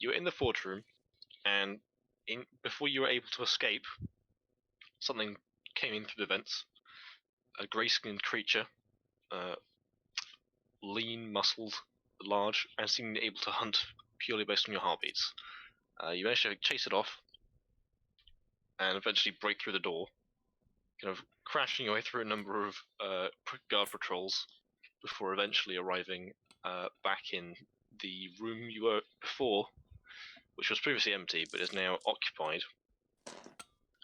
you were in the forge room, and before you were able to escape, something came in through the vents. A grey-skinned creature, lean, muscled, large, and seemingly able to hunt purely based on your heartbeats. You managed to chase it off, and eventually break through the door, kind of crashing your way through a number of guard patrols before eventually arriving back in the room you were before, which was previously empty but is now occupied.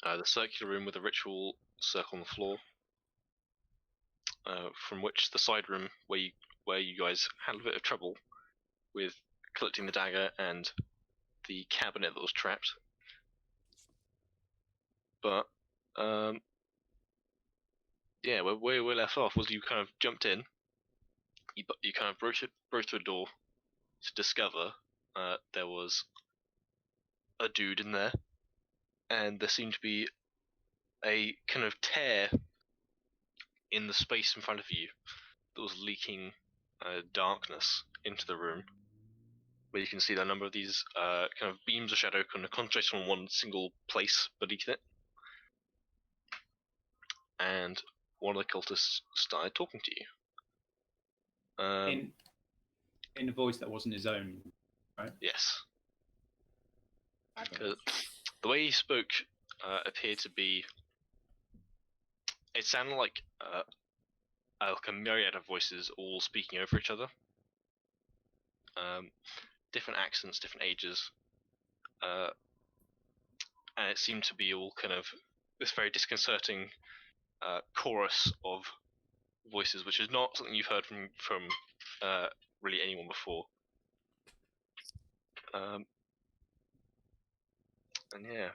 The circular room with a ritual circle on the floor, from which the side room where you guys had a bit of trouble with collecting the dagger and the cabinet that was trapped. But yeah, where we left off was you kind of jumped in, you kind of broke through a door to discover there was a dude in there, and there seemed to be a kind of tear in the space in front of you that was leaking darkness into the room, where you can see that a number of these kind of beams of shadow kind of concentrated on one single place beneath it. And one of the cultists started talking to you. In a voice that wasn't his own, right? Yes. The way he spoke appeared to be... It sounded like a myriad of voices all speaking over each other. Different accents, different ages. And it seemed to be all kind of this very disconcerting chorus of voices, which is not something you've heard from really anyone before. And yeah.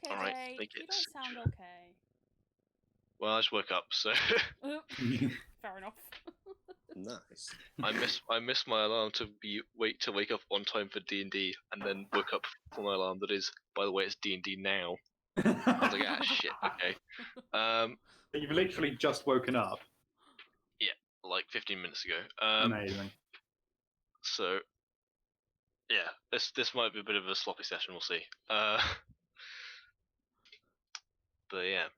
Okay, Alright, Jay, you don't sound okay. Well, I just woke up, so... Fair enough. Nice. I missed my alarm to wake up on time for D&D, and then woke up for my alarm that is, by the way, it's D&D now. I was like, ah, shit, okay. You've literally just woken up. Yeah, like 15 minutes ago. Amazing. So, yeah, this might be a bit of a sloppy session, we'll see. But yeah,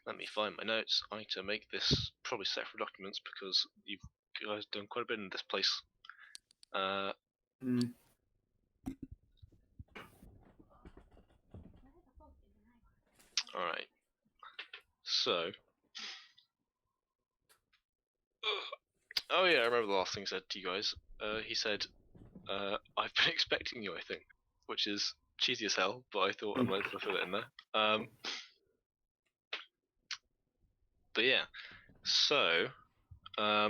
let me find my notes. I need to make this probably separate documents because you guys done quite a bit in this place. Alright. So. Oh yeah, I remember the last thing he said to you guys. He said, I've been expecting you, I think. Which is cheesy as hell, but I thought I might as well put it in there. But yeah. So, yeah,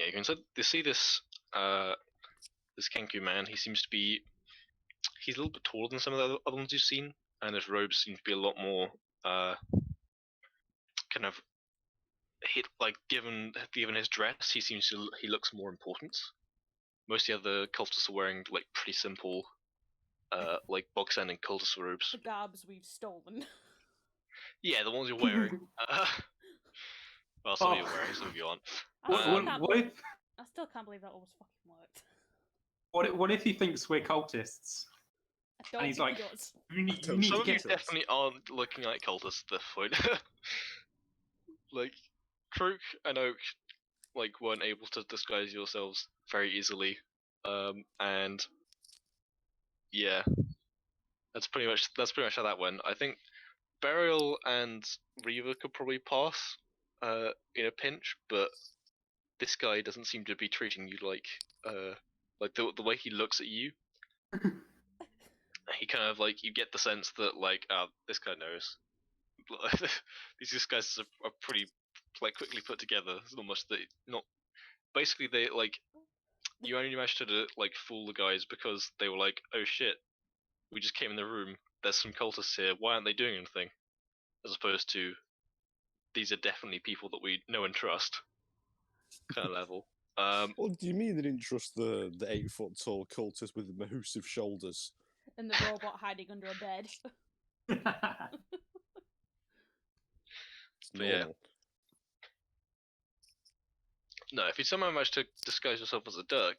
you can see this this Kenku man. He seems to be, he's a little bit taller than some of the other ones you've seen, and his robes seem to be a lot more kind of given his dress, he looks more important. Most of the other cultists are wearing like pretty simple like bog standing cultist robes. The garbs we've stolen. Yeah, the ones you're wearing. Well, some of you are wearing, some of you aren't. I still can't believe that almost fucking worked. What if he thinks we're cultists? I don't and he's think like, he does. you need Some to of you get definitely aren't looking like cultists at this point. Like, Crook and Oak, like, weren't able to disguise yourselves very easily. And yeah, that's pretty much how that went. I think Burial and Reaver could probably pass in a pinch, but this guy doesn't seem to be treating you like the way he looks at you. He kind of like, you get the sense that like, this guy knows. These guys are pretty like quickly put together. It's not much basically they like, you only managed to like fool the guys because they were like, oh shit, we just came in the room, there's some cultists here, why aren't they doing anything? As opposed to, these are definitely people that we know and trust kind of level. What do you mean they didn't trust the 8-foot tall cultist with the massive shoulders? And the robot hiding under a bed. But yeah. No, if you somehow managed to disguise yourself as a duck,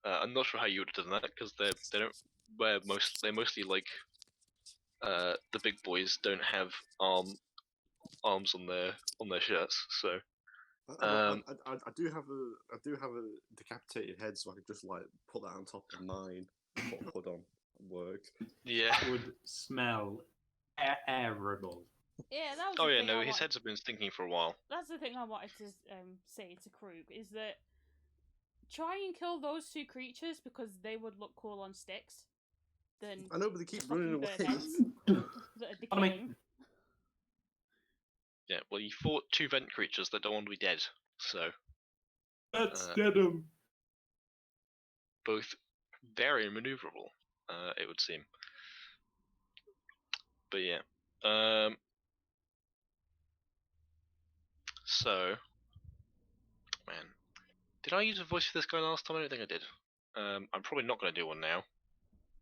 I'm not sure how you would have done that because they don't wear they're mostly like the big boys don't have arms on their shirts, so I do have a decapitated head, so I could just like put that on top of mine, put a hood on, and work. yeah. That would smell terrible. Yeah, that was Oh the yeah, thing no, I his wanted. heads have been stinking for a while. That's the thing I wanted to say to Krug is that try and kill those two creatures because they would look cool on sticks. Than I know, but they keep fucking running away. bird heads that are I mean- decaying. Yeah, well, you fought two vent creatures that don't want to be dead, so Let's Uh, get him. both very maneuverable, it would seem. But yeah, so man, did I use a voice for this guy last time? I don't think I did. I'm probably not going to do one now.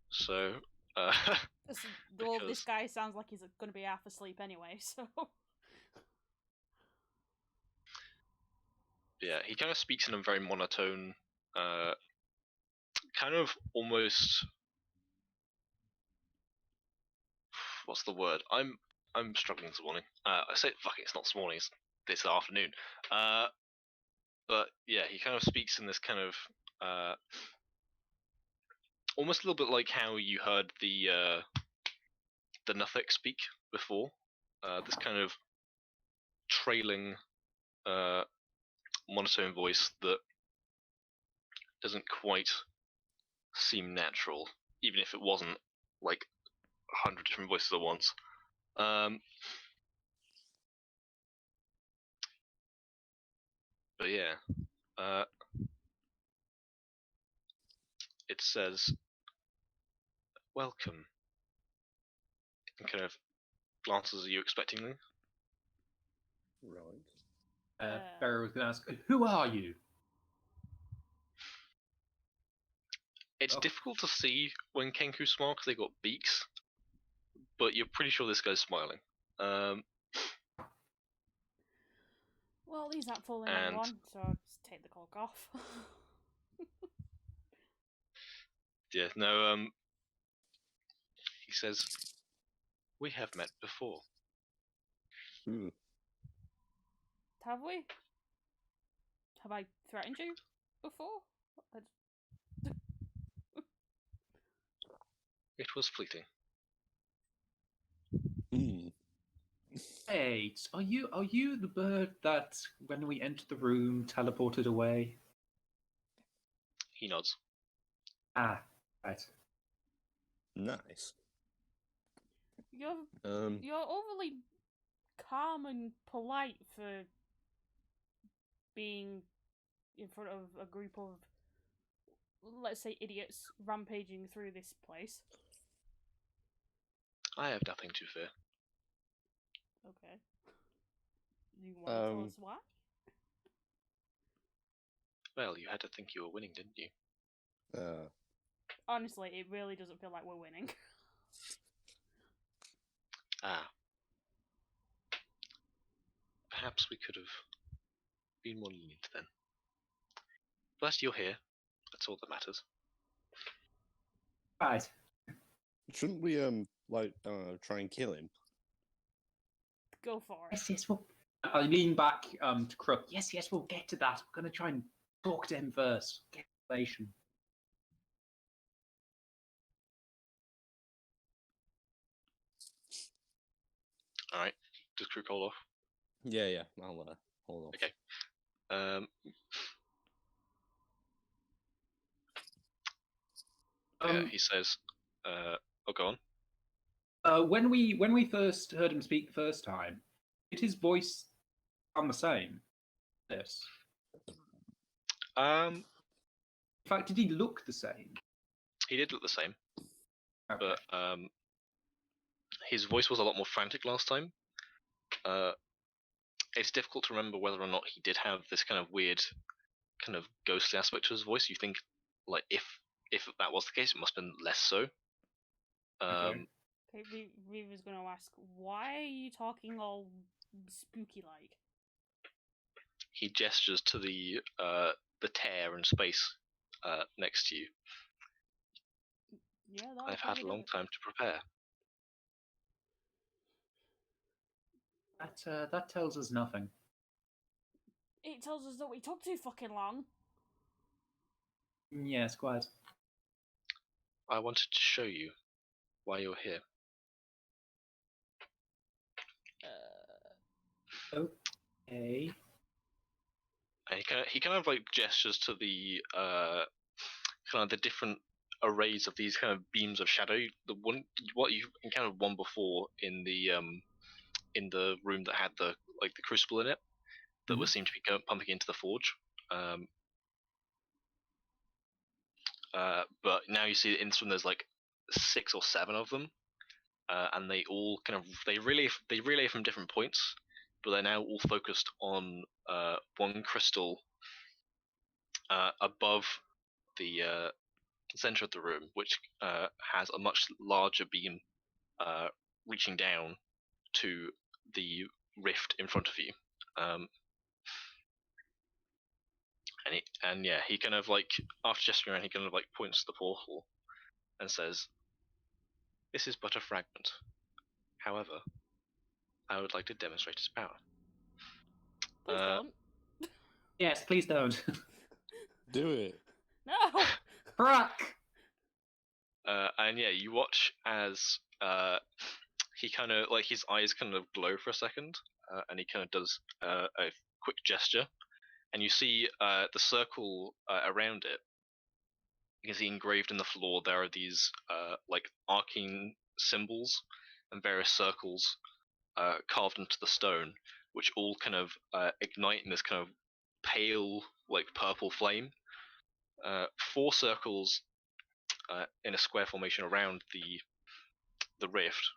So, Well, this because- guy sounds like he's going to be half asleep anyway, so. yeah, he kind of speaks in a very monotone, kind of almost. What's the word? I'm struggling this morning. I say fuck it, it's not this morning. It's this afternoon. But yeah, he kind of speaks in this kind of almost a little bit like how you heard the Nuthic speak before. This kind of trailing monotone voice that doesn't quite seem natural, even if it wasn't like 100 different voices at once. But yeah, it says, "Welcome," and kind of glances at you expectingly. Right. Barry was going to ask, "Who are you?" It's Oh. difficult to see when Kenku smile because they got beaks, but you're pretty sure this guy's smiling. Well, these aren't fooling And- anyone, so I'll just take the cloak off. Yeah, no. He says, "We have met before." Hmm. Have we? Have I threatened you before? It was fleeting. Hmm. Hey, are you the bird that when we entered the room teleported away? He nods. Ah, right. Nice. You're Um. you're overly calm and polite for being in front of a group of, let's say, idiots rampaging through this place. I have nothing to fear. Okay. You want to tell Um, us why? Well, you had to think you were winning, didn't you? Honestly, it really doesn't feel like we're winning. Ah. Perhaps we could have been more lenient then. But you're here. That's all that matters. Right. Shouldn't we try and kill him? Go for it. Yes, well, I lean back to Crook. Yes, we'll get to that. I'm going to try and talk to him first. Get information. Alright. Does Crew hold off? Yeah. I'll hold off. Okay. Yeah, he says, oh, go on. When we first heard him speak the first time, did his voice sound the same? This. In fact, did he look the same? He did look the same, Okay. but his voice was a lot more frantic last time. It's difficult to remember whether or not he did have this kind of weird, kind of ghostly aspect to his voice. You think, like, if that was the case, it must have been less so. Okay. Okay, Reaver's gonna ask, why are you talking all spooky like? he gestures to the tear in space next to you. Yeah, that'll I've had a probably long do it. time to prepare. That tells us nothing. It tells us that we took too fucking long. Yes, quite. I wanted to show you why you're here. Okay. And he kind of like gestures to the kind of the different arrays of these kind of beams of shadow. The one what you encountered one before in the room that had the crucible in it that was seemed to be pumping into the forge. But now you see in this one there's like 6 or 7 of them, and they all kind of they relay from different points, but they're now all focused on one crystal above the center of the room, which has a much larger beam reaching down to the rift in front of you. And he kind of like, after gesturing around, he kind of like points to the portal and says, "This is but a fragment. However, I would like to demonstrate its power." Please don't. Yes, please don't. Do it. No! Crack! And yeah, you watch as he kind of like his eyes kind of glow for a second, and he kind of does a quick gesture, and you see the circle around it. You can see engraved in the floor there are these like arcane symbols and various circles carved into the stone, which all kind of ignite in this kind of pale, like purple flame. 4 circles in a square formation around the rift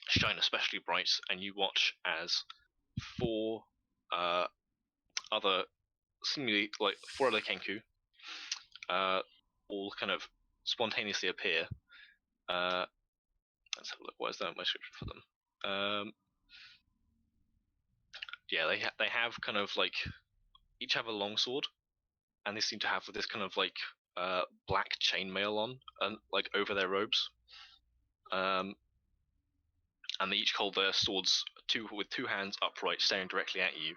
shine especially bright, and you watch as 4 other seemingly like 4 other Kenku all kind of spontaneously appear. Let's have a look. What is that my description for them? Yeah, they have kind of like each have a longsword, and they seem to have this kind of like black chainmail on and like over their robes. And they each hold their swords with 2 hands upright, staring directly at you.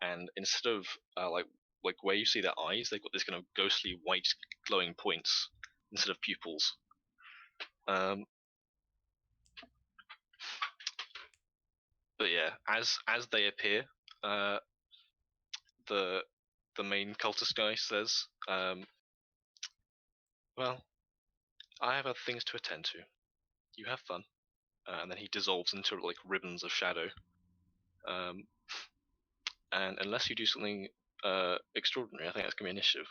And instead of like where you see their eyes, they've got this kind of ghostly white glowing points instead of pupils. But yeah, as they appear, the main cultist guy says, "Well, I have other things to attend to. You have fun." And then he dissolves into like ribbons of shadow. And unless you do something extraordinary, I think that's gonna be initiative.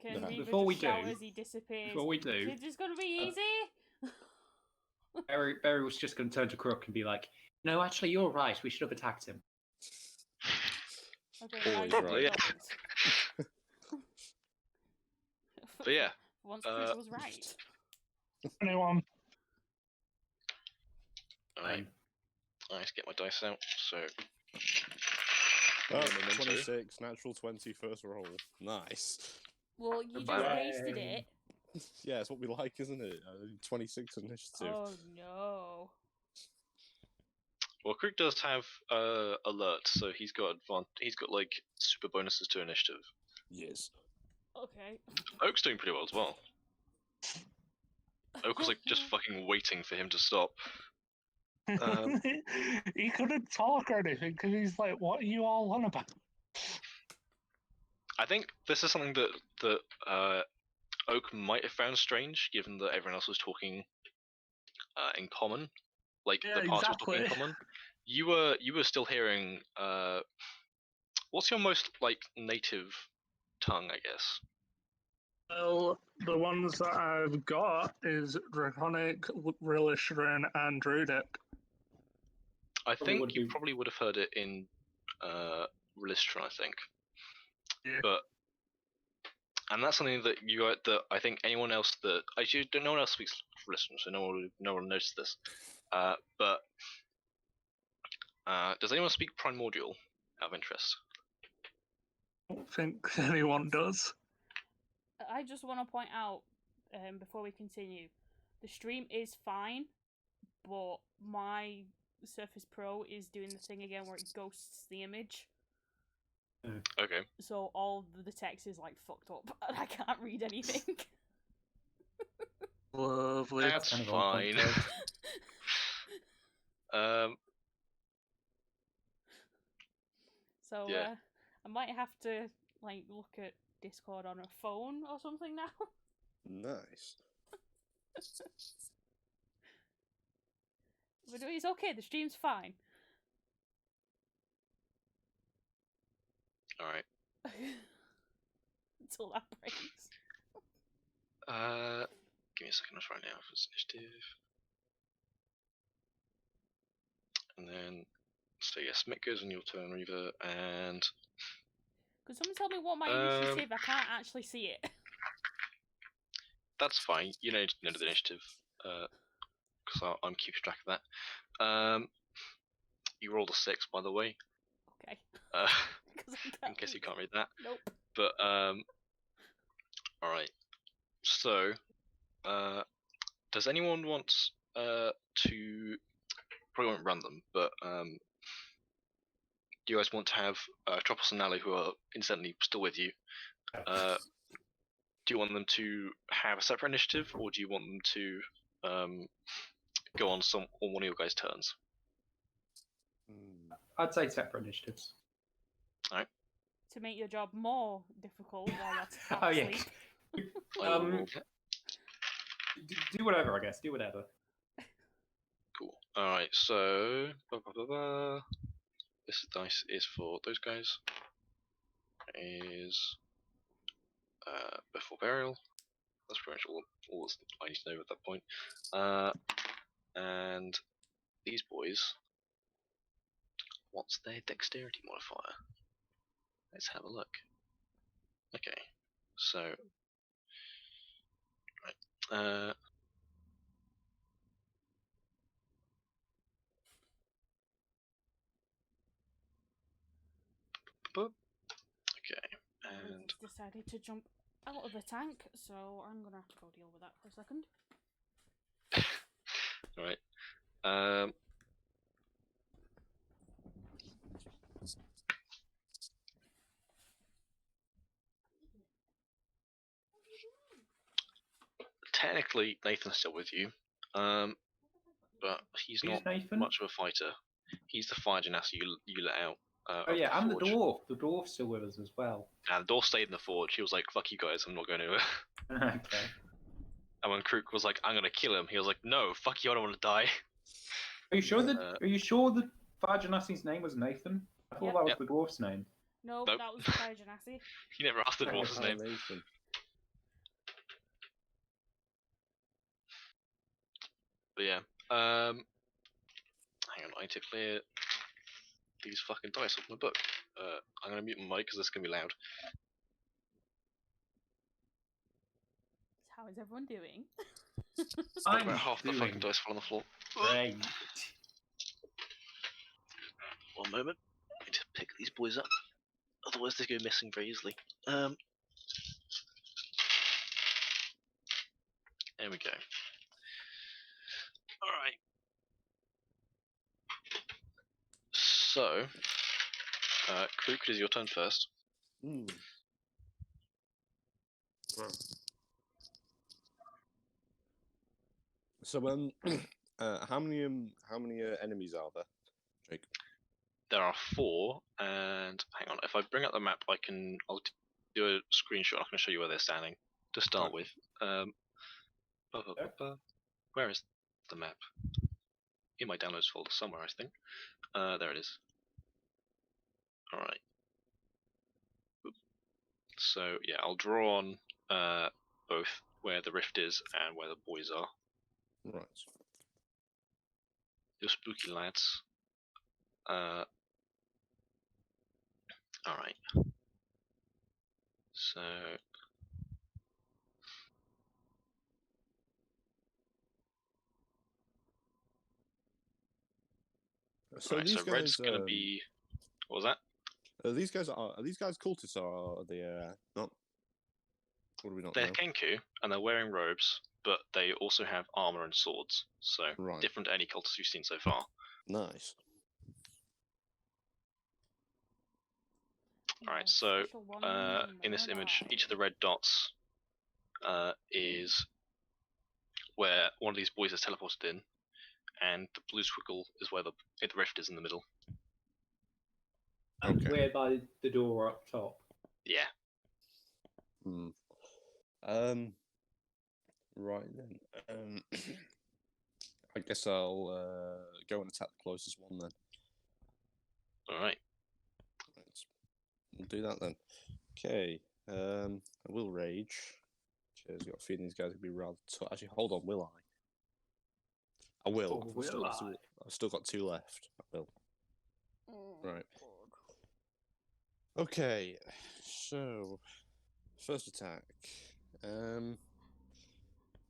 Can Yeah. Reaver Before we just shout do- as he disappears? Before we do, Kids, it's gonna be easy! Barry was just going to turn to Crook and be like, "No, actually, you're right. We should have attacked him." Okay, now Always you Probably, right. yeah. But yeah, Once Chris was right. Anyone? alright. I need to get my dice out. So Oh, Memento. 26, natural 20, first roll. Nice. Well, you just Bye. wasted it. Yeah, it's what we like, isn't it? 26 initiative. Oh no. well, Krieg does have alert, so he's got he's got like super bonuses to initiative. Yes. Okay. Oak's doing pretty well as well. Oak was like just fucking waiting for him to stop. He couldn't talk or anything because he's like, "What are you all on about?" I think this is something that Oak might have found strange, given that everyone else was talking in common, like Yeah, the party was talking in exactly. common. You were still hearing. What's your most like native tongue, I guess? Well, the ones that I've got is Draconic, Relishrin, and Druidic. I Probably think would you be- probably would have heard it in Relistron, I think. Yeah. But and that's something that that I think anyone else that actually no one else speaks Relistron, so no one noticed this. But does anyone speak Primordial? out of interest? I don't think anyone does. I just want to point out, before we continue, the stream is fine, but my Surface Pro is doing the thing again where it ghosts the image. Okay. So all the text is like fucked up, and I can't read anything. Lovely. That's kind of on point, fine. though. So Yeah. I might have to like look at Discord on a phone or something now. Nice. But it's okay. The stream's fine. All right. Until that breaks. Give me a second. I'll try now for this initiative. And then, so yes, Mick goes on your turn, Reaver, and Could someone tell me what my initiative? I can't actually see it. that's fine. You know the initiative, because I'm keeping track of that. You rolled a 6, by the way. Okay. 'Cause Because I in can't case you read can't read that. Nope. But all right. So, does anyone want to? Probably won't run them, but do you guys want to have Tropos and Nally, who are incidentally still with you? Do you want them to have a separate initiative, or do you want them to go on one of your guys' turns? I'd say separate initiatives. To make your job more difficult while you're half Oh, yeah. asleep. I will- Do whatever, I guess. Do whatever. Cool. All right. So this dice is for those guys. Is before burial. That's pretty much all I need to know at that point. And these boys, what's their dexterity modifier? Let's have a look. Okay, so right. Okay, and We've decided to jump out of the tank, so I'm gonna have to go deal with that for a second. all right. Technically, Nathan's still with you, but he's Who's not Nathan? much of a fighter. He's the fire genasi you let out. Oh of yeah, I'm the forge. dwarf. The dwarf's still with us as well. And the dwarf stayed in the forge. He was like, "Fuck you guys, I'm not going anywhere." Okay. And when Krook was like, "I'm gonna kill him," he was like, "No, fuck you, I don't want to die." Are you sure the Fire Genasi's name was Nathan? I thought Yep. that was Yep. the dwarf's name. No, Nope. that was the Fire Genasi. He never asked the Okay, dwarf's name. Nathan. But yeah, hang on, I need to clear these fucking dice off my book. I'm gonna mute my mic because this is gonna be loud. How is everyone doing? I'm About half the doing fucking dice fall on the floor. great. One moment, I need to pick these boys up. Otherwise, they go missing very easily. There we go. Alright. So, Krook, it is your turn first. Wow. So how many enemies are there, Jake? There are 4, and hang on, if I bring up the map, I'll do a screenshot. I can show you where they're standing to start with. Where is the map? In my downloads folder somewhere, I think. There it is. All right. So yeah, I'll draw on both where the rift is and where the boys are. Right. Your spooky lads. Alright. So So right, these so guys, red's gonna be, what was that? Are these guys cultists or are they not? What do we not They're know? Kenku, and they're wearing robes, but they also have armor and swords, so Right. different to any cultists you've seen so far. Nice. Alright, Yeah, so special one in this image, murder. each of the red dots is where one of these boys is teleported in, and the blue squiggle is where the rift is in the middle. And Okay. we're by the door up top. Yeah. Hmm. Right then. I guess I'll go and attack the closest one then. Alright. We'll do that then. Okay. I will rage. Because I've got a feeling these guys will be rather tough. Actually, hold on. Will I? I will. Oh, will I? I've still got 2 left. I will. Oh, Right. God. Okay. So, first attack. I'm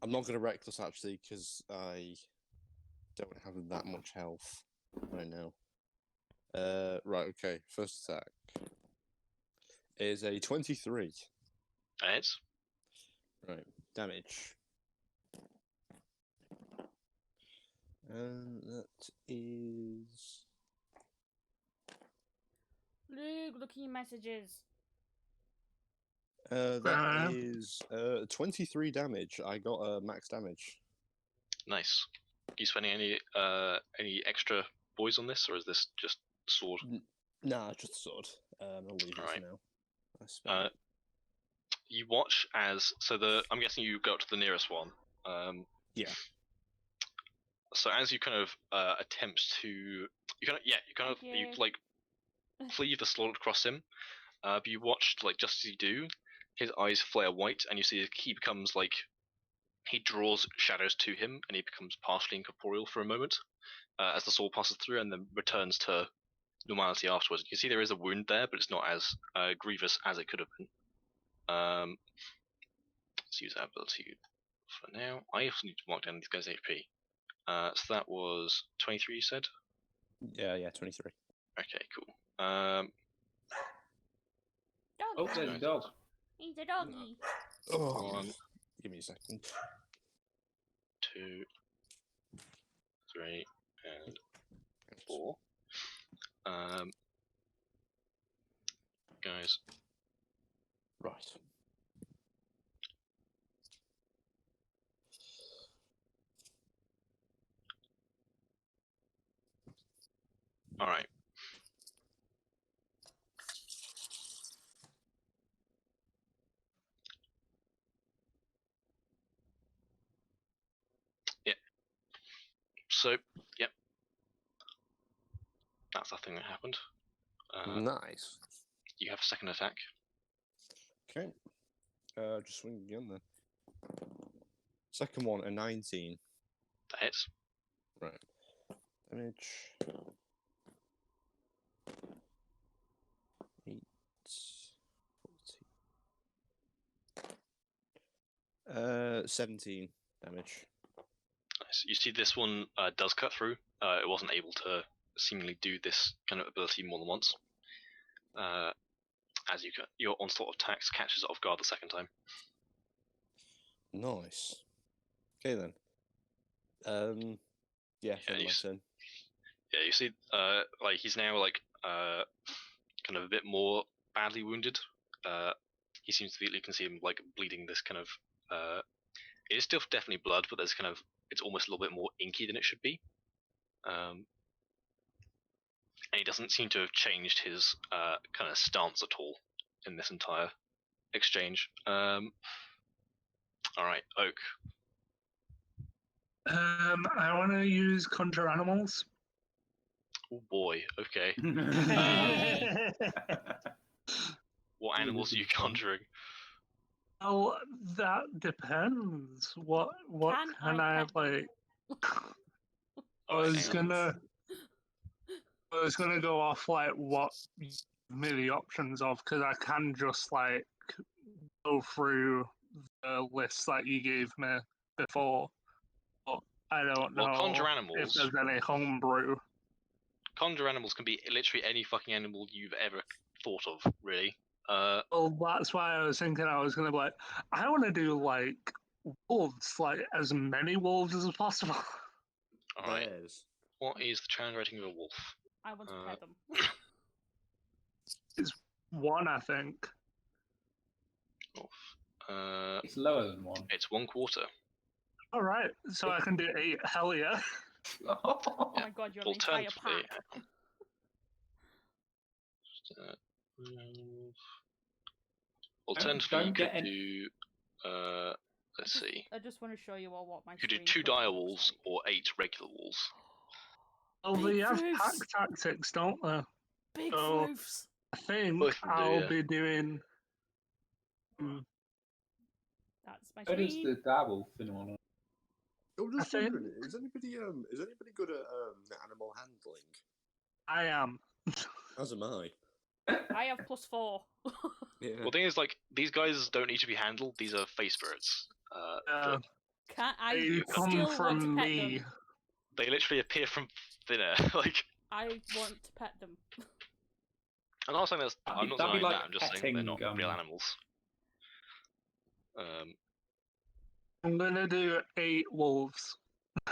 not going to reckless actually because I don't have that much health right now. Right. Okay. First attack is a 23. That hits. Right. Damage. And that is. Luke, look at your messages. That is 23 damage. I got max damage. Nice. Are you spending any extra boys on this, or is this just sword? Nah, just sword. I'll leave this Alright. now. I spent it. You watch as I'm guessing you go up to the nearest one. Yeah. So as you kind of attempt to, you like cleave the sword across him. But you watched just as you do, his eyes flare white, and you see he becomes he draws shadows to him, and he becomes partially incorporeal for a moment as the sword passes through, and then returns to normality afterwards. You can see there is a wound there, but it's not as grievous as it could have been. Let's use that ability for now. I also need to mark down these guys' HP. So that was 23, you said? Yeah, 23. Okay, cool. Dog. Oh, there's a dog. He's a doggy. Oh, 1, give me a second. 2, 3, and 4. Guys, Right. alright. Yeah. So, yep. That's the thing that happened. Nice. You have a second attack. Okay. Just swing again then. Second one, a 19. That hits. Right. Damage. 8. 14. 17 damage. Nice. You see this one does cut through. It wasn't able to seemingly do this kind of ability more than once. As your onslaught of attacks catches it off guard the second time. Nice. Okay then. Yeah, Yeah, my turn. Yeah, you see, he's now kind of a bit more badly wounded. He seems to be, you can see him bleeding this kind of. It is still definitely blood, but there's it's almost a little bit more inky than it should be. And he doesn't seem to have changed his kind of stance at all in this entire exchange. All right, Oak. I want to use conjure animals. Oh boy. Okay. What animals are you conjuring? Well, that depends. What can I like? I was gonna go off what you give me the options of, because I can just go through the list that you gave me before, but I don't know Conjure if animals. there's any homebrew. Conjure animals can be literally any fucking animal you've ever thought of, really. Well, that's why I was thinking I was going to be like, I want to do like wolves, like as many wolves as possible. Alright, Bears. what is the challenge rating of a wolf? I want to pet them. It's one, I think. Wolf. It's lower than one. It's 1/4. All right, so I can do 8. Hell yeah! Oh my god, you're the entire Alternatively, pack. move. Alternatively, you don't get could any- do. Let's see. I just want to show you all what my You could do screen 2 coverage dire looks wolves like. or 8 regular wolves. Well, Big they have pack roofs. tactics, don't they? Big So- roofs. I think Both of them do, I'll yeah. be doing. That's my Where does screen. the dabble thing on? I'm just I think- wondering, is anybody good at animal handling? I am. As am I. I have +4. Yeah. Well, the thing is, like, these guys don't need to be handled. These are face spirits. That Can't I They still come want to from pet me. them? they literally appear from thin air. Like, I want to pet them. I'm not saying that's. I'm not That'd be denying like that. I'm just saying they're not petting, real animals. I'm gonna do 8 wolves.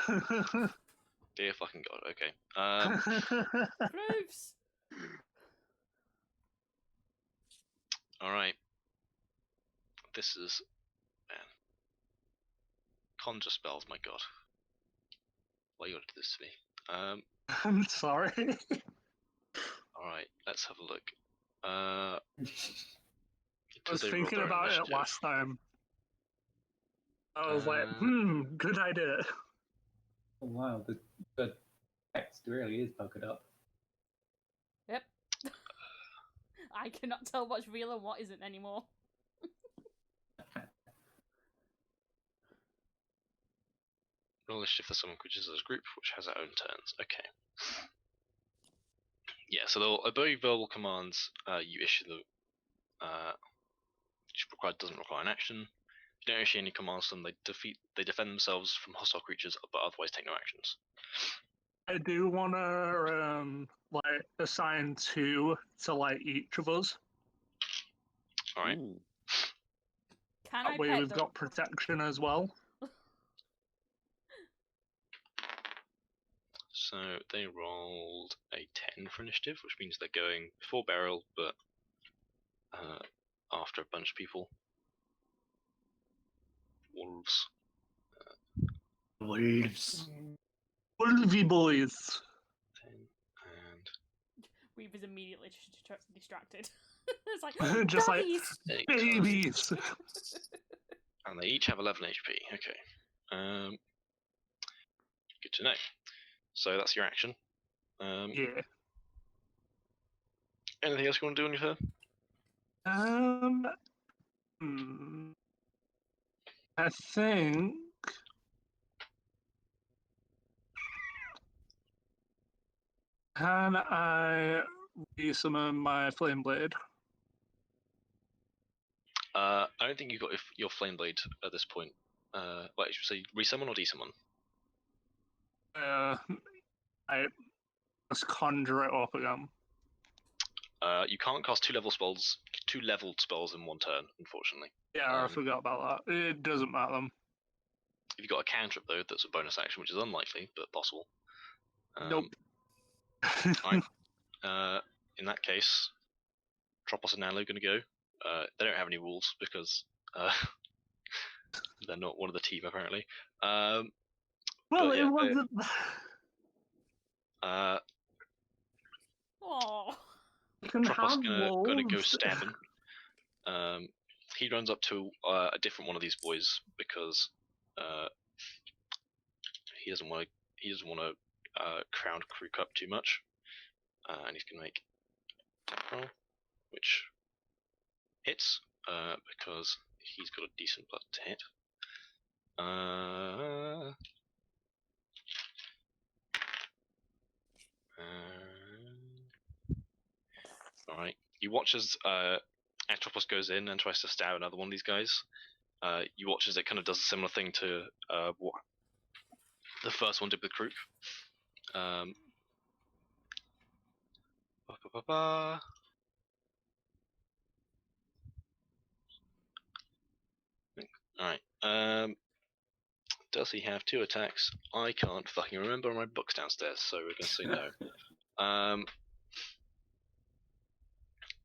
Dear fucking god. Okay. Roofs. All right. This is man. Conjure spells. My god. Why you gotta do this to me? I'm sorry. All right. Let's have a look. I was Did they roll thinking their own about it initiative? last time. I was like, Uh, good idea. Oh, wow, the text really is buggered up. Yep. I cannot tell what's real and what isn't anymore. Roll initiative for someone creatures as a group, which has their own turns. Okay. Yeah, so they'll obey verbal commands you issue them, which doesn't require an action. If you don't issue any commands to them, they defend themselves from hostile creatures, but otherwise take no actions. I do want to like assign 2 to like each of us. All right. Ooh. Can I That way pet we've them? got protection as well. So they rolled a 10 for initiative, which means they're going before Beryl, but after a bunch of people. Wolves. Wolves. Wolvie boys. 10 and Weaver's immediately distracted. It's like, Just like, doggies! 8. babies. And they each have 11 HP. Okay. Good to know. So that's your action. Yeah. Anything else you want to do on your turn? I think. Can I resummon my flame blade? I don't think you've got your flame blade at this point. Wait, should we say resummon or desummon? I just conjure it up again. You can't cast 2 leveled spells in one turn, unfortunately. Yeah, I forgot about that. It doesn't matter. If you've got a cantrip though, that's a bonus action, which is unlikely but possible. Nope. Alright. In that case, Tropos and Nanlo are going to go. They don't have any rules because they're not one of the team apparently. Well, but it yeah, wasn't. Oh. Can Tropos have gonna go wolves. stab him. He runs up to a different one of these boys because he doesn't want to crowd Krook up too much, and he's gonna make attack roll, which hits because he's got a decent blood to hit. Alright. You watch as Atropos goes in and tries to stab another one of these guys. You watch as it kind of does a similar thing to what the first one did with Krook. Does he have 2 attacks? I can't fucking remember my books downstairs, so we're gonna say no.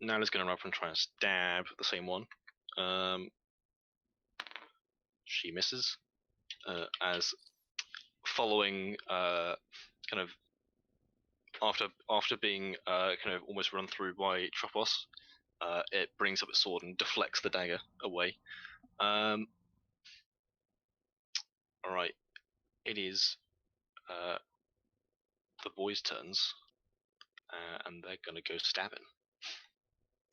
Nala's gonna run up and try and stab the same one. She misses. As following kind of after being kind of almost run through by Tropos, it brings up its sword and deflects the dagger away. Alright. It is the boys' turns. And they're gonna go stabbing.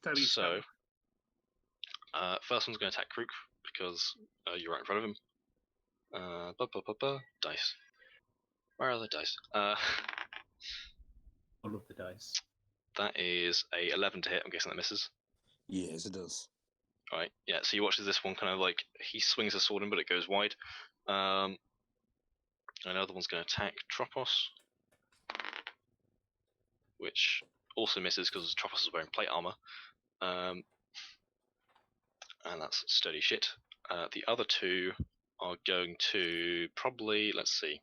Steady So stab. first one's gonna attack Krook because you're right in front of him. Dice. Where are the dice? I love the dice. That is a 11 to hit. I'm guessing that misses. Yes, it does. Alright, yeah, so you watch as this one kind of like, he swings a sword in, but it goes wide. Another one's going to attack Tropos, which also misses because Tropos is wearing plate armor. And that's sturdy shit. The other 2 are going to probably, let's see.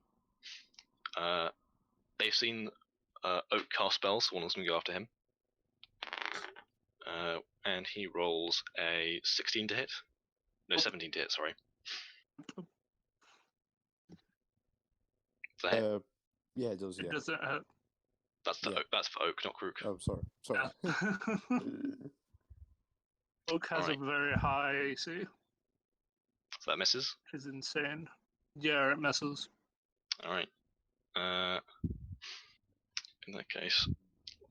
They've seen Oak cast spells, so one of them's going to go after him. And he rolls a 16 to hit. No, 17 to hit, sorry. Is that hit? Yeah, it does. Yeah. It doesn't hurt. That's for Oak, not Krook. Oh, sorry. Oak has Alright. a very high AC, So that misses. which is insane. Yeah, it messes. Alright. In that case,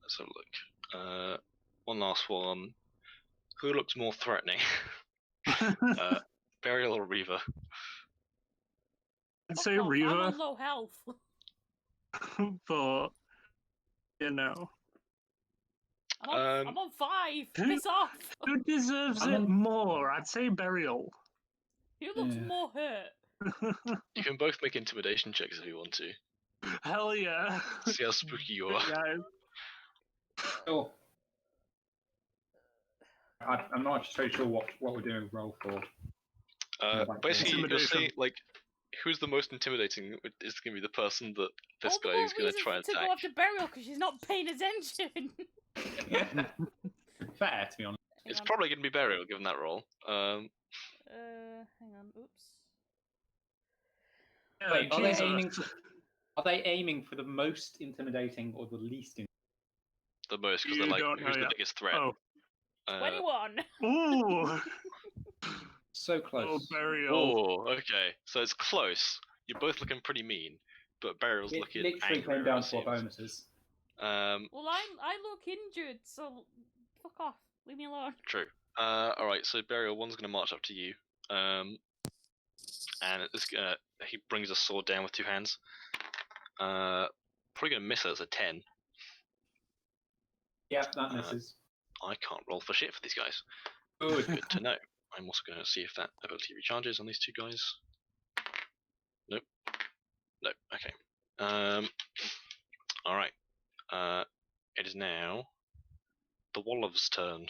let's have a look. One last one. Who looks more threatening? Burial or Reaver? I'd Fuck say off, I'm Reaver, on low health. but you know, I'm on 5. Piss off. who deserves I'm it on- more? I'd say Burial. Who looks Yeah. more hurt? You can both make intimidation checks if you want to. Hell yeah! See how spooky you are. Guys. Sure. I'm not actually sure what we're doing roll for. Basically, you'll see Intimidation. like who's the most intimidating is going to be the person that this All the guy more is going to reason try and to attack. go after Burial because she's not paying attention. Yeah. Fair, to be honest. It's Hang on. probably going to be Burial given that roll. Hang on. Oops. Yeah, Wait, are they Jesus. aiming? Are they aiming for the most intimidating or the least? The most because You they're like don't know who's the yet. biggest threat. Oh, 21. ooh, So close. oh, Burial. Oh, okay. So it's close. You're both looking pretty mean, but Burial's It looking literally angry. came down to our bonuses. Um, Well, I look injured, so fuck off. Leave me alone. True. Alright, so Burial, one's going to march up to you. And it's gonna, he brings a sword down with 2 hands. Probably going to miss it as a 10. Yeah, that misses. I can't roll for shit for these guys. Good. Good to know. I'm also going to see if that ability recharges on these 2 guys. Nope. Nope. Okay. Alright. It is now the Wollov's turn.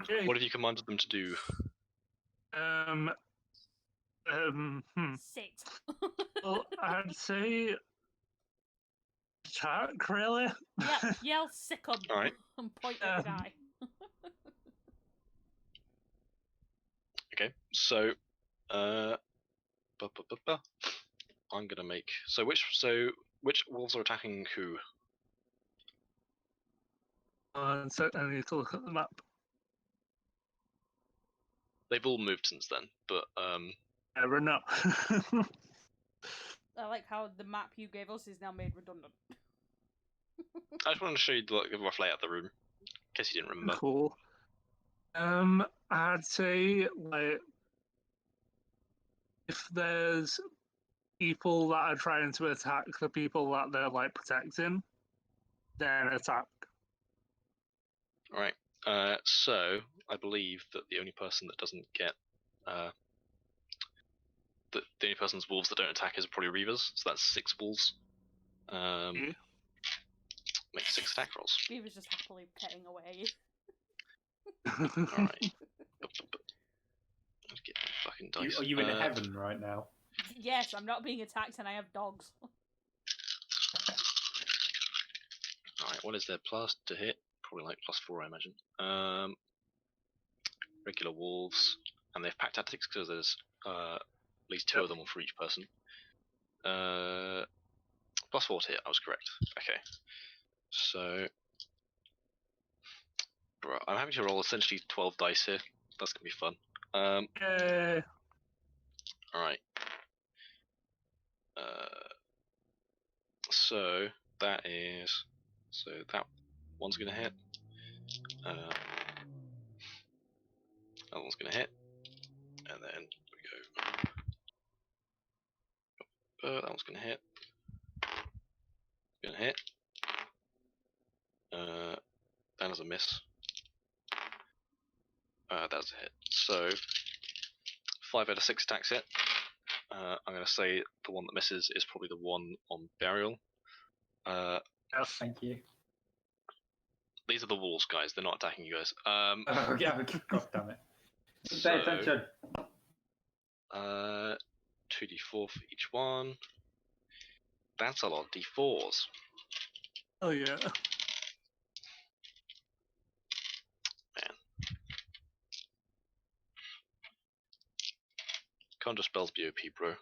Okay. What have you commanded them to do? Sit. Well, I'd say attack, really. Yeah, yell sick 'em Alright. and point at the guy. Okay, so I'm gonna make which wolves are attacking who? So I need to look at the map. They've all moved since then, but Never know. I like how the map you gave us is now made redundant. I just wanted to show you the rough layout of the room, in case you didn't remember. Cool. I'd say like if there's people that are trying to attack the people that they're like protecting, then attack. Alright, so I believe that the only person that doesn't get the only person's wolves that don't attack is probably Reavers, so that's 6 wolves. Yeah. Make 6 attack rolls. He was just happily petting away. Alright. Let's get my fucking dice. Are you in heaven right now? Yes, I'm not being attacked and I have dogs. Alright, what is their plus to hit? Probably like +4, I imagine. Regular wolves, and they've packed tactics because there's at least 2 of them for each person. +4 to hit, I was correct. Okay, so bro, I'm having to roll essentially 12 dice here. That's gonna be fun. Yay. Alright. So that is, so that one's gonna hit. That one's gonna hit, and then we go. That one's gonna hit. Gonna hit. That was a miss. That's a hit. So 5 out of 6 attacks hit. I'm gonna say the one that misses is probably the one on burial. Thank you. These are the wolves, guys. They're not attacking you guys. Oh, yeah, God damn it. So, Pay attention. 2d4 for each one. That's a lot of d4s. Oh yeah. Can't just spells BOP, bro.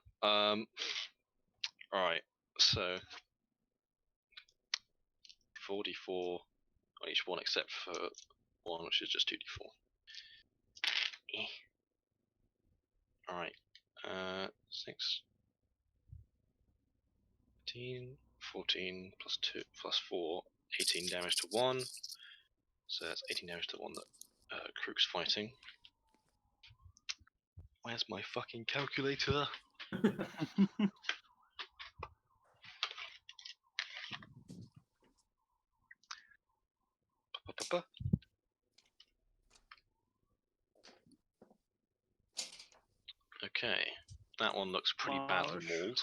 Alright, so 4d4 on each one except for one, which is just 2d4. Alright, 6, 15, 14 plus 2 plus 4, 18 damage to one. So that's 18 damage to the one that Krook's fighting. Where's my fucking calculator? Okay, that one looks pretty badly mauled,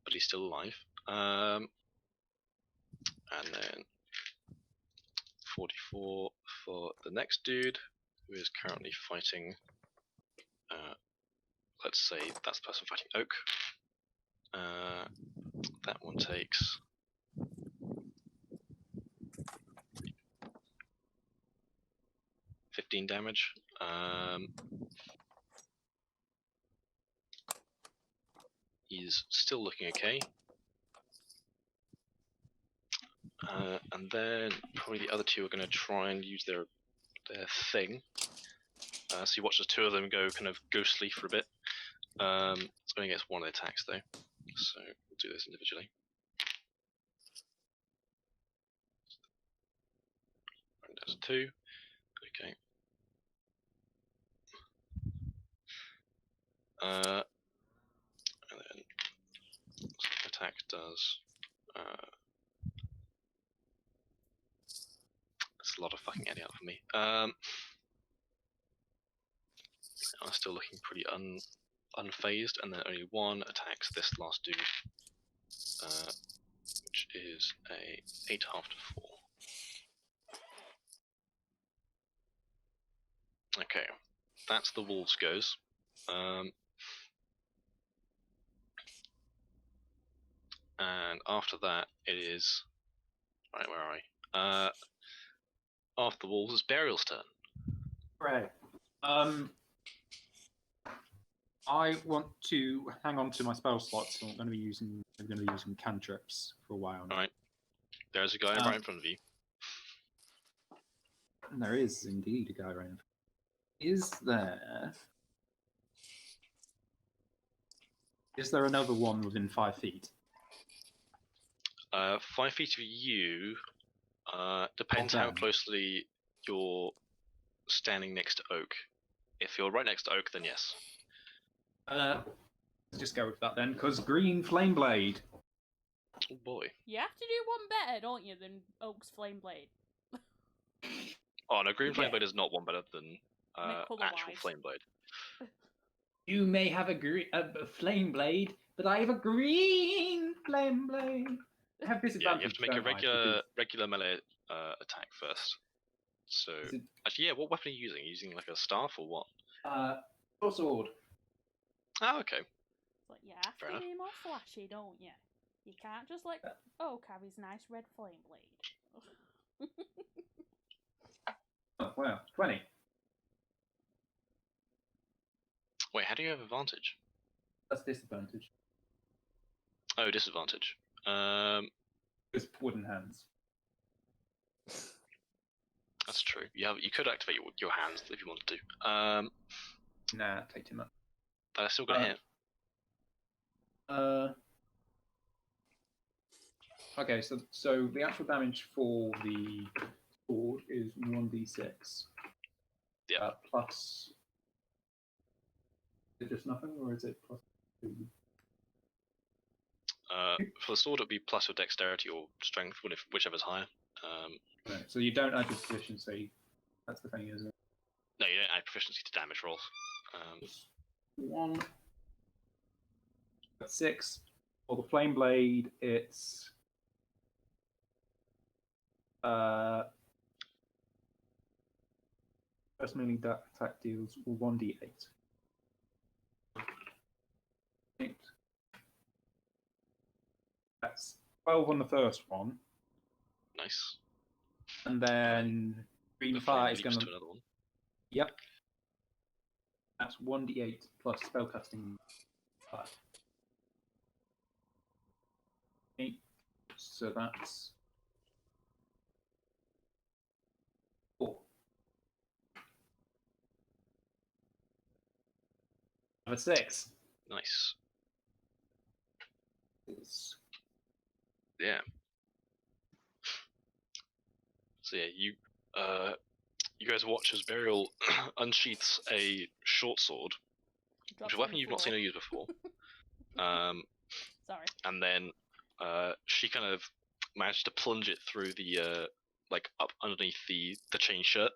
but he's still alive. And then 44 for the next dude, who is currently fighting. Let's say that's the person fighting Oak. That one takes 15 damage. He's still looking okay. And then probably the other two are going to try and use their thing. So you watch the 2 of them go kind of ghostly for a bit. It's only against one of the attacks though, so we'll do this individually. And that's 2. Okay. And then attack does. That's a lot of fucking adding up for me. I'm still looking pretty unfazed, and then only one attacks this last dude, which is a 8 half to 4. Okay, that's the wolves goes. And after that, it is. Right, where are we? After the wolves is Burial's turn. Right. I want to hang on to my spell slots, so I'm going to be using cantrips for a while now. Alright. There's a guy right in front of you. And there is indeed a guy right in front. Is there another one within 5 feet? 5 feet of you. Depends how closely you're standing next to Oak. If you're right next to Oak, then yes. Let's just go with that then, because green flame blade. Oh boy. You have to do one better, don't you, than Oak's Flame Blade? Oh no, green flame blade is not one better than actual colour-wise. flame blade. You may have a flame blade, but I have a green flame blade. I have disadvantage. Yeah, you have to make a don't I, regular melee attack first. So actually, yeah, what weapon are you using? Are you using like a staff or what? Short sword. Oh, okay. It's like, you have Fair to enough. be more flashy, don't you? You can't just like, oh, Carrie's nice red flame blade. Oh, wow, 20. Wait, how do you have advantage? That's disadvantage. Oh, disadvantage. It's wooden hands. That's true. You could activate your hands if you wanted to. Nah, take too much. But I still got hit. Okay, so the actual damage for the sword is 1d6. Yeah. Plus. Is it just nothing, or is it plus 2? For the sword, it'd be plus your dexterity or strength, whichever's higher. No, so you don't add your proficiency. That's the thing, isn't it? No, you don't add proficiency to damage rolls. 1. That's 6. For the flame blade, it's first melee attack deals 1d8. 8. That's 12 on the first one, Nice. and then green The fire flame is leaps going to another one. Yep. That's 1d8 plus spellcasting. 8. So that's 4. Number 6. Nice. It's Yeah. So yeah, you guys watch as Burial unsheaths a short sword, which Drops is a it on weapon the you've not seen floor. her use before. Sorry. And then she kind of managed to plunge it through the like up underneath the chain shirt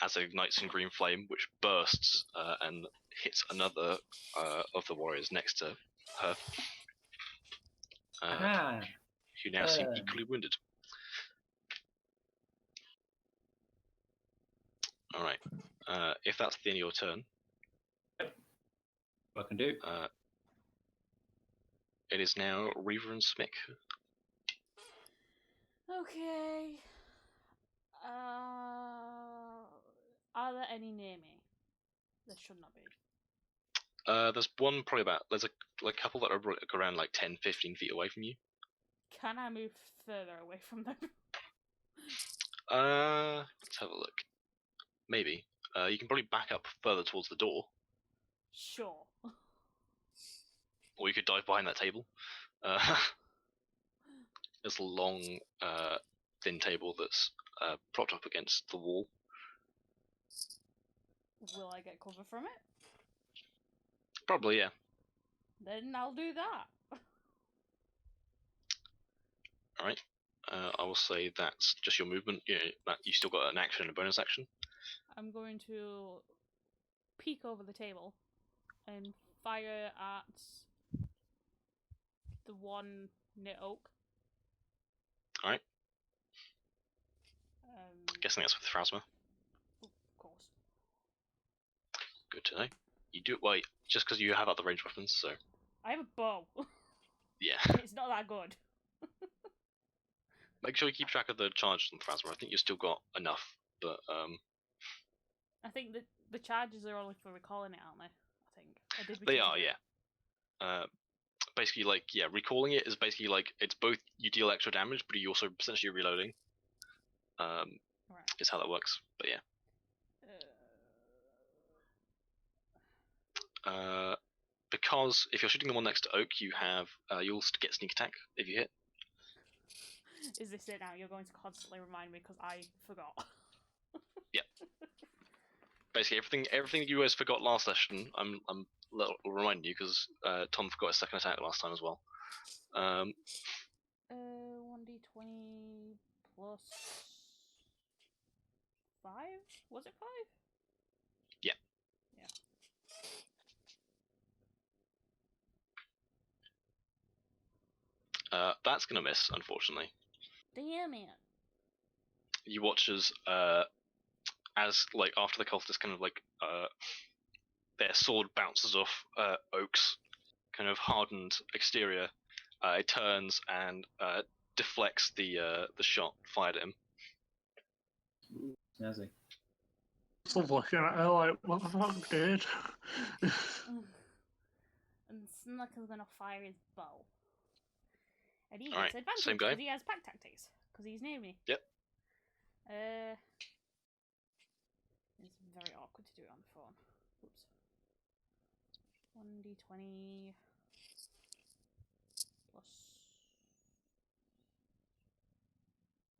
as it ignites in green flame, which bursts and hits another of the warriors next to her, Aha! who now seem equally wounded. All right. If that's the end of your turn, What I can do. it is now Reaver and Smick. Okay. Are there any near me? There should not be. There's one probably there's a couple that are around like 10, 15 feet away from you. Can I move further away from them? Let's have a look. Maybe. You can probably back up further towards the door, Sure. or you could dive behind that table. There's a long, thin table that's propped up against the wall. Will I get cover from it? Probably, yeah. Then I'll do that. All right. I will say that's just your movement. That you still got an action and a bonus action. I'm going to peek over the table and fire at the one near Oak. All right. Of Guessing that's with Phrasma. course. Good to know. You do it well, just because you have other range weapons, so I have a bow. yeah. It's not that good. Make sure you keep track of the charges on Phrasma. I think you've still got enough, but I think the charges are only for recalling it, aren't they? I think. Or did we they change are, it? yeah. Basically, like, yeah, recalling it is basically like it's both you deal extra damage, but you also essentially reloading. Right. Is how that works. But yeah. Because if you're shooting the one next to Oak, you have you'll get sneak attack if you hit. Is this it now? You're going to constantly remind me because I forgot. Yep. Basically, everything you guys forgot last session, I'm reminding you because Tom forgot his second attack last time as well. 1d20 plus 5? Was it 5? Yeah. Yeah. That's gonna miss, unfortunately. Damn it. You watch as like after the cultists kind of like their sword bounces off Oak's kind of hardened exterior. It turns and deflects the shot fired at him. Ooh, snazzy. Still looking at her like, what the fuck, dude? And Snuckle's gonna fire his bow. And he Alright, gets advantage same guy. because he has pack tactics. Because he's near me. Yep. It's very awkward to do it on the phone. Oops. 1d20 plus.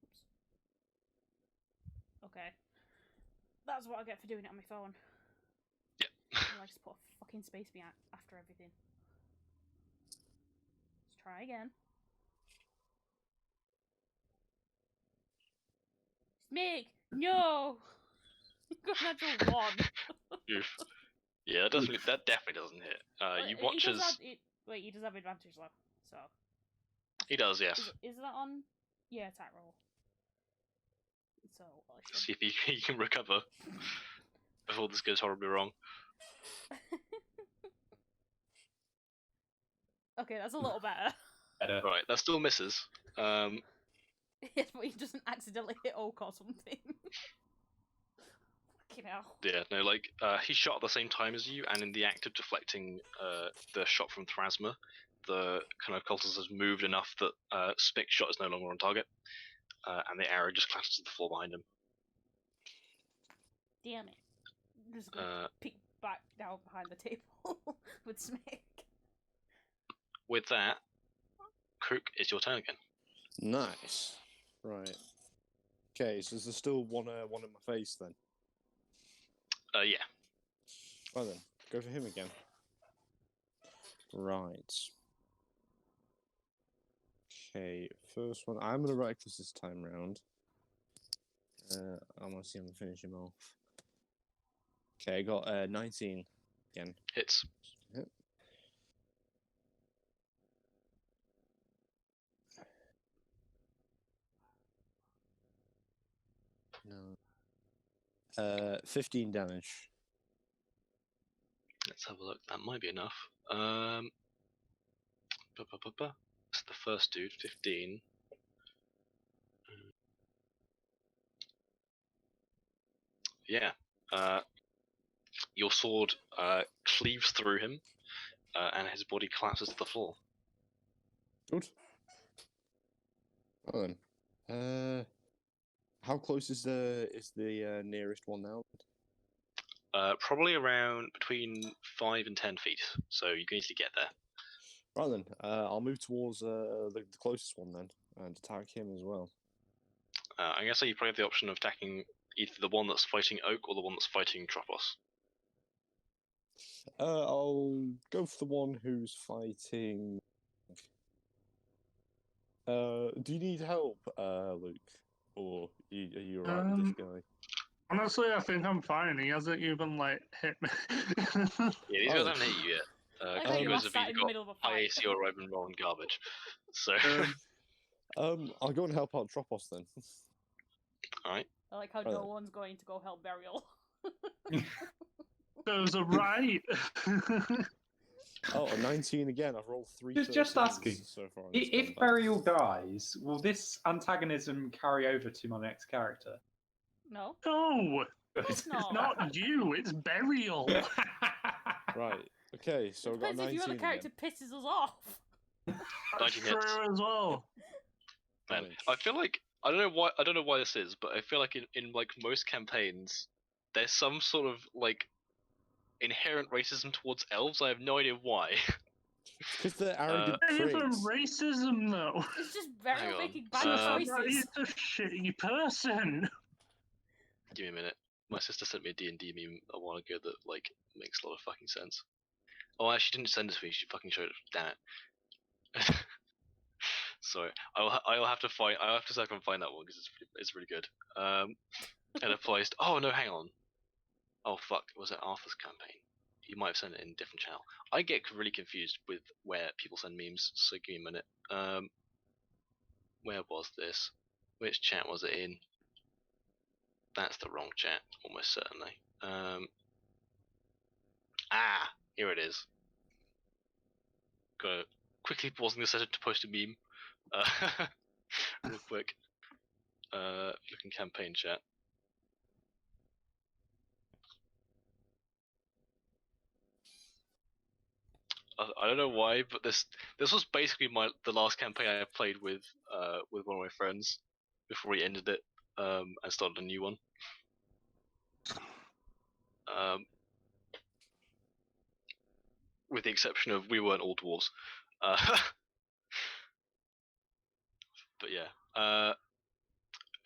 Oops. Okay. That's what I get for doing it on my phone. Yep. I just put a fucking space behind after everything. Let's try again. Smig! No! You got a natural 1. Oof. Yeah, that definitely doesn't hit. You watch as Wait, he does have advantage though, so. he does, yes. Is that on? Yeah, attack roll. So I should. See if he can recover before this goes horribly wrong. Okay, that's a little better. Better. Right, that still misses. Yes, but he doesn't accidentally hit Oak or something. Fucking hell. Yeah, no, like he shot at the same time as you, and in the act of deflecting the shot from Thrasma, the kind of cultist has moved enough that Spick's shot is no longer on target, and the arrow just clatters to the floor behind him. Damn it. I'm just gonna peek back down behind the table with Smig. With that, Krook, it's your turn again. Nice. Right. Okay, so there's still one in my face then. Yeah. Right then, go for him again. Right. Okay, first one. I'm gonna reckless this time round. I want to see him finish him off. Okay, I got 19 again. Hits. Yep. No. 15 damage. Let's have a look. That might be enough. It's the first dude, 15. Yeah. Your sword cleaves through him, and his body collapses to the floor. Good. Well then. How close is the nearest one now? Probably around between 5 and 10 feet, so you can easily get there. Right then, I'll move towards the closest one then and attack him as well. I guess you probably have the option of attacking either the one that's fighting Oak or the one that's fighting Tropos. I'll go for the one who's fighting. Do you need help, Luke, or are you alright with this guy? Honestly, I think I'm fine. He hasn't even like hit me. Yeah, these guys haven't hit you yet. I Because thought you you guys were have sat either in the got middle of a high fight. AC or I've been rolling garbage. So, I'll go and help out Tropos then. alright. I like how Oh, no yeah. one's going to go help Burial. Those are right. Oh, a 19 again. I've rolled 3. Just 13s asking, so far. in this If combat. Burial dies, will this antagonism carry over to my next character? No. No, It's not. not you. It's Burial. Right. Okay, so I've got a Depends if 19 your other character again. pisses us off. That's 19 hits. true as well. Man, Damage. I feel like I don't know why this is, but I feel like in like most campaigns, there's some sort of like inherent racism towards elves. I have no idea why. Because they're arrogant Not even pricks. racism though. It's just Hang Burial on. making bad Um, choices. He's a shitty person. Give me a minute. My sister sent me a D&D meme a while ago that like makes a lot of fucking sense. Oh, she didn't send it to me. She fucking showed it. Damn it. Sorry, I'll have to find. I'll have to see if I can find that one because it's really good. And it applies. Oh no, hang on. Oh fuck, was it Arthur's campaign? You might have sent it in a different channel. I get really confused with where people send memes. So give me a minute. Where was this? Which chat was it in? That's the wrong chat, almost certainly. Ah, here it is. Gotta quickly pausing the session to post a meme. Real quick. Looking campaign chat. I don't know why, but this was basically the last campaign I played with one of my friends before he ended it and started a new one. With the exception of we weren't all dwarves. But yeah.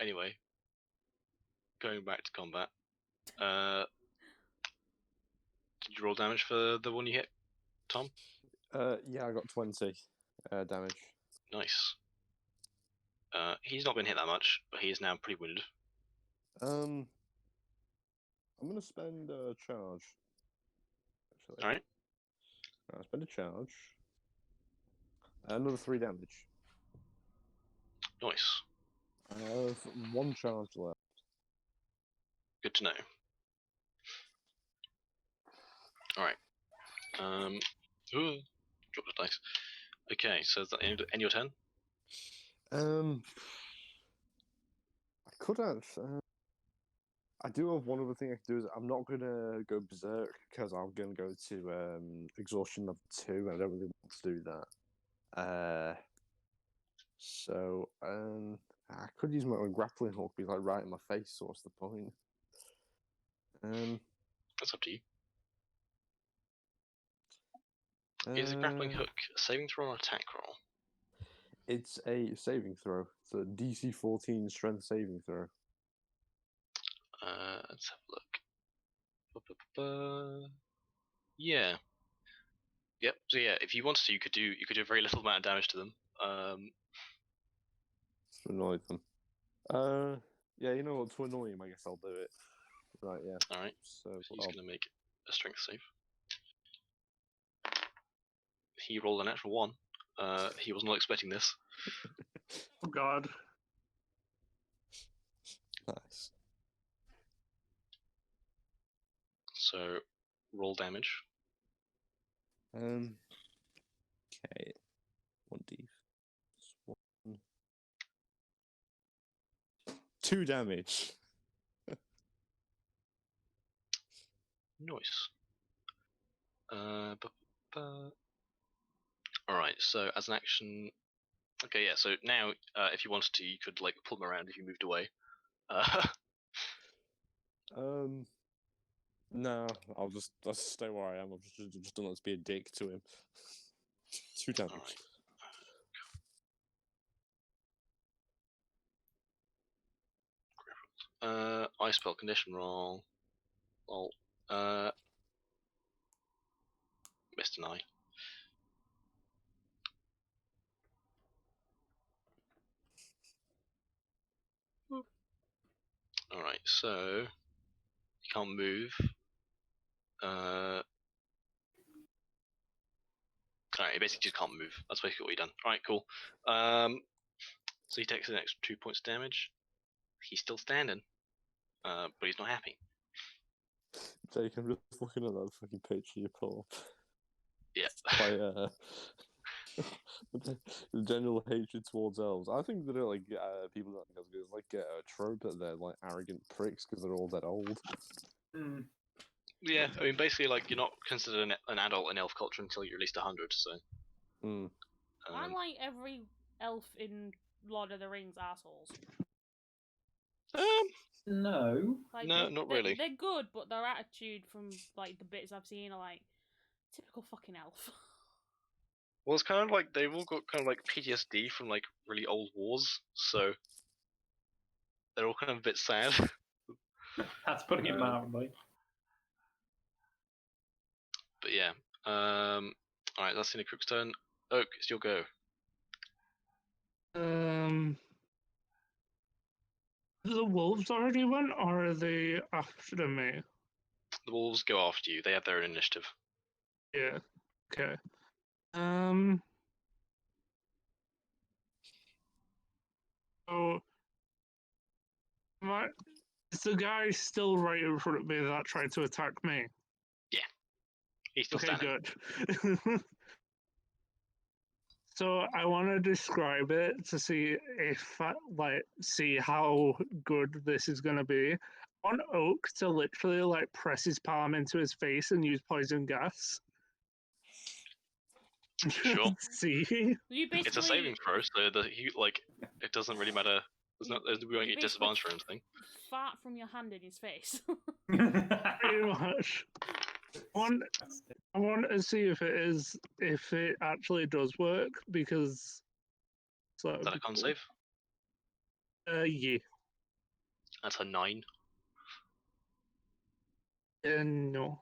Anyway, going back to combat. Did you roll damage for the one you hit, Tom? Yeah, I got 20 damage. Nice. He's not been hit that much, but he is now pretty wounded. I'm gonna spend a charge. Actually, All right. I'll spend a charge. Another 3 damage. Nice. I have 1 charge left. Good to know. All right. Ooh, dropped the dice. Okay, so is that end your turn? I could actually. I do have one other thing I can do. Is I'm not gonna go berserk because I'm gonna go to exhaustion level 2. And I don't really want to do that. So I could use my own grappling hook, be like right in my face. So what's the point? That's up to you. Is a grappling hook a saving throw or attack roll? It's a saving throw. It's a DC 14 strength saving throw. Let's have a look. Yeah. Yep. So yeah, if you wanted to, you could do a very little amount of damage to them. To annoy them. Yeah, you know what? To annoy him, I guess I'll do it. Right, yeah. All right. So He's gonna make a strength save. He rolled a natural 1. He was not expecting this. Oh God. nice. So roll damage. Okay. 1d. 1. 2 damage. Nice. Alright, so as an action. Okay, yeah, so now if you wanted to, you could like pull him around if you moved away. No, I'll just stay where I am. I've just don't let's be a dick to him. 2 damage. Alright. Ice spell condition roll. Lol. Missed an eye. Alright, so you can't move. Alright, you basically just can't move. That's basically what you've done. Alright, cool. So he takes an extra 2 points of damage. He's still standing. But he's not happy. Jake, I'm just looking at that fucking picture you put up. Yeah. Quite the general hatred towards elves. I think they're like people that think it's like a trope that they're like arrogant pricks because they're all that old. Mm. Yeah, I mean, basically, like, you're not considered an adult in elf culture until you're at least 100, so. I like every elf in Lord of the Rings assholes. No. Like, No, not really. They're good, but their attitude from like the bits I've seen are like typical fucking elf. Well, it's kind of like they've all got kind of like PTSD from like really old wars, so they're all kind of a bit sad. That's putting it mildly. But yeah. Alright, that's Cook's turn. Oak, it's your go. The wolves already went, or are they after me? The wolves go after you. They have their own initiative. Yeah. Okay. So, is the guy still right in front of me that tried to attack me? Yeah. He's still Okay, standing. good. So I want to describe it to see if see how good this is gonna be. I want Oak to literally like press his palm into his face and use poison gas. Sure. See? You basically It's a saving throw, so it doesn't really matter. We won't you get basically disadvantage or anything. fart from your hand in his face. Pretty much. I want to see if it actually does work because so Is that a con save? yeah. That's a 9. No.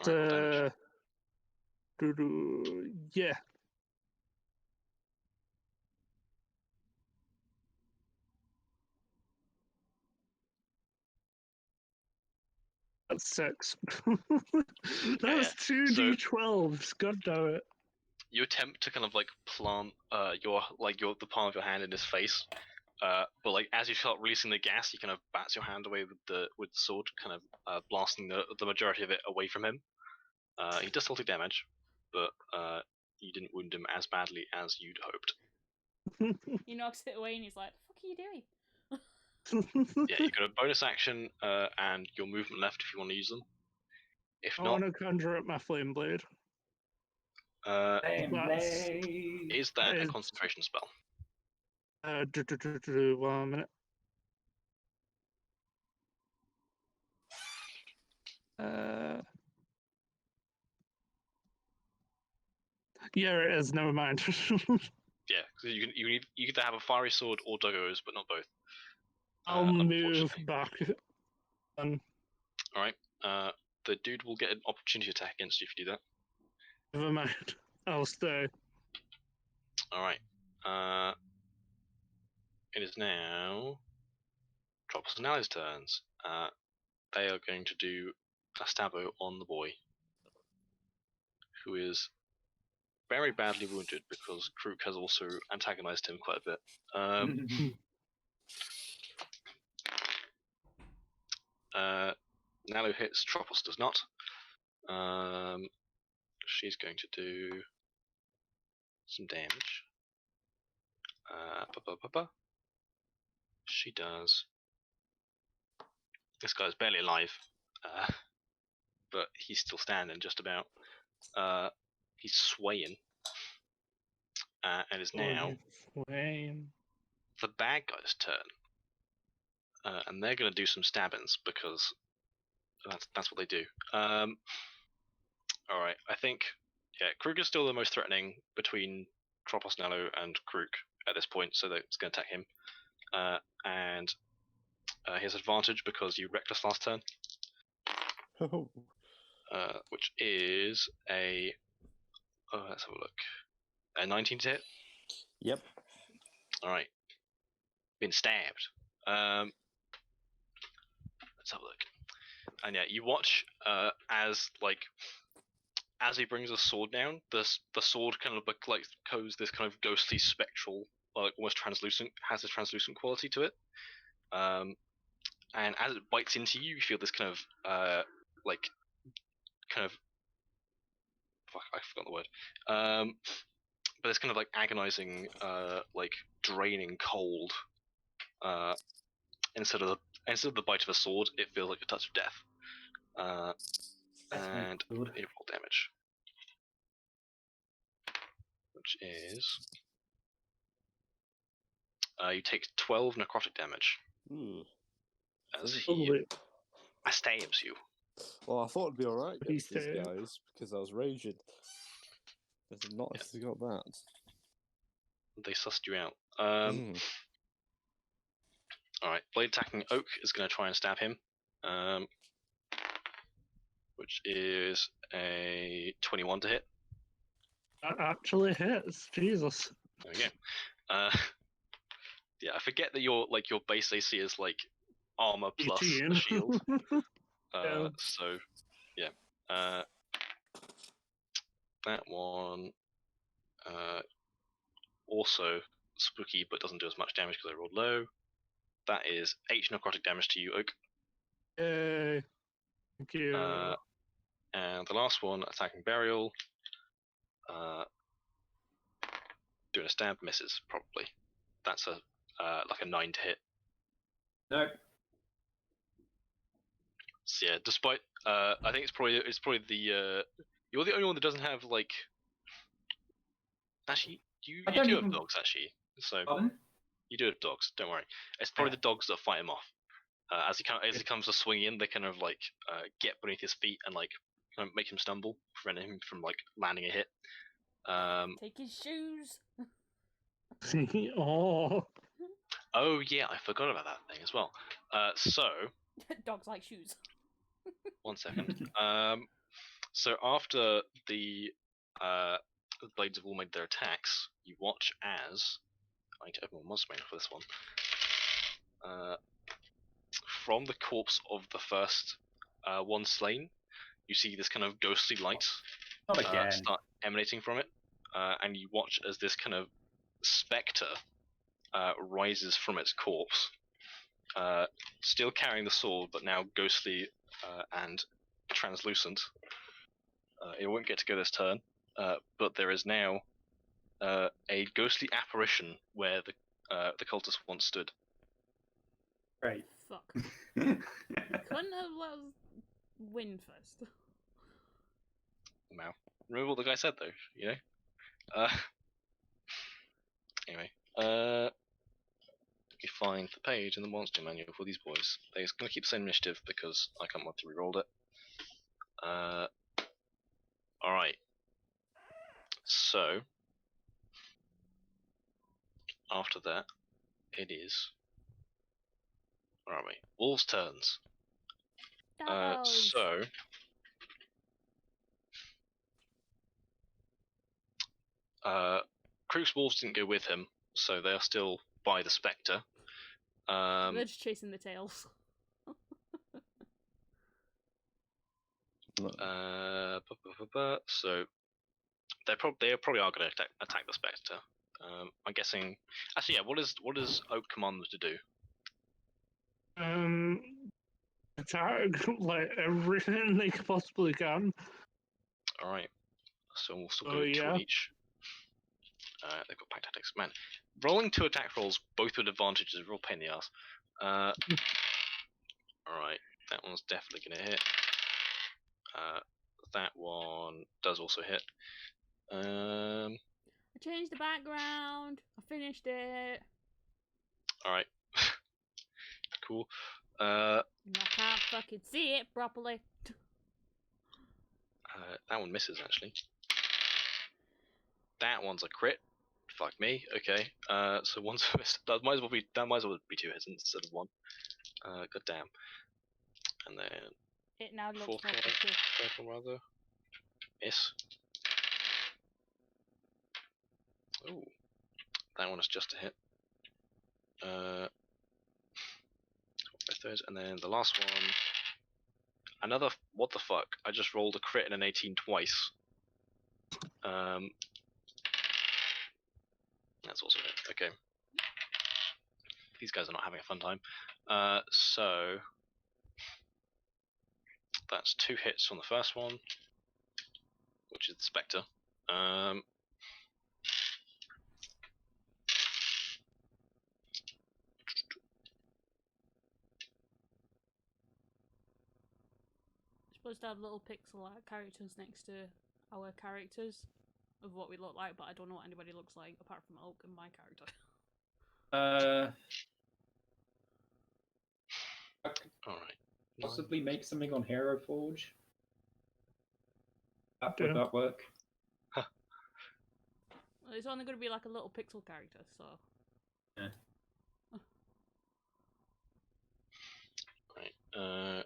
Alright, roll damage. Yeah. That's 6. That's two So- D12s. God damn it. You attempt to kind of like plant the palm of your hand in his face, but like as you start releasing the gas, he kind of bats your hand away with the sword, kind of blasting the majority of it away from him. He does still take damage, but you didn't wound him as badly as you'd hoped. He knocks it away and he's like, "The fuck are you doing?" Yeah, you got a bonus action and your movement left if you want to use them. If I not, want to conjure up my flame blade. Flame That's- blade. is that a It's- concentration spell? 1 minute. Yeah, it is. Never mind. Yeah, so you either have a fiery sword or doggos, but not both. I'll move unfortunately. back. All right. The dude will get an opportunity attack against you if you do that. Never mind. I'll stay. All right. It is now Tropos and Ali's turns. They are going to do a stabbo on the boy, who is very badly wounded because Krook has also antagonized him quite a bit. Nalu hits, Tropos does not. She's going to do some damage. She does. This guy's barely alive, but he's still standing just about. He's swaying, and is now Flame. the bad guy's turn. And they're going to do some stabbings because that's what they do. All right, I think Krug is still the most threatening between Tropos, Nalu, and Krug at this point, so it's going to attack him. And he has advantage because you reckless last turn, Oh. which is a let's have a look. A 19 to hit. Yep. All right. Been stabbed. Let's have a look. And yeah, you watch as he brings a sword down, the sword kind of goes this kind of ghostly, spectral, almost translucent, has a translucent quality to it. And as it bites into you, you feel this kind of fuck, I forgot the word. But it's kind of like agonizing, draining cold. Instead of the bite of a sword, it feels like a touch of death. And you roll damage, which is you take 12 necrotic damage as he stabs you. Well, I thought it'd be alright against these He's guys because I was raging. But not if they got that. They sussed you out. Alright, blade attacking Oak is going to try and stab him, which is a 21 to hit. That actually hits. Jesus. There we go. Yeah, I forget that your base AC is like armor plus a 18. shield. Yeah. So yeah, that one also spooky, but doesn't do as much damage because I rolled low. That is 8 necrotic damage to you, Oak. Yay. Thank you. And the last one, attacking burial. Doing a stab, misses probably. That's a like a 9 to hit. No. So yeah, despite I think it's probably the you're the only one that doesn't have like. Actually, you I do don't have even- dogs actually. So Pardon? you do have dogs. Don't worry. It's probably the dogs that fight him off. As he comes to swing in, they kind of like get beneath his feet and like kind of make him stumble, preventing him from like landing a hit. Take his shoes. Oh, Oh yeah, I forgot about that thing as well. So Dogs like shoes. 1 second. So after the blades have all made their attacks, you watch as I need to open my monster manual for this one. From the corpse of the first one slain, you see this kind of ghostly light Not again. start emanating from it, and you watch as this kind of spectre rises from its corpse, still carrying the sword, but now ghostly and translucent. It won't get to go this turn, but there is now a ghostly apparition where the cultist once stood. Great. Fuck. Couldn't have let us win first. Wow. Remember what the guy said though, you know? Anyway, let me find the page in the monster manual for these boys. They're gonna keep the same initiative because I can't remember if we rolled it. Alright. So after that, it is. Where are we? Wolves' turns. Dogs. So Krook's wolves didn't go with him, so they are still by the spectre. They're just chasing the tails. So they probably are going to attack the spectre. I'm guessing. Actually, yeah. What does Oak command them to do? attack like everything they possibly can. All right. So we'll still Oh, go 2 yeah. on each. They've got pack tactics. Man, rolling 2 attack rolls both with advantage is a real pain in the ass. All right. That one's definitely going to hit. That one does also hit. I changed the background. I finished it. Alright. Cool. I can't fucking see it properly. That one misses actually. That one's a crit. Fuck me. Okay. So one's a miss. That might as well be 2 hits instead of 1. God damn. And then It now looks fourth more one, pretty. third one rather. Miss. Oh. That one is just a hit. Both those, and then the last one. Another. What the fuck? I just rolled a crit and an 18 twice. That's also it. Okay. These guys are not having a fun time. So that's 2 hits on the first one, which is the Spectre. Supposed to have little pixel art characters next to our characters of what we look like, but I don't know what anybody looks like apart from Oak and my character. I could Alright. possibly make something on Hero Forge. Would Yeah. that work? Well, it's only going to be like a little pixel character, so. Right.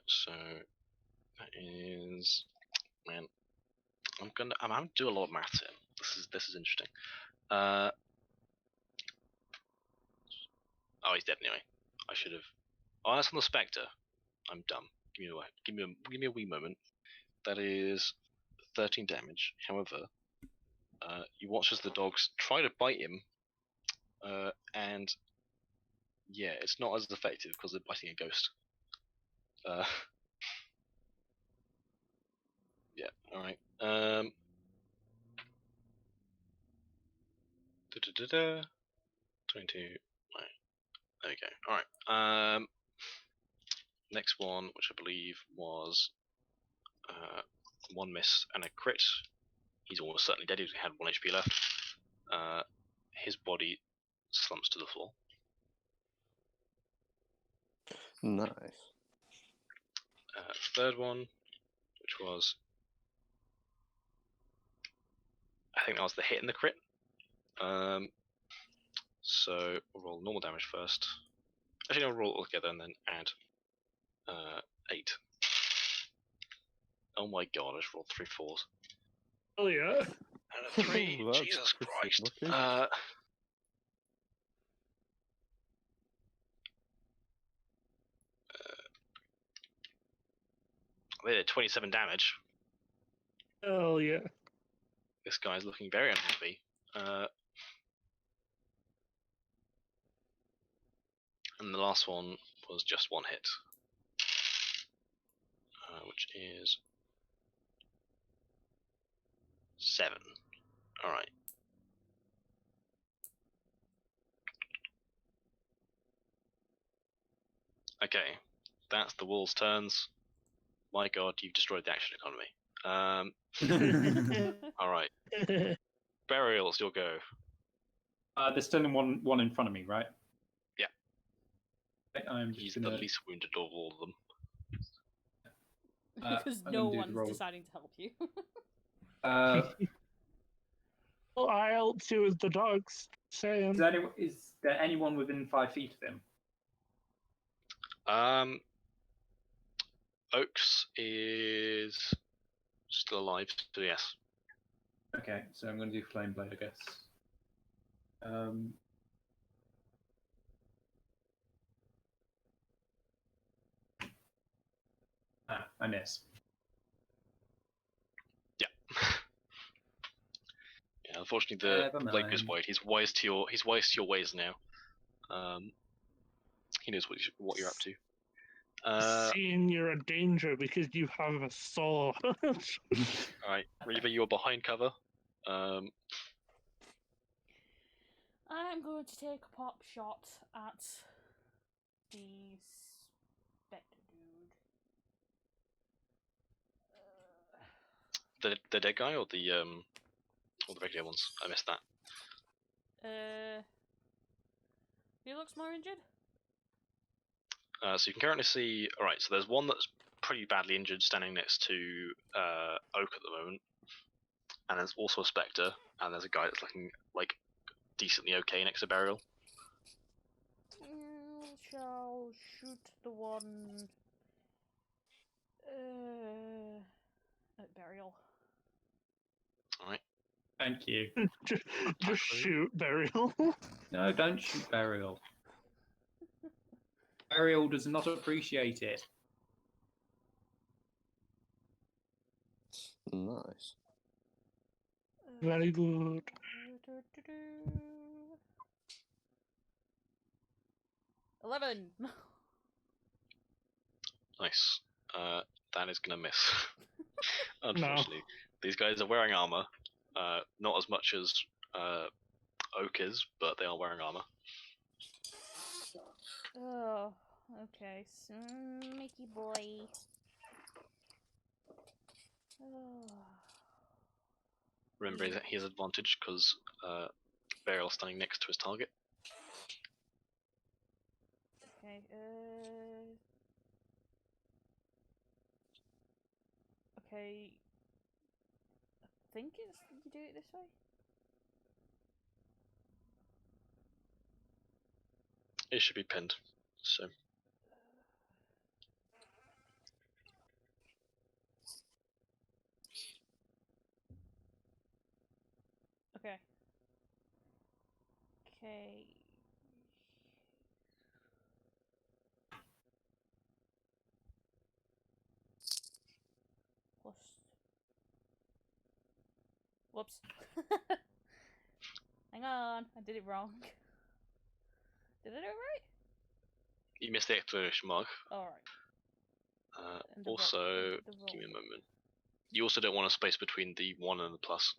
So that is. Man, I'm gonna do a lot of maths here. This is interesting. Oh, he's dead anyway. I should have. Oh, that's on the Spectre. I'm dumb. Give me a wee moment. That is 13 damage. However, you watch as the dogs try to bite him, and yeah, it's not as effective because they're biting a ghost. Yeah, 22. Right. There we go. Alright. Next one, which I believe was one miss and a crit. He's almost certainly dead. He had 1 HP left. His body slumps to the floor. Nice. Third one, which was, I think that was the hit and the crit. So we'll roll normal damage first. Actually, I'll roll it all together and then add 8. Oh my god, I just rolled 3 4s. Oh yeah. And a 3. That's Jesus pretty Christ. lucky. They did 27 damage. Oh yeah. This guy's looking very unhappy. And the last one was just 1 hit. Which is 7. Alright. Okay. That's the wolves' turns. My god, you've destroyed the action economy. Alright. Burial, it's your go. There's still one in front of me, right? Yeah. I'm He's just the gonna. least wounded of all of them. Because I'm no gonna do the one's roll. deciding to help you. Well, I helped you with the dogs. Saying. Is there anyone within 5 feet of him? Oaks is still alive, so yes. Okay, so I'm going to do Flame Blade, I guess. I miss. Yeah. Yeah, unfortunately the blade goes wide. He's wise to your ways now. He knows what you're up to. Seeing you're a danger because you have a sword. Alright, Reaver, you're behind cover. I'm going to take a pop shot at the spectre dude. The dead guy or the regular ones? I missed that. He looks more injured. So you can currently see. Alright, so there's one that's pretty badly injured standing next to Oak at the moment, and there's also a spectre, and there's a guy that's looking like decently okay next to Burial. Shall shoot the one at Burial. Alright. Thank you. just shoot Burial. No, don't shoot Burial. Burial does not appreciate it. Nice. Very good. 11. Nice. That is gonna miss. Unfortunately. These guys are wearing armor. Not as much as Oak is, but they are wearing armor. Oh, okay. Mickey boy. Oh. Remember that he has advantage because Burial's standing next to his target. Okay, okay. I think it's you do it this way. It should be pinned. So Okay. Okay. Plus. Whoops. Hang on, I did it wrong. Did I do it right? you missed the exclamation mark. Alright. And the Also, roll. give me a moment. You also don't want a space between the 1 and the plus.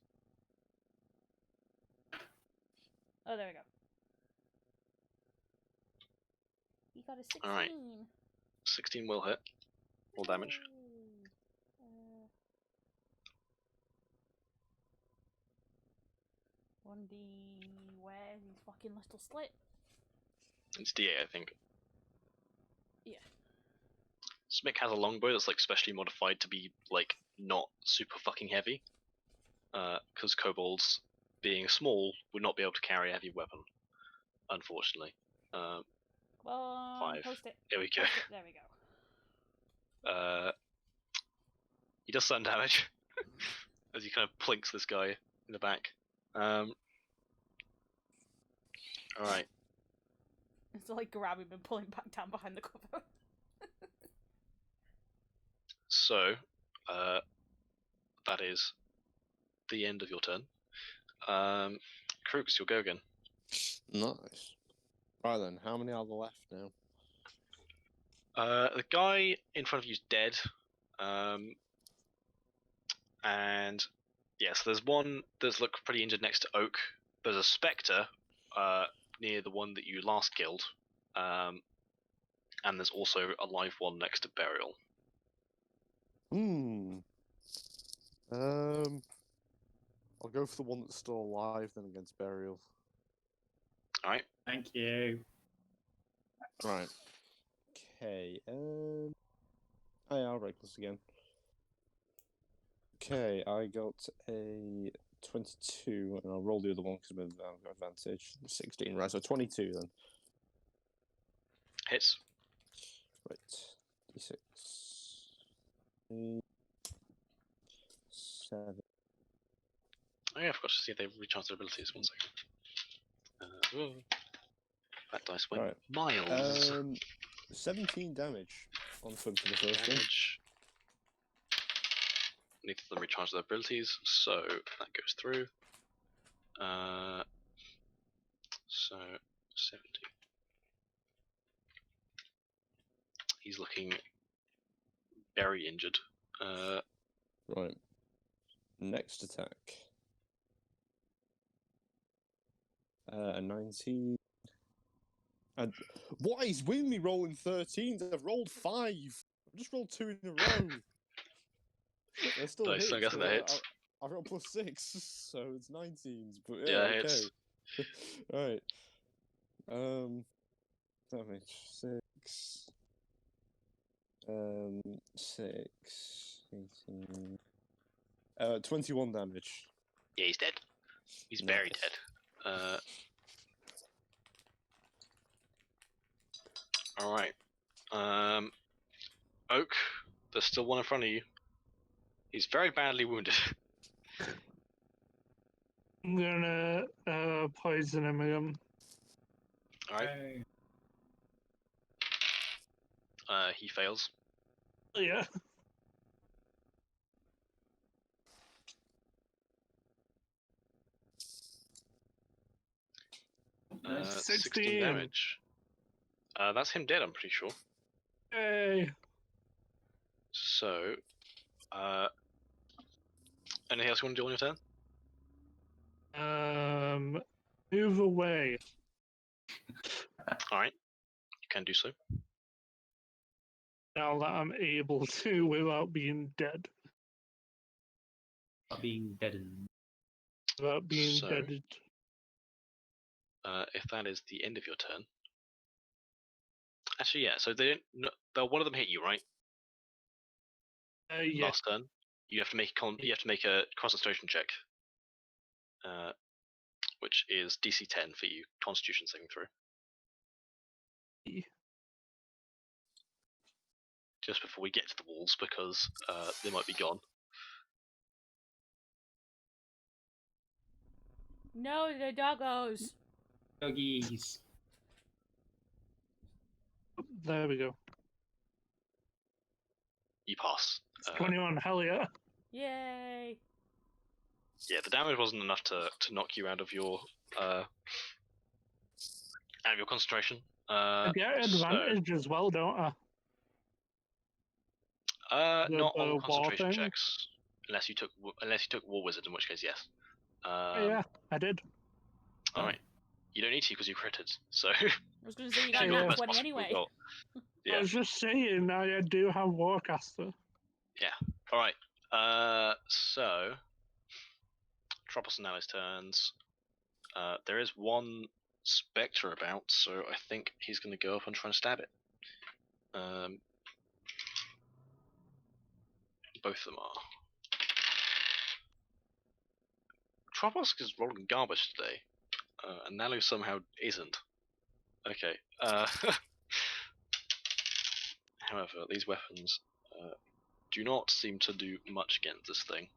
Oh, there we go. You got a 16. Alright. 16 will hit. Full damage. Ooh. 1d. Where's his fucking little slit? It's D8, I think. Yeah. Smick has a longbow that's like specially modified to be like not super fucking heavy. Because kobolds, being small, would not be able to carry a heavy weapon. Unfortunately. Come on, 5. post it. Here we go. Post it. There we go. He does some damage as he kind of plinks this guy in the back. Alright. It's like grab him and pull him back down behind the cover. So, that is the end of your turn. Crooks, you'll go again. Nice. Right then, how many are there left now? The guy in front of you is dead. And yes, there's one that's looked pretty injured next to Oak. There's a spectre near the one that you last killed. And there's also a live one next to Burial. I'll go for the one that's still alive then against Burial. Alright. Thank you. Right. Okay, oh yeah, I'll reckless again. Okay, I got a 22, and I'll roll the other one because I've got advantage. 16, right, so 22 then. Hits. Right, d6. 8, 7. Oh yeah, I forgot to see if they recharge their abilities. 1 second. That dice went Right. miles. 17 damage on foot for the first one. Damage. Neither of them recharge their abilities, so that goes through. So 70. He's looking very injured. Right. Next attack. A 19. And what is with me rolling 13s? I've rolled 5. I've just rolled 2 in a row. They're still Nice, hits. I'm guessing but that hits. I've got +6, so it's 19s. But Yeah, yeah, okay. hits. Right. Damage 6. 6. 18. 21 damage. Yeah, he's dead. He's very Nice. dead. Alright. Oak, there's still one in front of you. He's very badly wounded. I'm gonna poison him again. Alright. Hey. He fails. Yeah. Nice. 16 damage. That's him dead, I'm pretty sure. Hey. So, anything else you want to do on your turn? Move away. Alright. You can do so. Now that I'm able to without being dead. Not being deadened. Without being So- deaded. If that is the end of your turn. Actually, yeah, so they didn't. No, one of them hit you, right? Yeah. Last turn. You have to make you have to make a concentration check. Which is DC 10 for you, Constitution saving throw. Yeah. Just before we get to the walls, because they might be gone. No, the doggos. Doggies. There we go. You pass. 21, hell yeah. Yay. Yeah, the damage wasn't enough to knock you out of your concentration. I get advantage as well, don't I? The Not on war concentration thing? checks, unless you took War Wizard, in which case yes. Oh, yeah, I did. All right. You don't need to because you critted. So I was going to say you got Yeah, a yeah. nat best 20 possible anyway. result. I Yeah. was just saying, I do have Warcaster. All right. So Tropos and Alice turns. There is one spectre about, so I think he's going to go up and try and stab it. Both of them are. Tropos is rolling garbage today, and Nalu somehow isn't. Okay. However, these weapons do not seem to do much against this thing.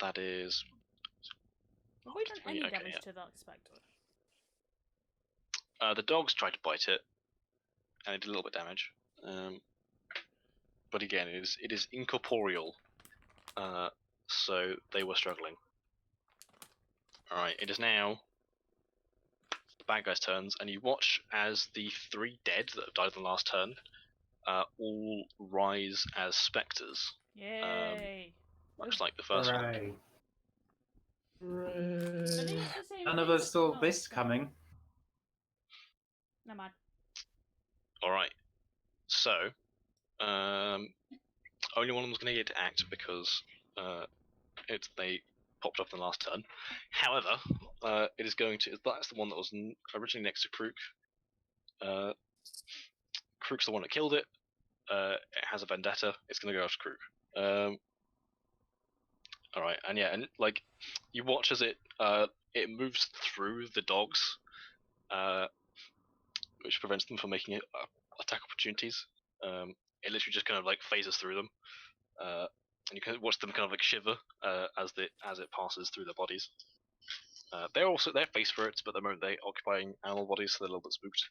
That is. Have we done any Okay, damage yeah. to that spectre? The dogs tried to bite it, and it did a little bit of damage. But again, it is incorporeal, so they were struggling. Alright, it is now the bad guy's turns, and you watch as the 3 dead that have died in the last turn all rise as spectres, Yay! much like the first one. Hooray. Did they use the same None of thing? us saw No, this no. coming. Never mind. Alright, so only one of them's going to get to act because they popped up in the last turn. However, it is going to. That's the one that was originally next to Krook. Krook's the one that killed it. It has a vendetta. It's going to go after Krook. All right, and yeah, and like you watch as it moves through the dogs, which prevents them from making attack opportunities. It literally just kind of like phases through them, and you can watch them kind of like shiver as it passes through their bodies. They're face spirits, but at the moment they're occupying animal bodies, so they're a little bit spooked.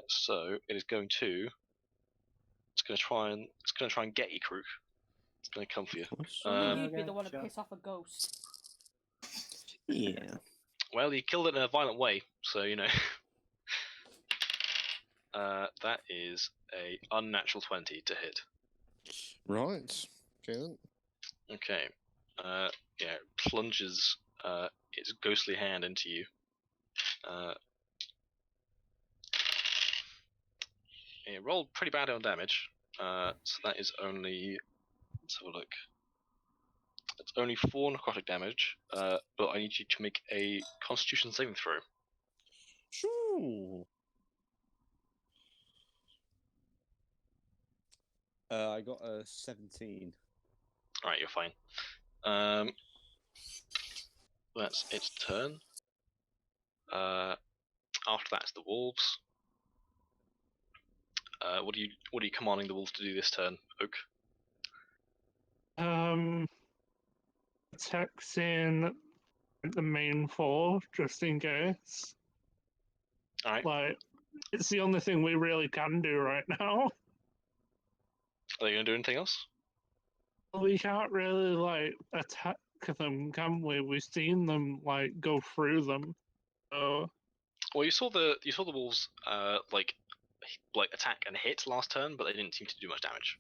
So it is going to. It's going to try and get you, Krook. It's going to come for you. Only you'd be the one to Gotcha. piss off a ghost. Yeah. Well, you killed it in a violent way, so you know. That is a unnatural 20 to hit. Right. Okay then. Okay. Yeah, it plunges its ghostly hand into you. It rolled pretty bad on damage. So that is only. Let's have a look. It's only 4 necrotic damage, but I need you to make a Constitution saving throw. Shoo. I got a 17. Alright, you're fine. That's its turn. After that, it's the wolves. What are you commanding the wolves to do this turn, Oak? Attacks in the main 4, just in case. Alright. Like, it's the only thing we really can do right now. Are they going to do anything else? We can't really, like, attack them, can we? We've seen them, like, go through them. So, Well, you saw the wolves like attack and hit last turn, but they didn't seem to do much damage.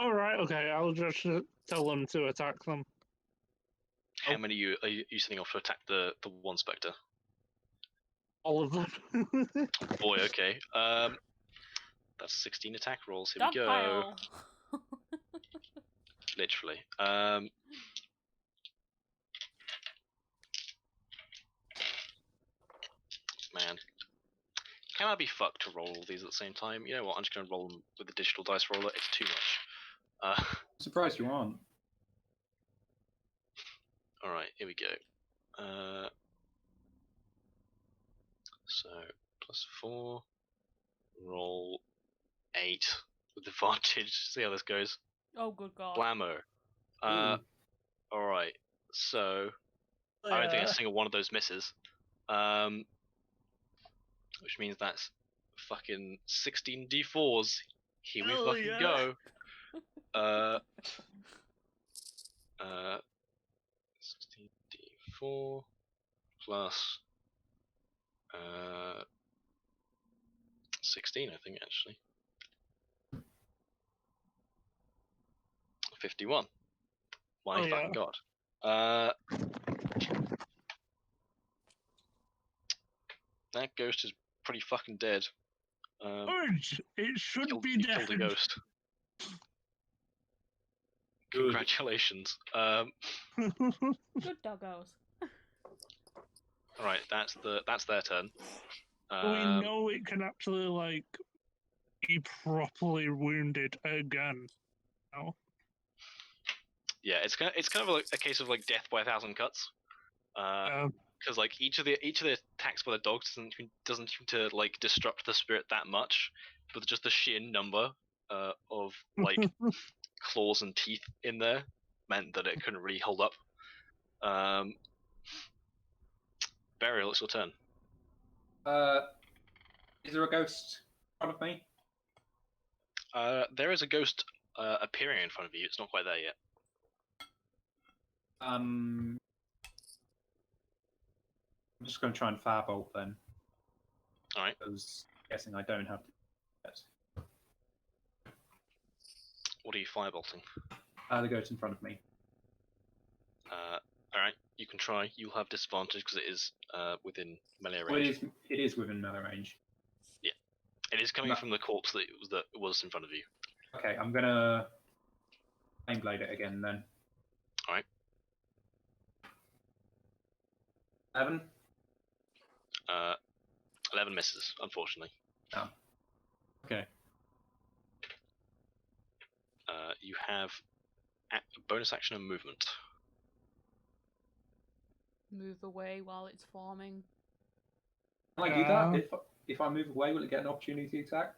alright, okay, I'll just tell them to attack them. How many are you sending off to attack the one spectre? All of them. Boy, okay. That's 16 attack rolls. Here we go. Dogpile! Literally. Man. Can I be fucked to roll all these at the same time? You know what? I'm just going to roll them with the digital dice roller. It's too much. I'm surprised you aren't. Alright, here we go. So, +4. Roll 8 with advantage. See how this goes. Oh, good god. Blammo. Alright, so I don't think a single one of those misses. Which means that's fucking 16 d4s. Here we Hell fucking yeah. go. 16 d4 plus 16, I think, actually. 51. My fucking god. That ghost is pretty fucking dead. Good. It should Killed, be you killed a dead. ghost. Good. Congratulations. Good doggos. Alright, that's their turn. We know it can actually like be properly wounded again. No. Yeah, it's kind of like a case of like death by 1,000 cuts. Because like each of the attacks by the dogs doesn't seem to like disrupt the spirit that much, but just the sheer number of like claws and teeth in there meant that it couldn't really hold up. Burial, it's your turn. Is there a ghost in front of me? There is a ghost appearing in front of you. It's not quite there yet. I'm just going to try and firebolt then. Alright. Because I'm guessing I don't have to do that. What are you firebolting? The ghost in front of me. Alright, you can try. You'll have disadvantage because it is within melee Well, range. it is within melee range. It is coming No. from the corpse that was in front of you. Okay, I'm gonna flame blade it again then. Alright. 11. 11 misses, unfortunately. Okay. You have a bonus action and movement. Move away while it's forming. Can I do that? If I move away, will it get an opportunity attack?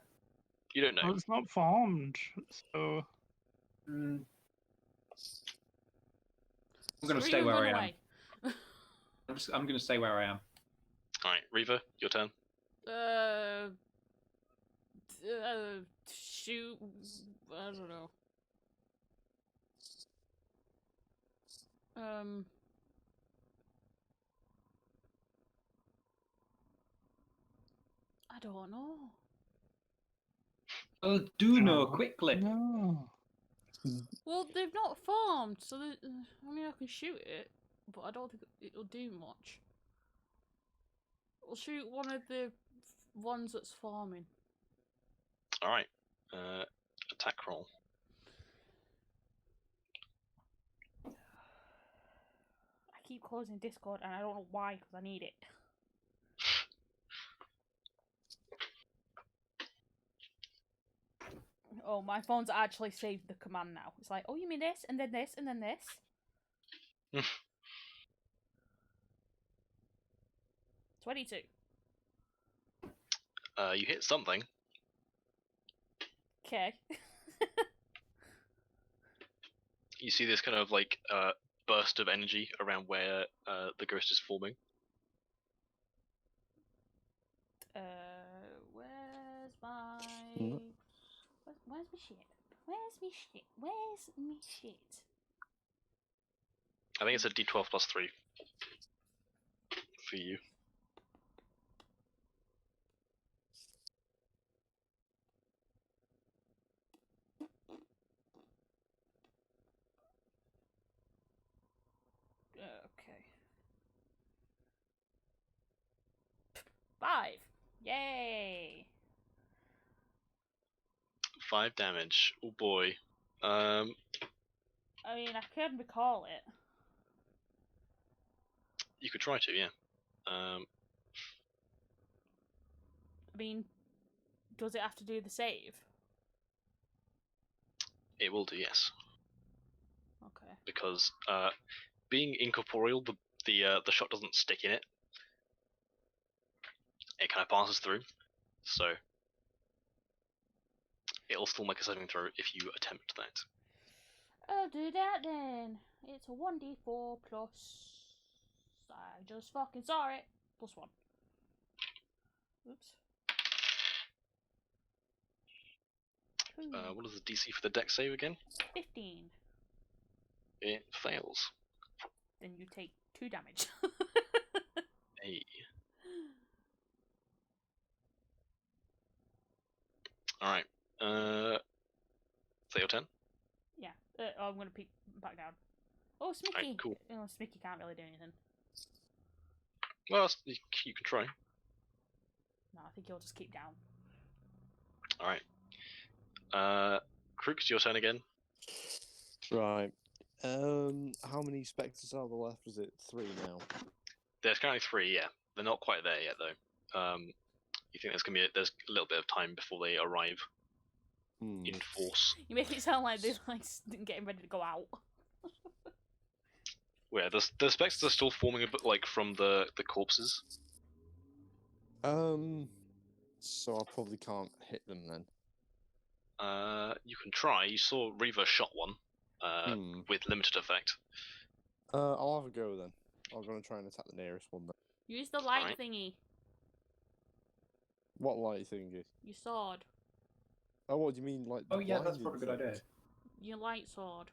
You don't know. Well, it's not formed, so I'm gonna Screw stay you, where run I am. away. I'm gonna stay where I am. Alright, Reaver, your turn. Shoot. I don't know. I don't know. Oh, do know No. quickly. no. Well, they've not formed, so I mean, I can shoot it, but I don't think it'll do much. I'll shoot one of the ones that's forming. Alright. Attack roll. I keep closing Discord, and I don't know why, because I need it. Oh, my phone's actually saved the command now. It's like, oh, you mean this, and then this, and then this? 22. You hit something. Okay. You see this kind of like burst of energy around where the ghost is forming. Where's my... Mm. Where's my shit? Where's my shit? Where's my shit? I think it's a D12 plus 3 for you. Okay. 5. Yay! 5 damage. Oh boy. I mean, I can recall it. You could try to, yeah. I mean, does it have to do the save? It will do, yes. Okay. Because being incorporeal, the shot doesn't stick in it. It kind of passes through, so it'll still make a saving throw if you attempt that. I'll do that then. It's a 1d4 plus... I just fucking saw it. Plus 1. Oops. What is the DC for the dex save again? 15. It fails. Then you take 2 damage. Hey. Alright. Is that your turn? Yeah. I'm gonna peek back down. Oh, Smicky! Alright, cool. Oh, Smicky can't really do anything. Well, you can try. No, I think he'll just keep down. All right. Crook, it's your turn again. Right. How many spectres are there left? Is it 3 now? There's currently 3. Yeah, they're not quite there yet though. You think there's a little bit of time before they arrive in force? You make it sound like they're like getting ready to go out. Where the spectres are still forming a bit like from the corpses. So I probably can't hit them then. You can try. You saw Reaver shot one. With limited effect. I'll have a go then. I'm gonna try and attack the nearest one then. Use the light Alright. thingy. What light thingy? Your sword. Oh, what do you mean, like? Oh yeah, that's blinding probably a good idea. effect? Your light sword.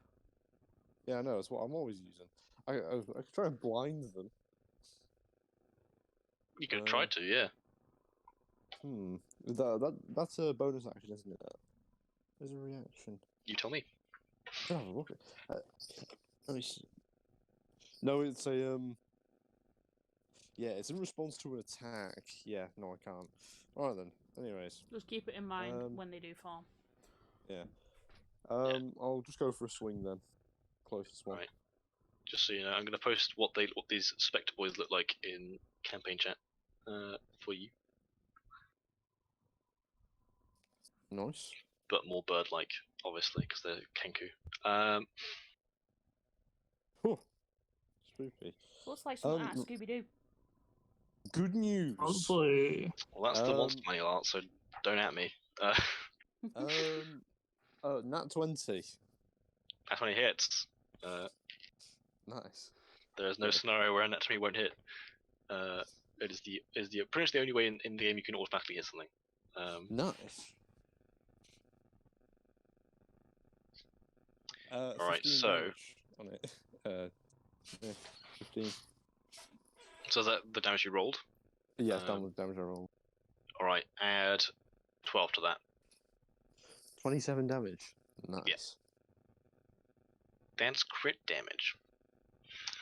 Yeah, I know. That's what I'm always using. I could try and blind them. You could have tried to, yeah. That's a bonus action, isn't it? There's a reaction. You tell me. I can have a look at. Let me see. No, it's a Yeah, it's in response to an attack. Yeah, no, I can't. Alright then. Anyways. Just keep it in mind when they do form. Yeah. I'll just go for a swing then. Closest one. Right. Just so you know, I'm gonna post what these Spectre boys look like in campaign chat for you. Nice. But more bird-like, obviously, because they're Kenku. Oh, spooky. Looks like something out of Scooby-Doo. Good news. Hopefully. Well, that's the monster manual art, so don't at me. Nat 20. That's when it hits. Nice. There is no scenario where Nat 20 won't hit. It is pretty much the only way in the game you can automatically hit something. Nice. Alright, 15 so damage on it. Yeah, 15. so is that the damage you rolled? Yeah, damage I roll. Alright, add 12 to that. 27 damage. Nice. Yeah. That's crit damage.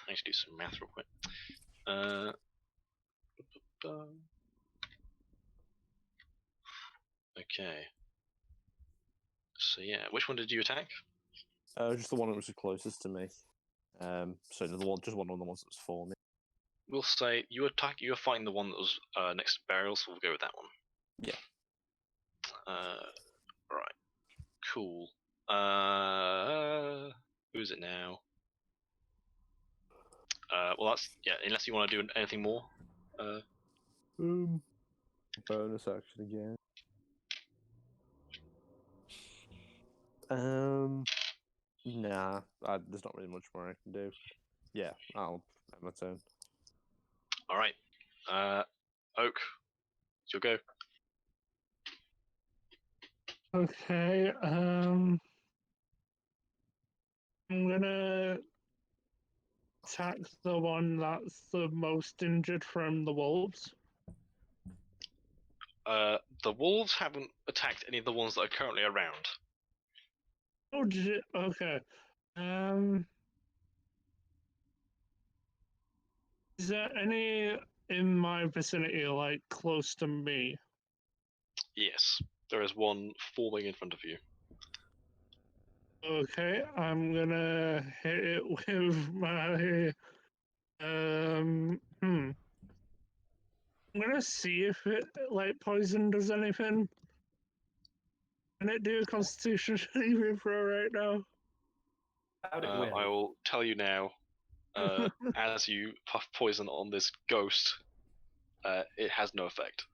I need to do some math real quick. Okay. So yeah, which one did you attack? Just the one that was the closest to me. So just one of the ones that was for me. We'll say you were fighting the one that was next to burial, so we'll go with that one. Yeah. Right. Cool. Who is it now? Well, that's unless you want to do anything more. Bonus action again. Nah, there's not really much more I can do. Yeah, I'll have my turn. All right. Oak, it's your go. Okay, I'm gonna attack the one that's the most injured from the wolves. The wolves haven't attacked any of the ones that are currently around. Oh, did it? Okay. Is there any in my vicinity, like close to me? Yes, there is one forming in front of you. Okay, I'm gonna hit it with my I'm gonna see if it like poison does anything. Can it do a Constitution saving throw right now? Doubt it will. I will tell you now. As you puff poison on this ghost, it has no effect.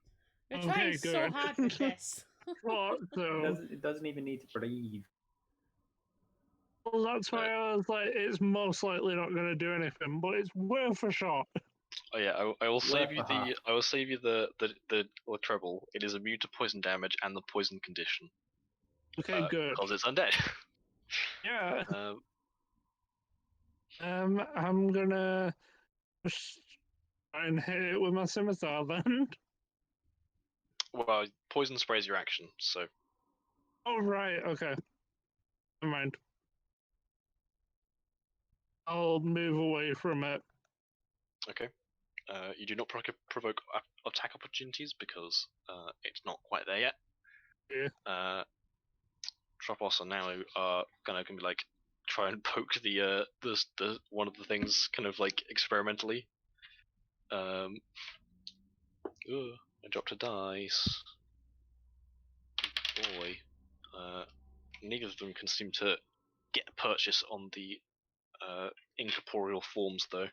You're Okay, trying so good. hard with this. Thought so. It doesn't even need to breathe. Well, that's why I was like, it's most likely not gonna do anything, but it's worth a shot. Oh yeah, I will save you Worth a I will save you the treble. It is immune to poison damage and the poison condition. Okay, good. Because it's undead. Yeah. Um, I'm gonna just try and hit it with my scimitar then. well, poison spray is your action, so Oh right, okay. Never mind. I'll move away from it. okay. You do not provoke attack opportunities because it's not quite there yet. Yeah. Tropos are now gonna be like try and poke the one of the things kind of like experimentally. I dropped a dice. Boy, neither of them can seem to get a purchase on the incorporeal forms though.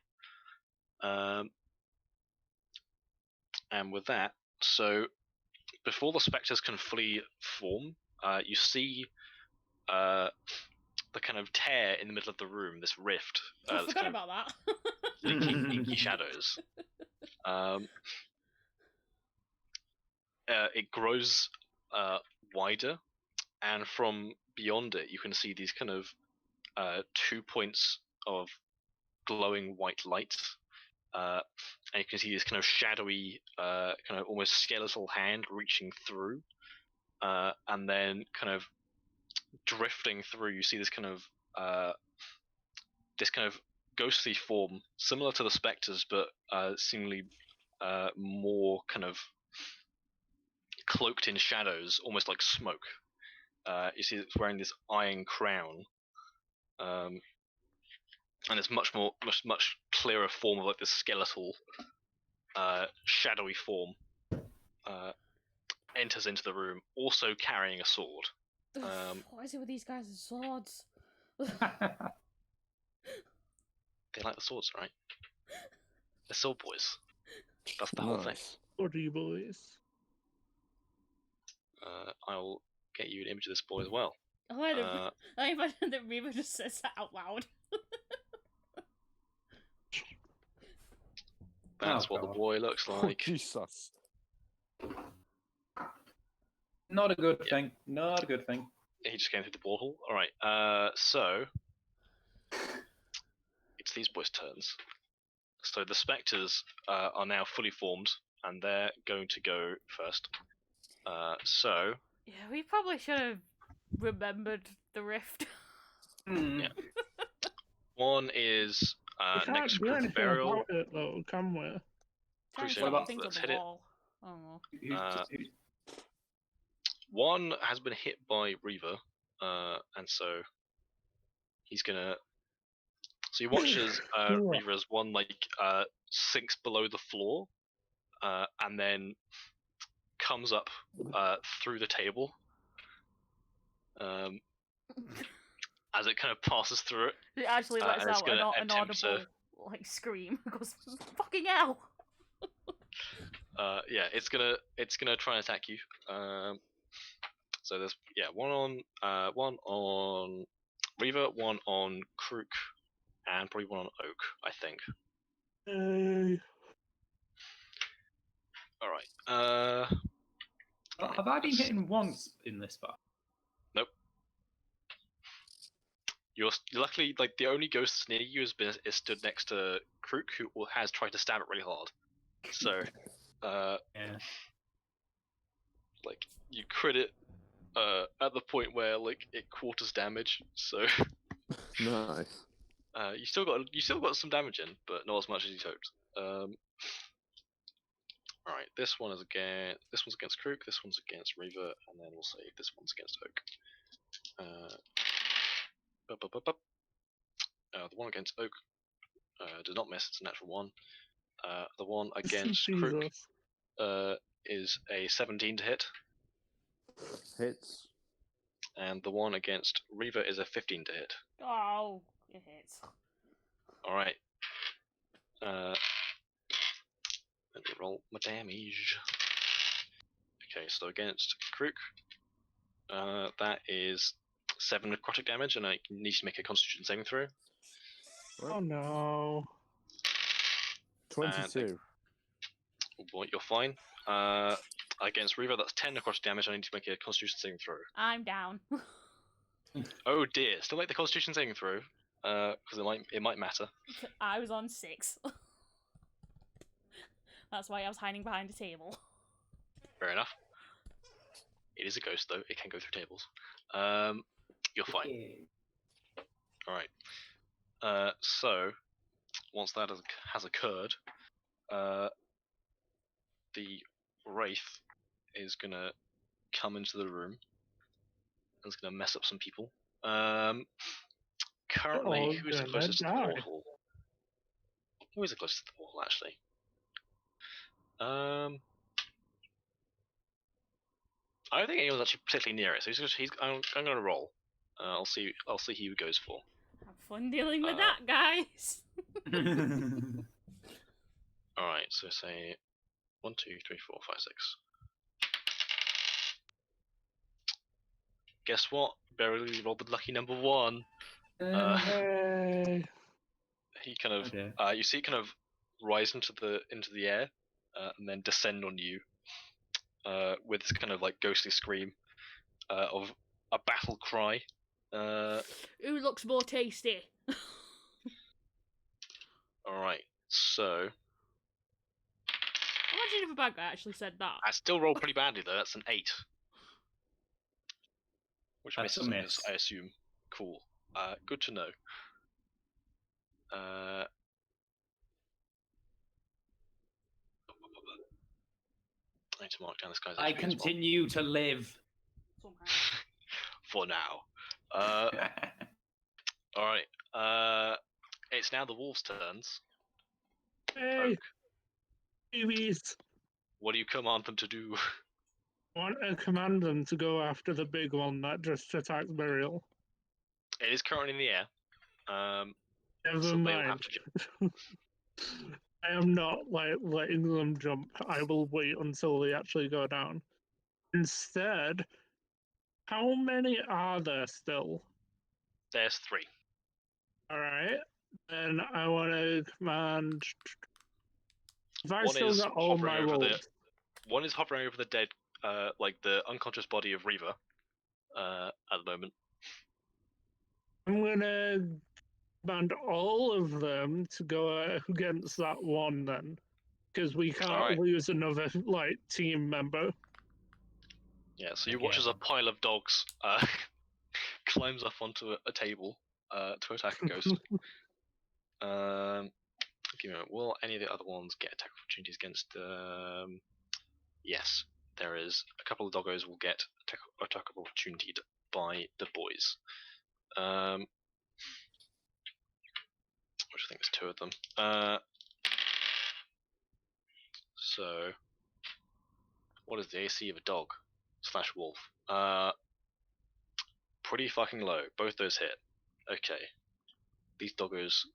And with that, so before the specters can fully form, you see the kind of tear in the middle of the room, this rift. I That's forgot kind of about that. leaking inky shadows. It grows wider, and from beyond it, you can see these kind of 2 points of glowing white light. And you can see this kind of shadowy, kind of almost skeletal hand reaching through, and then kind of drifting through. You see this kind of ghostly form, similar to the specters, but seemingly more kind of cloaked in shadows, almost like smoke. You see it's wearing this iron crown, and it's much clearer form of like this skeletal, shadowy form. Enters into the room, also carrying a sword. What is it with these guys and swords? They like the swords, right? They're sword boys. That's the whole thing. What are you boys? I'll get you an image of this boy as well. Oh, I imagine that Reba just says that out loud. That's what the boy looks Oh, like. Jesus. Not a good thing. Not a good thing. He just came through the portal. Alright, so it's these boys' turns. So the specters are now fully formed, and they're going to go first. So Yeah, we probably should have remembered the rift. yeah, one is We can't next do Crook anything Burial. about it though, can we? Trying to What throw about- things on let's the hit it. wall. I don't know. One has been hit by Reaver, and so he's gonna. So you watch as Reaver as one sinks below the floor, and then comes up through the table. As it kind of passes through it, It actually lets and it's out an gonna attempt audible scream. It goes, fucking hell! yeah, it's gonna try and attack you. So there's one on Reaver, one on Crook, and probably one on Oak, I think. All right. Have I been hitting once in this bar? Nope. You're luckily the only ghost near you is stood next to Crook, who has tried to stab it really hard. So, Yeah. you crit it at the point where it quarters damage. So Nice. you still got some damage in, but not as much as you hoped. All right, this one's against Crook, this one's against Reaver, and then we'll say this one's against Oak. The one against Oak does not miss. It's a natural one. The one against Crook Jesus. is a 17 to hit, Hits. and the one against Reaver is a 15 to hit. Oh, it hits. All right. Let me roll my damage. Okay, so against Crook, that is 7 necrotic damage, and I need to make a Constitution saving throw. Oh no. 22. Oh boy, you're fine. Against Reaver, that's 10 necrotic damage. I need to make a Constitution saving throw. I'm down. Oh dear, still make the Constitution saving throw, because it might matter. I was on 6. That's why I was hiding behind a table. Fair enough. It is a ghost though; it can go through tables. You're fine. All right. So once that has occurred, the wraith is gonna come into the room and is gonna mess up some people. Currently, all who's the gonna closest to the die. portal? Who is the closest to the portal, actually? I don't think anyone's actually particularly near it, so I'm gonna roll. I'll see who he goes for. Have fun dealing with Uh, that, guys. All right, so say 1, 2, 3, 4, 5, 6. Guess what? Barely rolled the lucky number 1. Hey. He kind of, Okay. you see it kind of rise into the air, and then descend on you, with this kind of like ghostly scream, of a battle cry. Who looks more tasty? All right, so Imagine if a bad guy actually said that. I still rolled pretty badly though. That's an 8, which That's a misses, miss. I assume. Cool. Good to know. I need to mark down this guy's I HP as well. continue to live. Somehow. For now. Alright. It's now the wolves' turns. Hey, Oak, babies. what do you command them to do? Want to command them to go after the big one that just attacked Burial. It is currently in the air. Never So they will have mind. to I am not letting them jump. I will wait until they actually go down. Instead, how many are there still? There's 3. Alright. Then I want to command. If I One still is got all my hovering over the- rolls, One is hovering over the dead, like the unconscious body of Reva, at the moment. I'm gonna command all of them to go against that one then. Because we can't Alright. lose another team member. Yeah, so you watch as a pile of dogs climbs up onto a table to attack a ghost. Give me a moment. Will any of the other ones get attack opportunities against? Yes, there is. A couple of doggos will get attack opportunity by the boys. Which I think there's 2 of them. So, what is the AC of a dog / wolf? Pretty fucking low. Both those hit. Okay. These doggos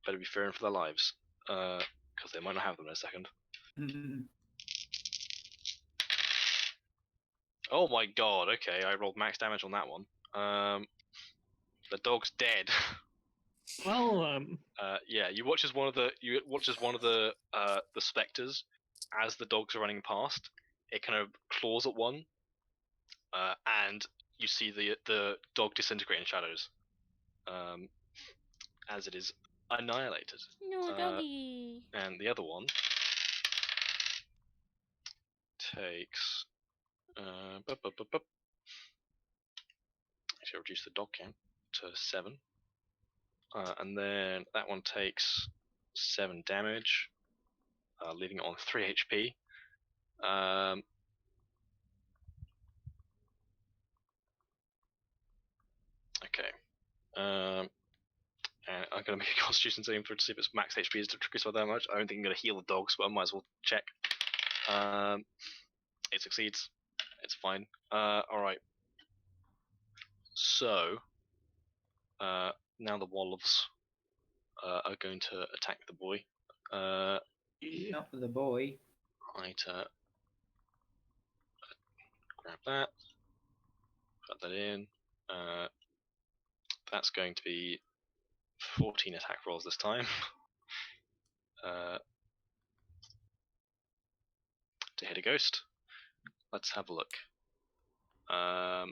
better be fearing for their lives, because they might not have them in a second. Oh my god, okay, I rolled max damage on that one. The dog's dead. Well, Yeah, you watch as one of the specters, as the dogs are running past, it kind of claws at one, and you see the dog disintegrate in shadows, as it is annihilated. No, doggy. And the other one takes. Actually, reduce the dog count to 7. And then that one takes 7 damage, leaving it on 3 HP. Okay. And I'm gonna make a Constitution saving throw to see if its max HP is to trigger so that much. I don't think I'm gonna heal the dogs, but I might as well check. It succeeds. It's fine. All right. So now the wolves are going to attack the boy. Not for the boy. Right. Grab that. Put that in. That's going to be 14 attack rolls this time. To hit a ghost. Let's have a look. Oh,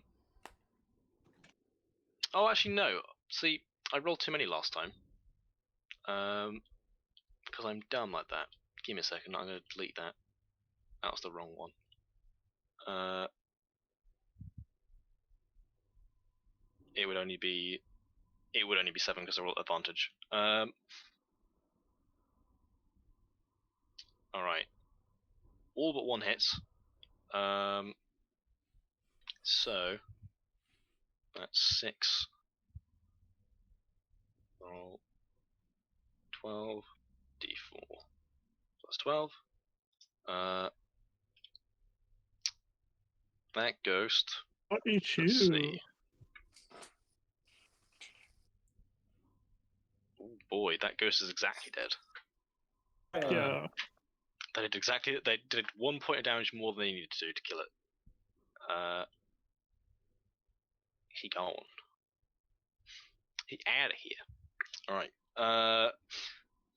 actually no. See, I rolled too many last time. Because I'm dumb like that. Give me a second. I'm going to delete that. That was the wrong one. It would only be 7 because I rolled advantage. Alright. All but one hits. So that's 6. Roll 12 d4 plus 12. That ghost. What you Let's choose? see. Oh boy, that ghost is exactly dead. Yeah. They did 1 point of damage more than they needed to do to kill it. He gone. He out of here. Alright.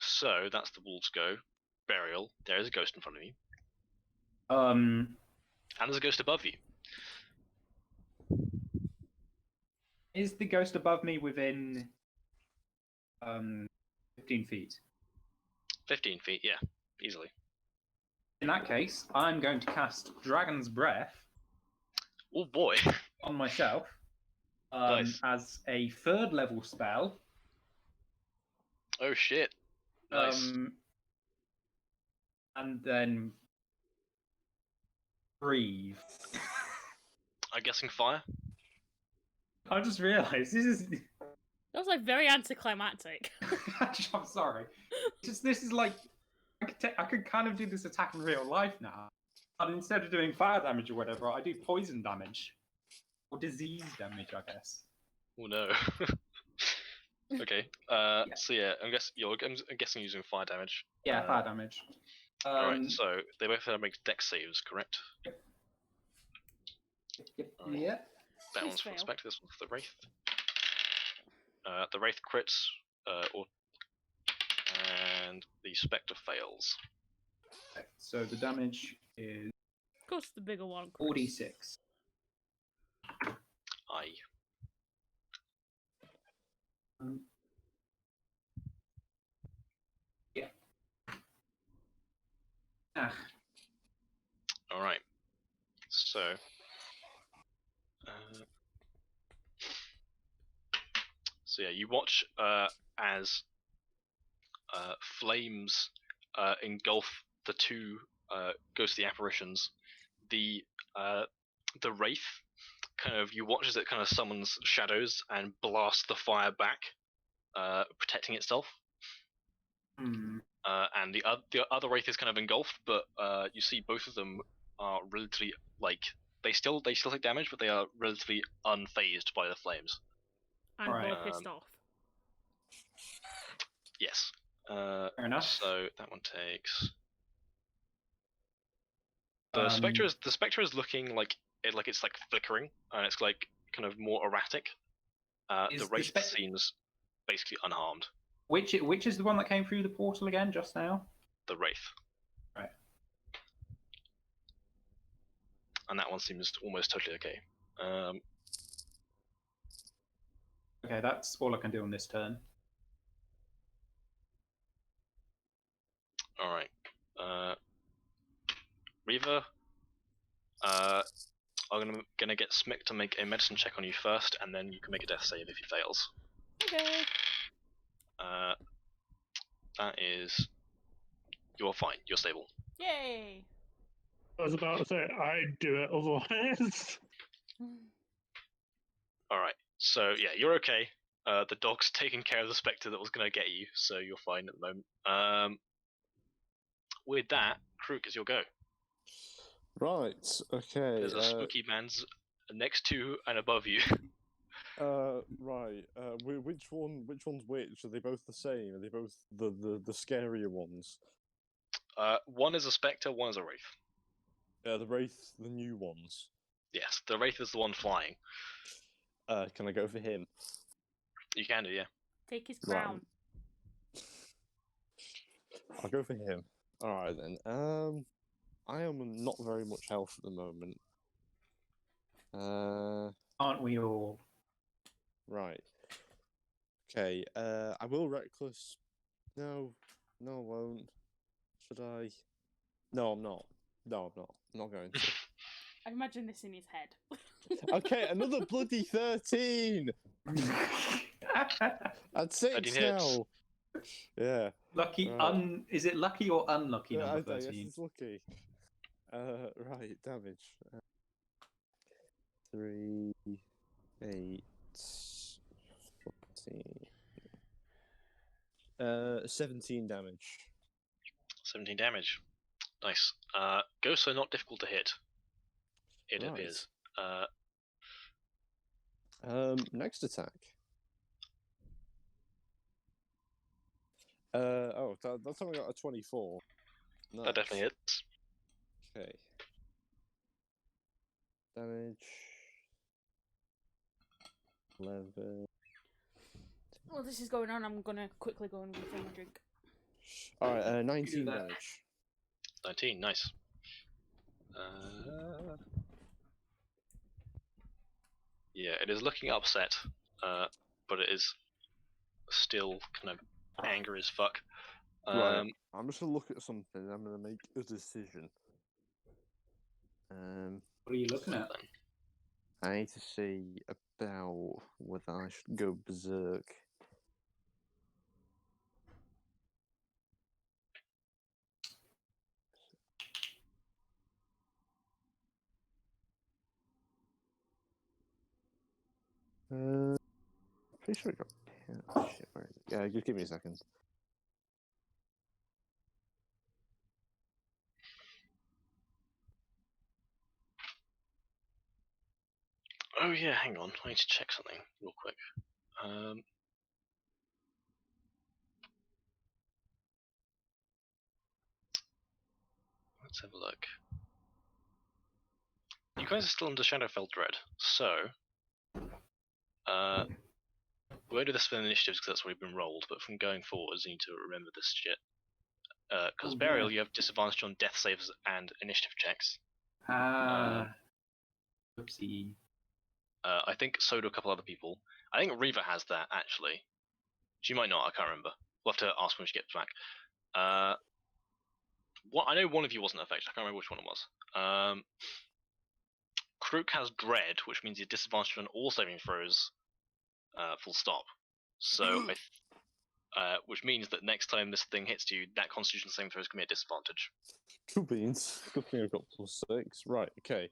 So that's the wolves go. Burial. There is a ghost in front of you. And there's a ghost above you. Is the ghost above me within 15 feet? 15 feet, yeah. Easily. In that case, I'm going to cast Dragon's Breath Oh boy. on myself Nice. as a 3rd level spell. Oh shit. Nice. And then breathe. Uh, I'm guessing fire? I just realised this is. That was like very anticlimactic. I'm sorry. This is like I could kind of do this attack in real life now, but instead of doing fire damage or whatever, I do poison damage or disease damage, I guess. Oh no. Okay. So yeah, I'm guessing using fire damage. Yeah, fire damage. Alright, so they both have to make dex saves, correct? Alright. Yeah. That Please one's for the fail. spectre, this one's for the wraith. The wraith crits, and the spectre fails. So the damage is Of course, the bigger one. 46. Aye. Yeah. Ah. Alright. So. So yeah, you watch as flames engulf the two ghostly apparitions. The wraith you watch as it kind of summons shadows and blasts the fire back, protecting itself. Hmm. And the other wraith is kind of engulfed, but you see both of them are relatively they still take damage, but they are relatively unfazed by the flames. And Alright. more pissed off. Yes. Fair enough. So that one takes. The spectre is looking like it's like flickering, and it's like kind of more erratic. Is The the wraith spec- seems basically unharmed. Which is the one that came through the portal again just now? The wraith. Right. And that one seems almost totally okay. Okay, that's all I can do on this turn. All right. Reaver. I'm gonna get Smick to make a medicine check on you first, and then you can make a death save if he fails. Okay. That is. You're fine. You're stable. Yay. I was about to say I'd do it otherwise. All right. So yeah, you're okay. The dog's taking care of the spectre that was gonna get you, so you're fine at the moment. With that, Krook, is your go. Right. Okay. There's a spooky man's next to and above you. Right. Which one's which? Are they both the same? Are they both the scarier ones? One is a spectre, one is a wraith. The wraith, the new ones. Yes, the wraith is the one flying. Can I go for him? You can do, yeah. Take his Right. crown. I'll go for him. All right then. I am not very much health at the moment. Aren't we all? Right. Okay. I will reckless. No, I won't. Should I? No, I'm not. No, I'm not. I'm not going to. I imagine this in his head. Okay, another bloody 13. At 6 13 hits. now. Yeah. Lucky Right. Is it lucky or unlucky number I guess 13? it's lucky. Right, damage. 3, 8, 14. 17 damage. 17 damage. Nice. Ghosts are not difficult to hit. It Right. appears. Next attack. That time I got a 24. Nice. That definitely hits. Okay. Damage. 11. While this is going on, I'm gonna quickly go and refill my drink. Alright, 19 that. damage. 19, nice. Yeah, it is looking upset, but it is still kind of angry as fuck. Right, I'm just gonna look at something. I'm gonna make a decision. What are you looking at? I need to see about whether I should go berserk. Pretty sure I got. Oh, shit, where is it? Yeah, just give me a second. Oh yeah, hang on. I need to check something real quick. Let's have a look. You guys are still under Shadowfell Dread, so we won't do this for initiatives because that's already been rolled. But from going forwards, you need to remember this shit. Because Oh, Burial, yeah. you have disadvantage on death saves and initiative checks. Oopsie. I think so do a couple other people. I think Reva has that actually. She might not. I can't remember. We'll have to ask when she gets back. I know one of you wasn't affected. I can't remember which one it was. Krook has Dread, which means you're disadvantaged on all saving throws. Full stop. So, which means that next time this thing hits you, that Constitution saving throw is going to be a disadvantage. Cool beans. Good thing I've got +6. Right, okay.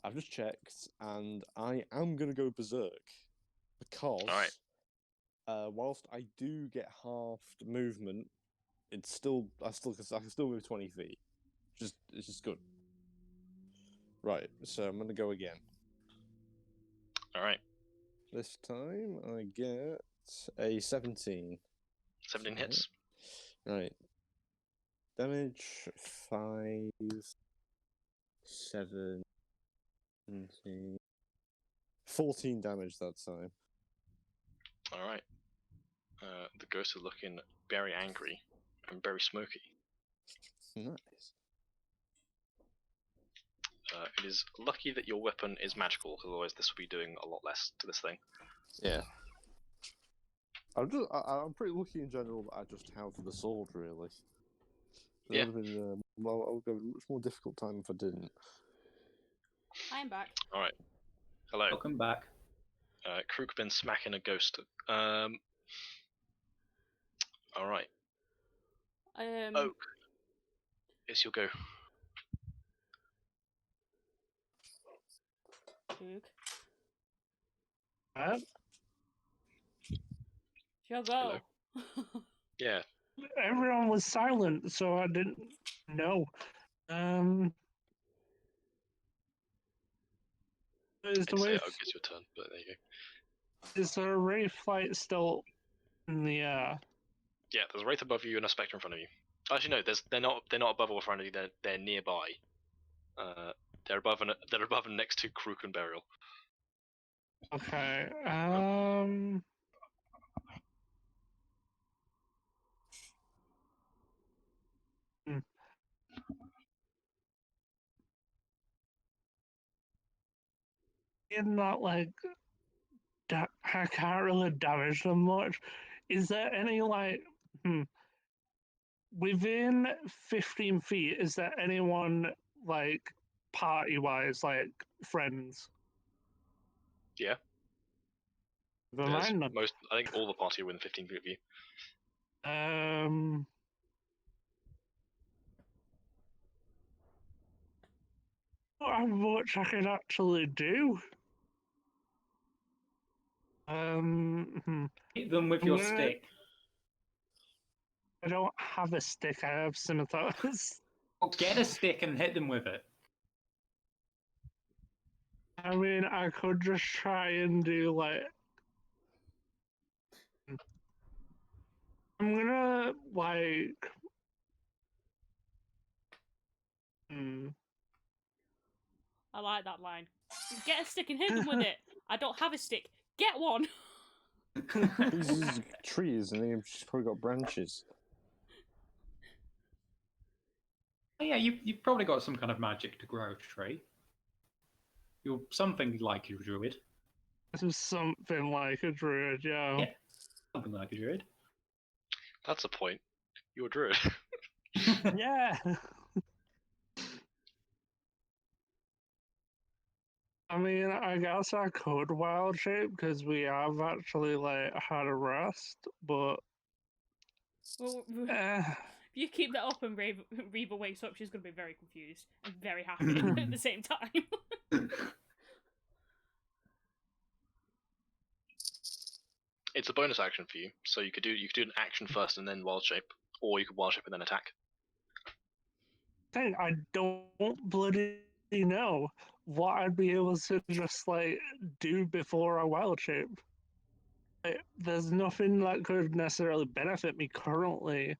I've just checked, and I am gonna go berserk because, Alright. Whilst I do get halved movement, I can still move 20 feet. It's just good. Right, so I'm gonna go again. Alright. This time I get a 17. 17 hits. Right. Damage 5, 7, 14 damage that time. Alright. The ghosts are looking very angry and very smoky. Nice. It is lucky that your weapon is magical, because otherwise this would be doing a lot less to this thing. Yeah. I'm pretty lucky in general that I just have the sword, really. It would have been, I would have a much more difficult time if I didn't. I am back. Alright. Hello. Welcome back. Krook been smacking a ghost. Alright. Oak. It's your go. Krook. What? She'll go. Yeah. Everyone was silent, so I didn't know. Is I'd the say wave, Oak, it's your turn, but there you go. is the Wraith flight still in the air? Yeah, there's a Wraith above you and a Spectre in front of you. Actually, no, they're not above or in front of you. They're nearby. They're above and next to Krook and Burial. Okay. In that, like, I can't really damage them much. Is there any, like, within 15 feet, is there anyone, like, party-wise, like, friends? Yeah. Never mind then. I think all the party are within 15 feet of you. don't have much I can actually do. Hit them with I'm your gonna- stick. I don't have a stick. I have scimitars. Or get a stick and hit them with it. I mean, I could just try and do like. I'm gonna like. I like that line. Get a stick and hit them with it. I don't have a stick. Get one. These are trees, and they've just probably got branches. Oh, yeah, you've probably got some kind of magic to grow a tree. You're something like a druid. This is something like a druid, yeah. Yeah. Something like a druid. That's a point. You're a druid. Yeah. I mean, I guess I could wild shape because we have actually like had a rest, but Well, eh, if you keep that up and Reba wakes up, she's going to be very confused and very happy at the same time. It's a bonus action for you, so you could do an action first and then wild shape, or you could wild shape and then attack. thing I don't bloody know what I'd be able to just like do before I wild shape. Like, there's nothing that could necessarily benefit me currently,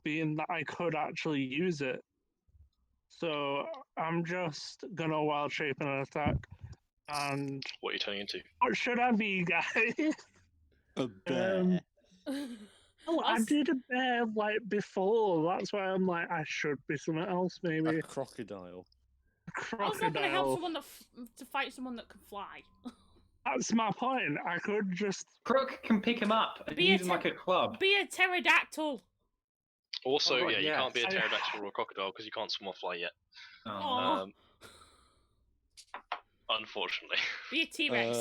being that I could actually use it. So I'm just gonna wild shape and attack. And What are you turning into? what should I be, guys? A bear. Oh, I did a bear like before. That's why I'm like, I should be something else, maybe. A crocodile. How's that going to help Crocodile. someone to fight someone that can fly? That's my point. I could just. Crook can pick him up and Be a use him like a club. Be a pterodactyl. Also, Oh, right, yeah, you yes. can't be a pterodactyl or a crocodile because you can't swim or fly yet. Oh, Aw. Unfortunately. Be a T-Rex.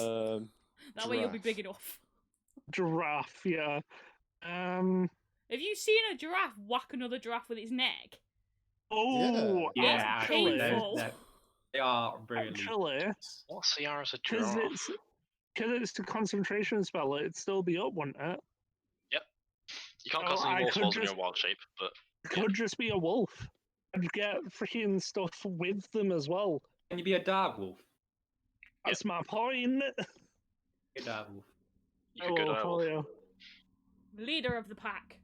That way you'll be giraffe. big enough. Giraffe, yeah. Have you seen a giraffe whack another giraffe with its neck? Oh, yeah, That's actually, painful. they are really. actually, What Ciara's a because giraffe? it's a concentration spell, it'd still be up, wouldn't it? You can't Oh, cast I any more could spells when just- you're wild shape, but It could just be a wolf. I'd get freaking stuff with them as well. Can you be a dog wolf? That's my point. Be a dog wolf. you could go Oh, direwolf. yeah. Leader of the pack.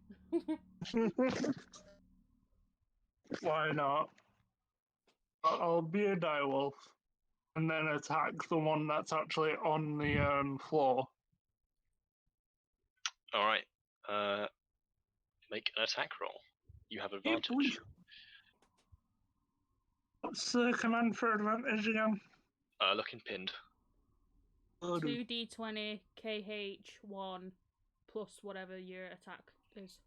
Why not? I'll be a direwolf and then attack the one that's actually on the floor. Alright. Make an attack roll. You have advantage. please. What's the command for advantage again? Looking pinned. 2d20 KH1 plus whatever your attack is.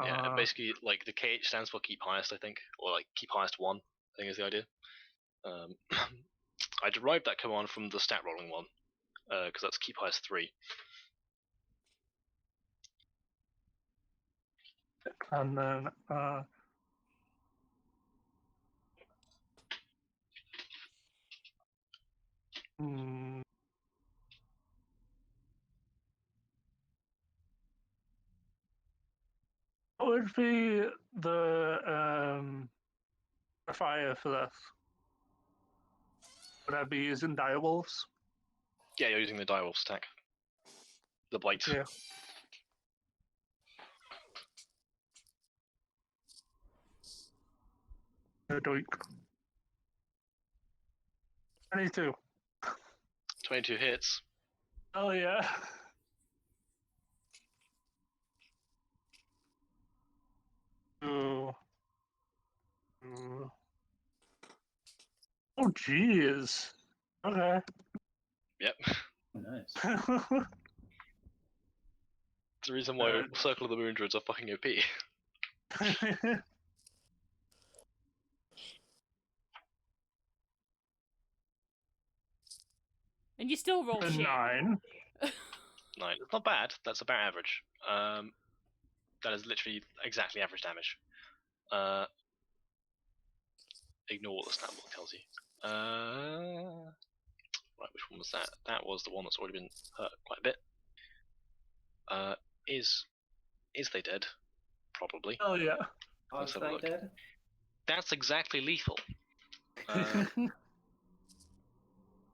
Yeah, basically, like, the KH stands for keep highest, I think. Or, like, keep highest 1, I think is the idea. I derived that command from the stat rolling one, because that's keep highest 3. And then what would be the fire for this? Would I be using direwolves? Yeah, you're using the direwolf stack. The blight. Yeah. Doink. 22. 22 hits. Oh yeah. Oh. Oh jeez. Okay. Yep. Nice. It's the reason why Circle of the Moon Druids are fucking OP. And you still roll A shit. 9. 9. It's not bad. That's about average. That is literally exactly average damage. ignore what the stat block tells you. Right, which one was that? That was the one that's already been hurt quite a bit. Is they dead? Probably. Oh yeah. Let's Are have a they look. dead? That's exactly lethal.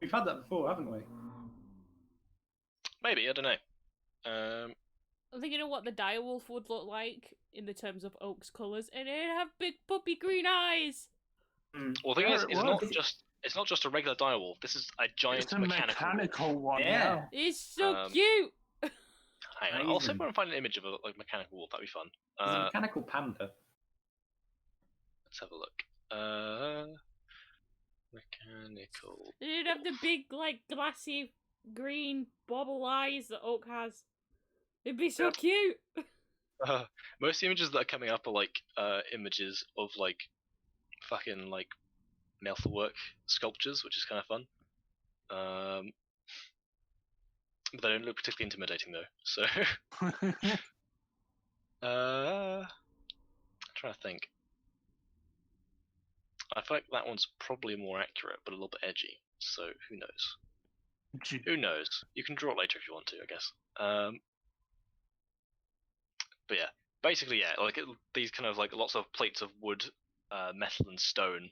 We've had that before, haven't we? Maybe, I don't know. I'm thinking of what the direwolf would look like in the terms of Oak's colours, and it'd have big puppy green eyes. Well, the thing Yeah, is, it it's not just a regular direwolf. This is a giant It's a mechanical wolf. mechanical one. Yeah. It's so Um, cute. Hang on, I'll see if Amazing. I can find an image of a mechanical wolf. That'd be fun. There's a mechanical panda. Let's have a look. Mechanical. It'd have the big, like, glassy green bobble eyes that Oak has. It'd be so Yep. cute. Most of the images that are coming up are like images of like fucking like metalwork sculptures, which is kind of fun. But they don't look particularly intimidating though. So, I'm trying to think. I feel like that one's probably more accurate, but a little bit edgy. So who knows? Who knows? You can draw it later if you want to, I guess. But yeah, basically, yeah, like these kind of like lots of plates of wood, metal, and stone,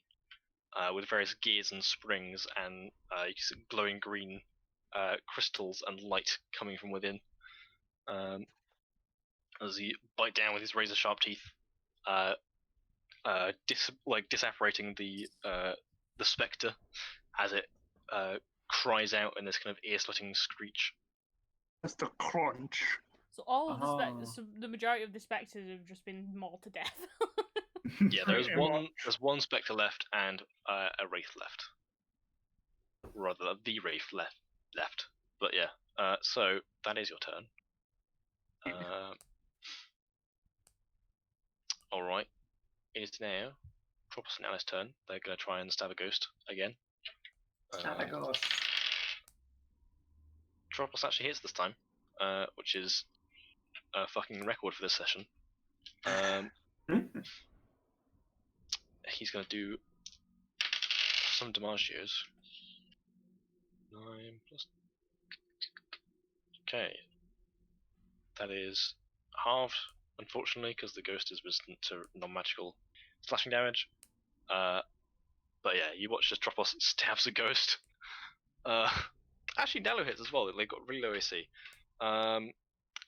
with various gears and springs, and you can see glowing green crystals and light coming from within. As he bite down with his razor sharp teeth, disapparating the spectre as it cries out in this kind of ear-splitting screech. Just a crunch. So all of Oh. the majority of the spectres have just been mauled to death. Yeah, there's Pretty one. much. There's one spectre left and a wraith left. Rather, the wraith left. But yeah, so that is your turn. All right, it is now Tropos and Alice's turn. They're going to try and stab a ghost again. Tropos actually hits this time, which is a fucking record for this session. He's going to do some damages. 9 plus. Okay. That is halved, unfortunately, because the ghost is resistant to non-magical slashing damage. But yeah, you watch as Tropos stabs a ghost. Actually, Nello hits as well. They got really low AC.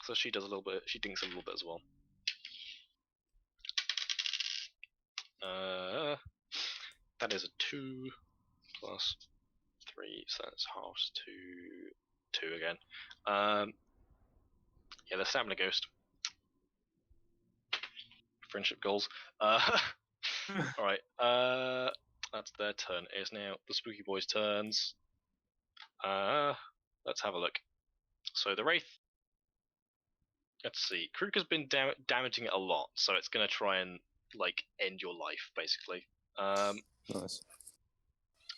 So she does a little bit. She dinks a little bit as well. That is a 2 plus 3, so that's halves to 2 again. Yeah, they're stabbing a ghost. Friendship goals. Alright, that's their turn. It is now the Spooky Boys' turns. Let's have a look. So the Wraith. Let's see. Kruk has been damaging it a lot, so it's gonna try and like end your life, basically. Nice.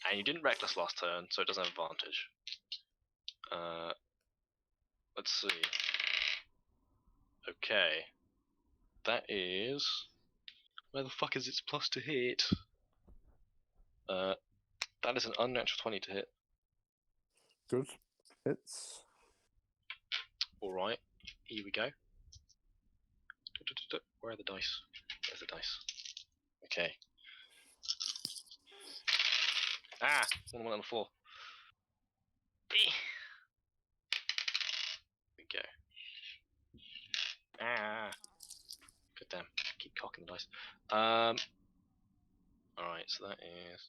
And you didn't reckless last turn, so it doesn't have advantage. Let's see. Okay. That is... Where the fuck is its plus to hit? That is an unnatural 20 to hit. Good. Hits. Alright, here we go. Where are the dice? There's the dice. Okay. Ah! One went on the floor. There we go. Ah! Good damn. Keep cocking the dice. Alright, so that is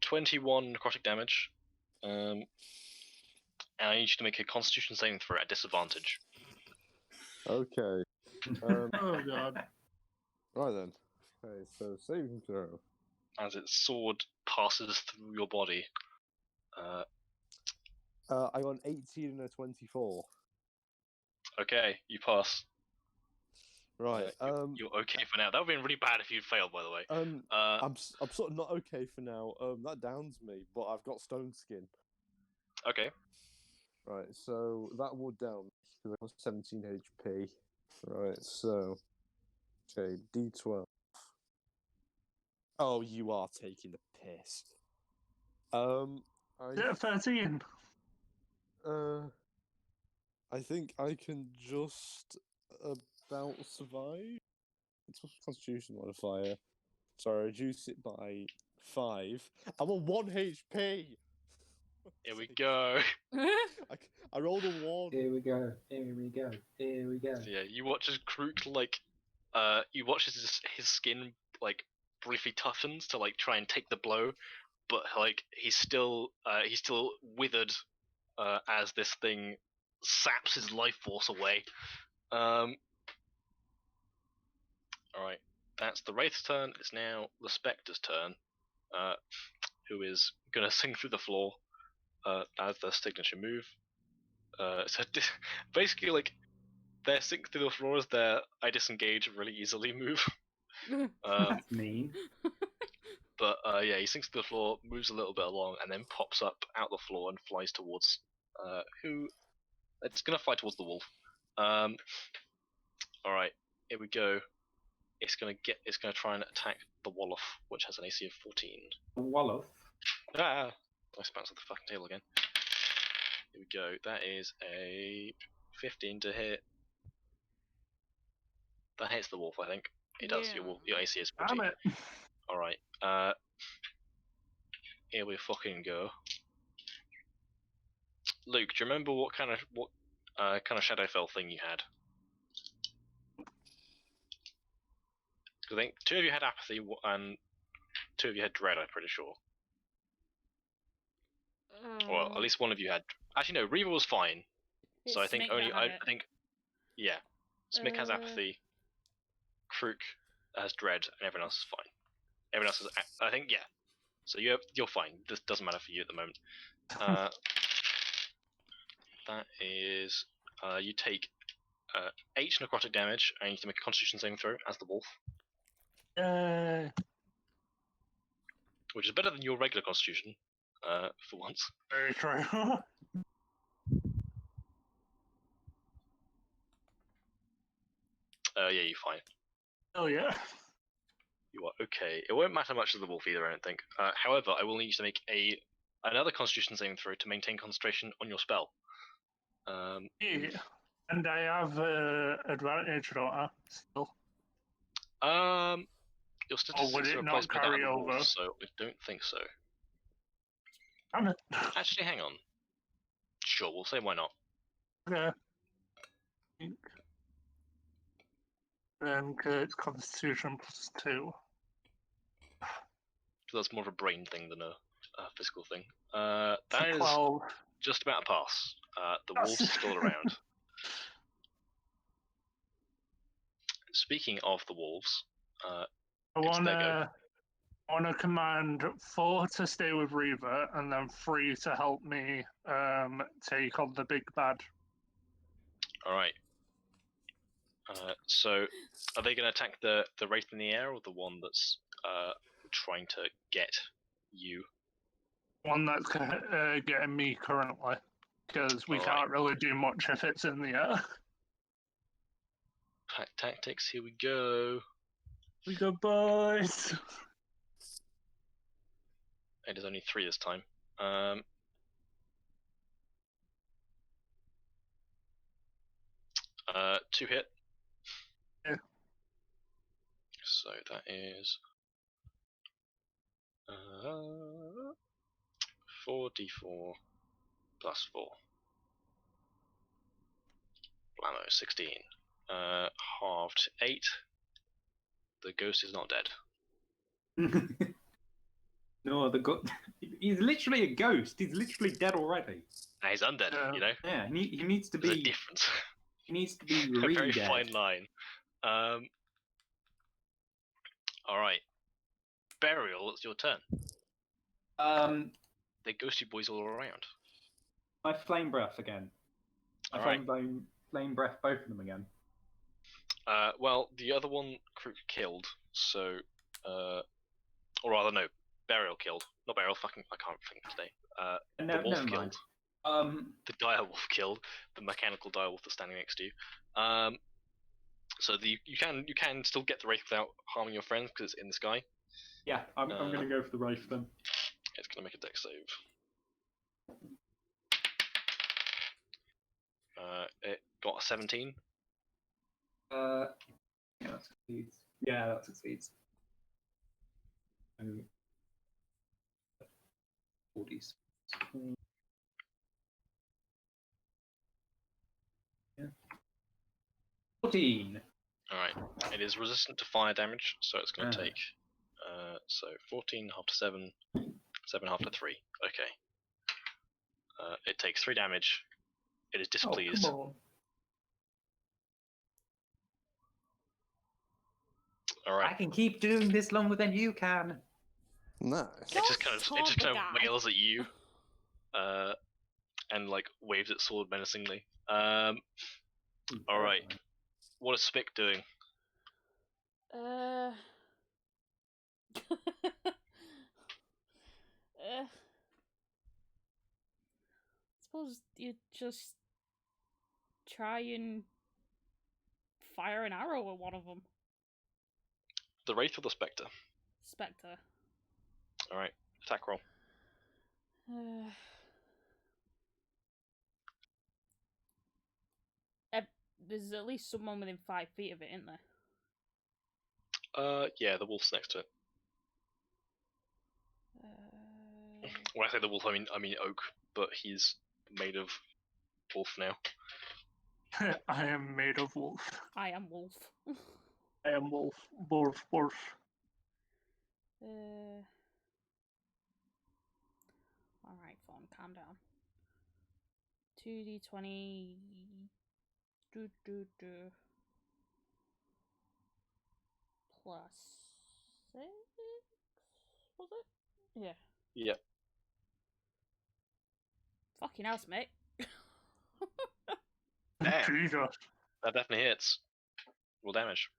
21 necrotic damage. And I need you to make a Constitution saving throw at disadvantage. Okay. Oh god. Right then. Okay, so saving throw. As its sword passes through your body. I got an 18 and a 24. Okay, you pass. Right. You're okay for now. That would have been really bad if you'd failed, by the way. I'm sort of not okay for now. That downs me, but I've got stone skin. Okay. Right, so that would down because I got 17 HP. Right, so Okay, D12. Oh, you are taking the piss. Is it 13? I think I can just about survive. It's a Constitution modifier. So I reduce it by 5. I'm on 1 HP. Here we go. I rolled a 1. Here we go. Here we go. Here we go. So yeah, you watch as Krook you watch as his skin like briefly toughens to like try and take the blow, but like he's still withered as this thing saps his life force away. All right, that's the Wraith's turn. It's now the Spectre's turn, who is gonna sing through the floor as their signature move. So basically, like their sink through the floor is their I disengage really easily move. That's mean. But yeah, he sinks to the floor, moves a little bit along, and then pops up out the floor and flies towards who? It's gonna fly towards the wolf. All right, here we go. It's gonna try and attack the Wolof, which has an AC of 14. Wolof. Ah! Nice bounce of the fucking tail again. Here we go. That is a 15 to hit. That hits the wolf, I think. It does. Yeah. Your AC is 14. Damn it. All right. Here we fucking go. Luke, do you remember what kind of Shadowfell thing you had? I think 2 of you had apathy and 2 of you had dread. I'm pretty sure. Well, at least 1 of you had. Actually, no. Reva was fine. So I think Smick only that had it. I think. Yeah. Smick has apathy. Krook has dread, and everyone else is fine. Everyone else is. I think yeah. So you're fine. This doesn't matter for you at the moment. That is you take 8 necrotic damage, and you need to make a Constitution saving throw as the wolf, which is better than your regular Constitution, for once. Very true. Yeah, you're fine. Oh yeah. You are okay. It won't matter much to the wolf either, I don't think. However, I will need you to make another Constitution saving throw to maintain concentration on your spell. Yeah. And I have advantage, don't I? Still. Your statistics it are not replaced by that carry of the wolf, over? so I don't think so. Damn it. Actually, hang on. Sure, we'll say why not. Okay. Then it's Constitution +2. That's more of a brain thing than a physical thing. That is 12. just about a pass. The That's- wolves are still around. Speaking of the wolves, I it's their go. wanna command 4 to stay with Reva and then 3 to help me take on the big bad. Alright. So, are they going to attack the wraith in the air, or the one that's trying to get you? One that's getting me currently, because we Alright. can't really do much if it's in the air. Pack tactics, here we go. We go, boys. It is only 3 this time. 2 hit. Yeah. So that is 4d4 plus 4. Blammo, 16. Halved 8. The ghost is not dead. No, he's literally a ghost. He's literally dead already. Now he's undead, Yeah. you know? Yeah, he needs to There's a be. difference. He needs to be A very re-dead. fine line. Alright. Burial, it's your turn. The ghosty boys all around. My flame breath again. I Alright. flame breath both of them again. Well, the other one Krook killed, so or rather no, Burial killed. Not Burial, fucking I can't think today. No, the wolf never killed. mind. The direwolf killed. The mechanical direwolf that's standing next to you. So you can still get the wraith without harming your friends because it's in the sky. Yeah, I'm going to go for the Wraith then. It's gonna make a dex save. It got a 17. Yeah, that succeeds. Yeah, that succeeds. 40s. Yeah. 14. All right. It is resistant to fire damage, so it's gonna Ah. take. So 14 half to 7, 7 half to 3. Okay. It takes 3 damage. It is Oh, displeased. come on. All right. I can keep doing this longer than you can. Nice. It just kind of Taunt the guy. wails at you, and like waves its sword menacingly. All right. What is Spick doing? Uh, suppose you just try and fire an arrow at one of them. The wraith or the spectre? Spectre. All right. Attack roll. There's at least someone within 5 feet of it, isn't there? Yeah, the wolf's next to it. Uh, When I say the wolf, I mean Oak, but he's made of wolf now. I am made of wolf. I am wolf. I am wolf. Wolf. Wolf. Alright, phone, calm down. 2d20. Plus 6? Was it? Yeah. Yep. Fucking house, mate. Damn. Jesus. That definitely hits. Roll damage.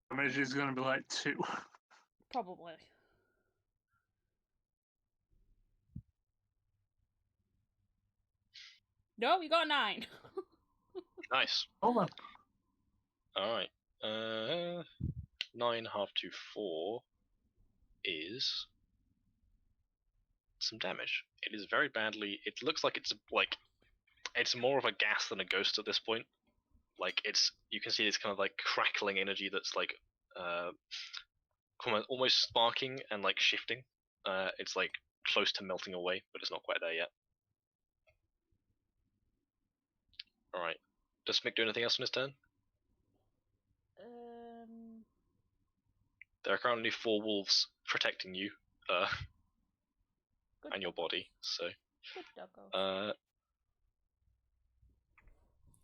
Damage is gonna be like 2. Probably. No, you got a 9. Nice. Hold on. All right. 9 half to 4 is some damage. It is very badly. It looks like it's more of a gas than a ghost at this point. Like you can see this kind of like crackling energy that's like almost sparking and like shifting. It's like close to melting away, but it's not quite there yet. All right. Does Mick do anything else on his turn? There are currently 4 wolves protecting you, Good and your body. So, Good doggo.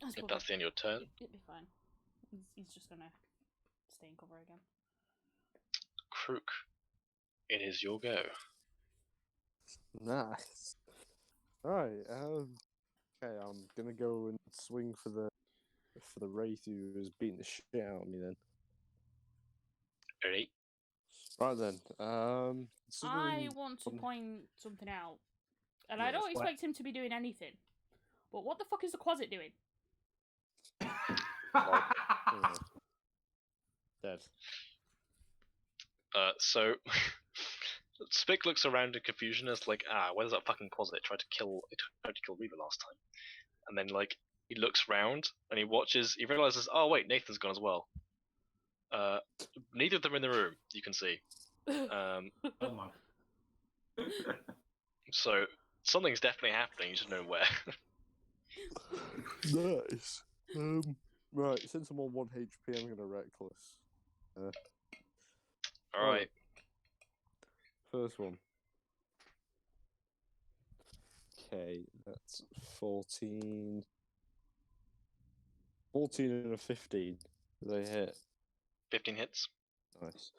if that's the end of your turn, It'll be fine. He's just gonna stay in cover again. Crook, it is your go. Nice. Alright, okay, I'm gonna go and swing for the wraith who was beating the shit out of me then. Alright. Right then, I considering want to point something out. And Yes, I don't what? expect him to be doing anything. But what the fuck is the closet doing? Dead. So Spick looks around in confusion as like, where's that fucking closet? It tried to kill Reaver last time. And then like he looks round and he realizes, oh wait, Nathan's gone as well. Neither of them are in the room, you can see. Oh my. So something's definitely happening, you just don't know where. Nice. Right, since I'm on 1 HP, I'm gonna reckless. Alright. First one. Okay, that's 14. 14 and a 15. They hit. 15 hits. Nice.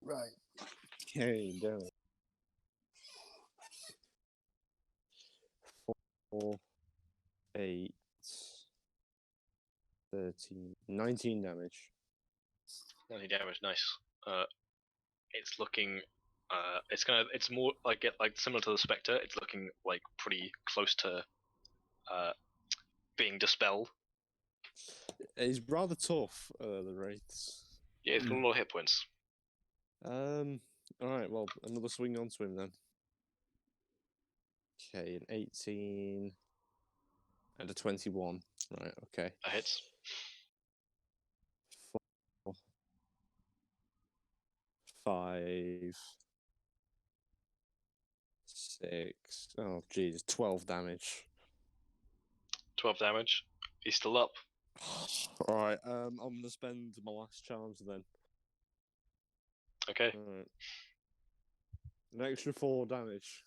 Right. Okay, damn it. 4, 8, 13, 19 damage. 90 damage, nice. It's looking it's more like similar to the Spectre, it's looking like pretty close to being dispelled. He's rather tough, the Wraiths. Yeah, he's got a lot of hit points. Alright, well, another swing onto him then. Okay, an 18 and a 21. Right, okay. That hits. 4, 5, 6. Oh, jeez, 12 damage. 12 damage. He's still up. Alright, I'm gonna spend my last charms then. Okay. Alright. An extra 4 damage.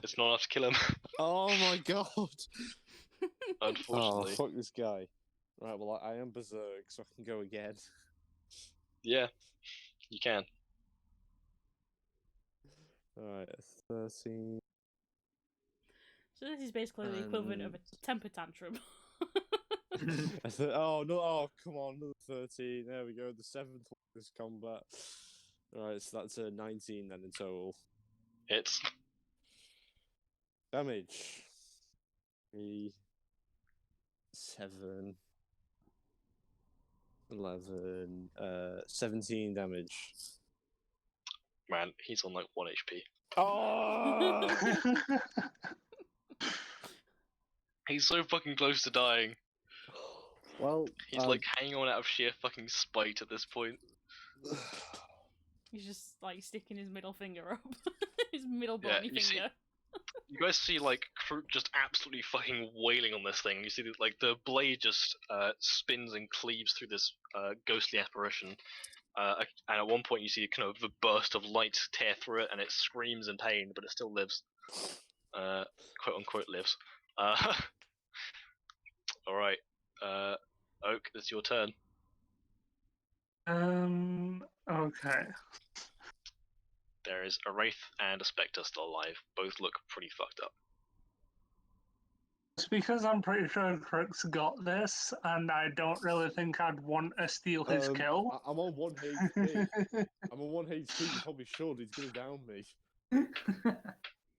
It's not enough to kill him, Oh my god! Oh, unfortunately. fuck this guy. Right, well, I am berserk, so I can go again. Yeah, you can. Alright, 13. So this is basically the equivalent of a temper tantrum. Oh, no, oh, come on, another 13. There we go, the 7th one this combat. Alright, so that's a 19 then in total. Hits. Damage. 3, 7, 11, 17 damage. Man, he's on like 1 HP. Oh! He's so fucking close to dying. Well, He's like hanging on out of sheer fucking spite at this point. He's just like sticking his middle finger up. His middle Yeah, bony you see- finger. You guys see like Kroot just absolutely fucking wailing on this thing. You see that like the blade just spins and cleaves through this ghostly apparition. And at one point you see kind of a burst of light tear through it, and it screams in pain, but it still lives. Quote unquote lives. Alright. Oak, it's your turn. Okay. There is a Wraith and a Spectre still alive. Both look pretty fucked up. It's because I'm pretty sure Crook's got this, and I don't really think I'd want to steal his kill. I'm on 1 HP. I'm on 1 HP, you probably should. He's gonna down me.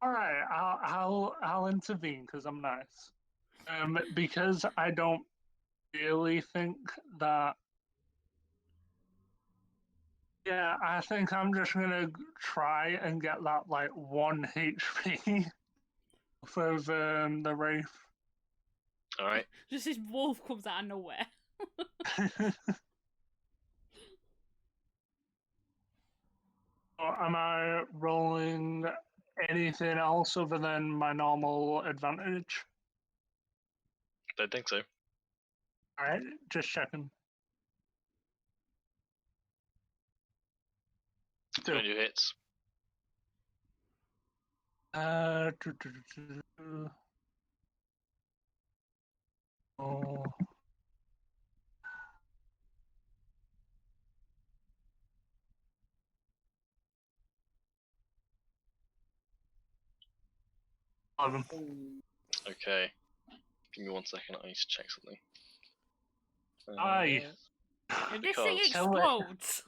All right, I'll intervene because I'm nice. Because I don't really think that. Yeah, I think I'm just gonna try and get that like 1 HP for the Wraith. Alright. Just this wolf comes out of nowhere. Am I rolling anything else other than my normal advantage? Don't think so. Alright, just checking. No new hits. Oh. Okay. Give me 1 second, I need to check something. Aye. If this thing Because explodes.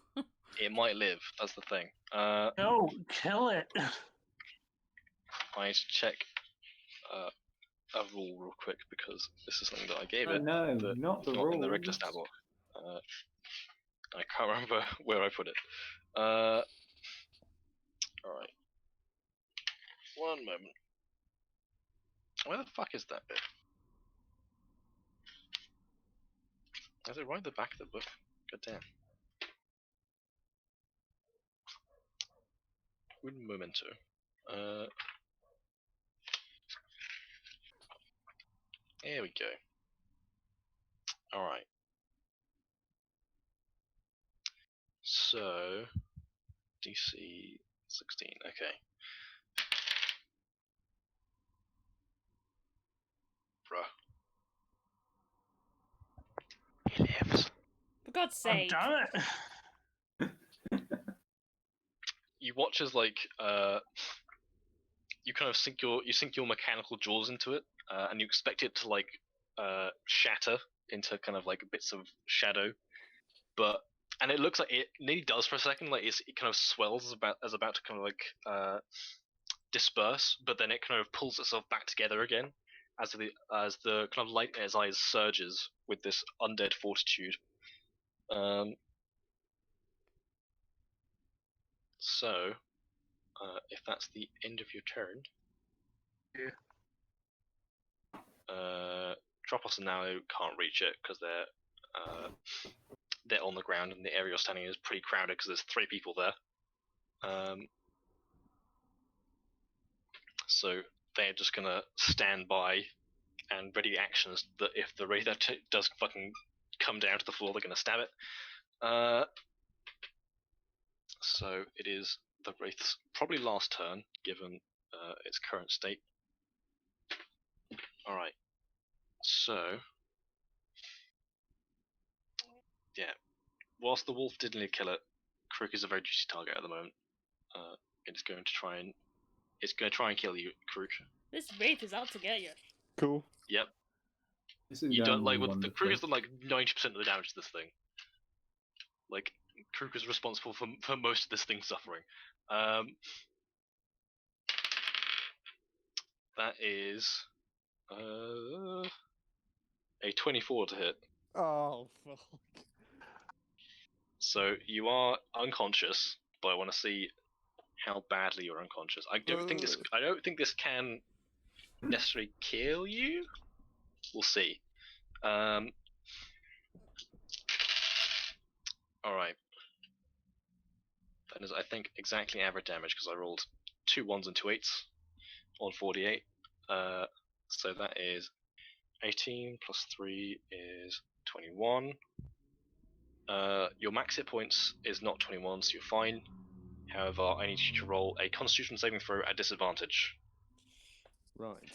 it might live, that's the thing. No, kill it. I need to check a rule real quick because this is something that I gave Oh it. no, but not the not rules. in the regular stat block. I can't remember where I put it. Alright. 1 moment. Where the fuck is that bit? Is it right at the back of the book? God damn. Un momento. Here we go. Alright. So, DC 16, okay. Bruh. He lives. For God's Oh, sake. damn it. You watch as like you kind of sink your mechanical jaws into it, and you expect it to like shatter into kind of like bits of shadow, and it looks like it nearly does for a second, like it kind of swells as about to kind of like disperse, but then it kind of pulls itself back together again, as the kind of light in his eyes surges with this undead fortitude. So, if that's the end of your turn, Yeah. Tropos and now can't reach it because they're on the ground and the area you're standing in is pretty crowded because there's 3 people there. So they're just gonna stand by and ready actions that if the Wraith does fucking come down to the floor, they're gonna stab it. So it is the Wraith's probably last turn, given its current state. Alright. So yeah. Whilst the wolf did nearly kill it, Krook is a very juicy target at the moment. It's going to try and kill you, Krook. This wraith is out to get you. Cool. Yep. This is You don't going like the Krook wonderfully. has done like 90% of the damage to this thing. Like Krook is responsible for most of this thing suffering. That is a 24 to hit. Oh, fuck. So you are unconscious, but I want to see how badly you're unconscious. I don't think this can necessarily kill you. We'll see. All right. That is, I think, exactly average damage because I rolled 2 1s and 2 8s on 48. So that is 18 plus 3 is 21. Your max hit points is not 21, so you're fine. However, I need you to roll a Constitution saving throw at disadvantage. Right.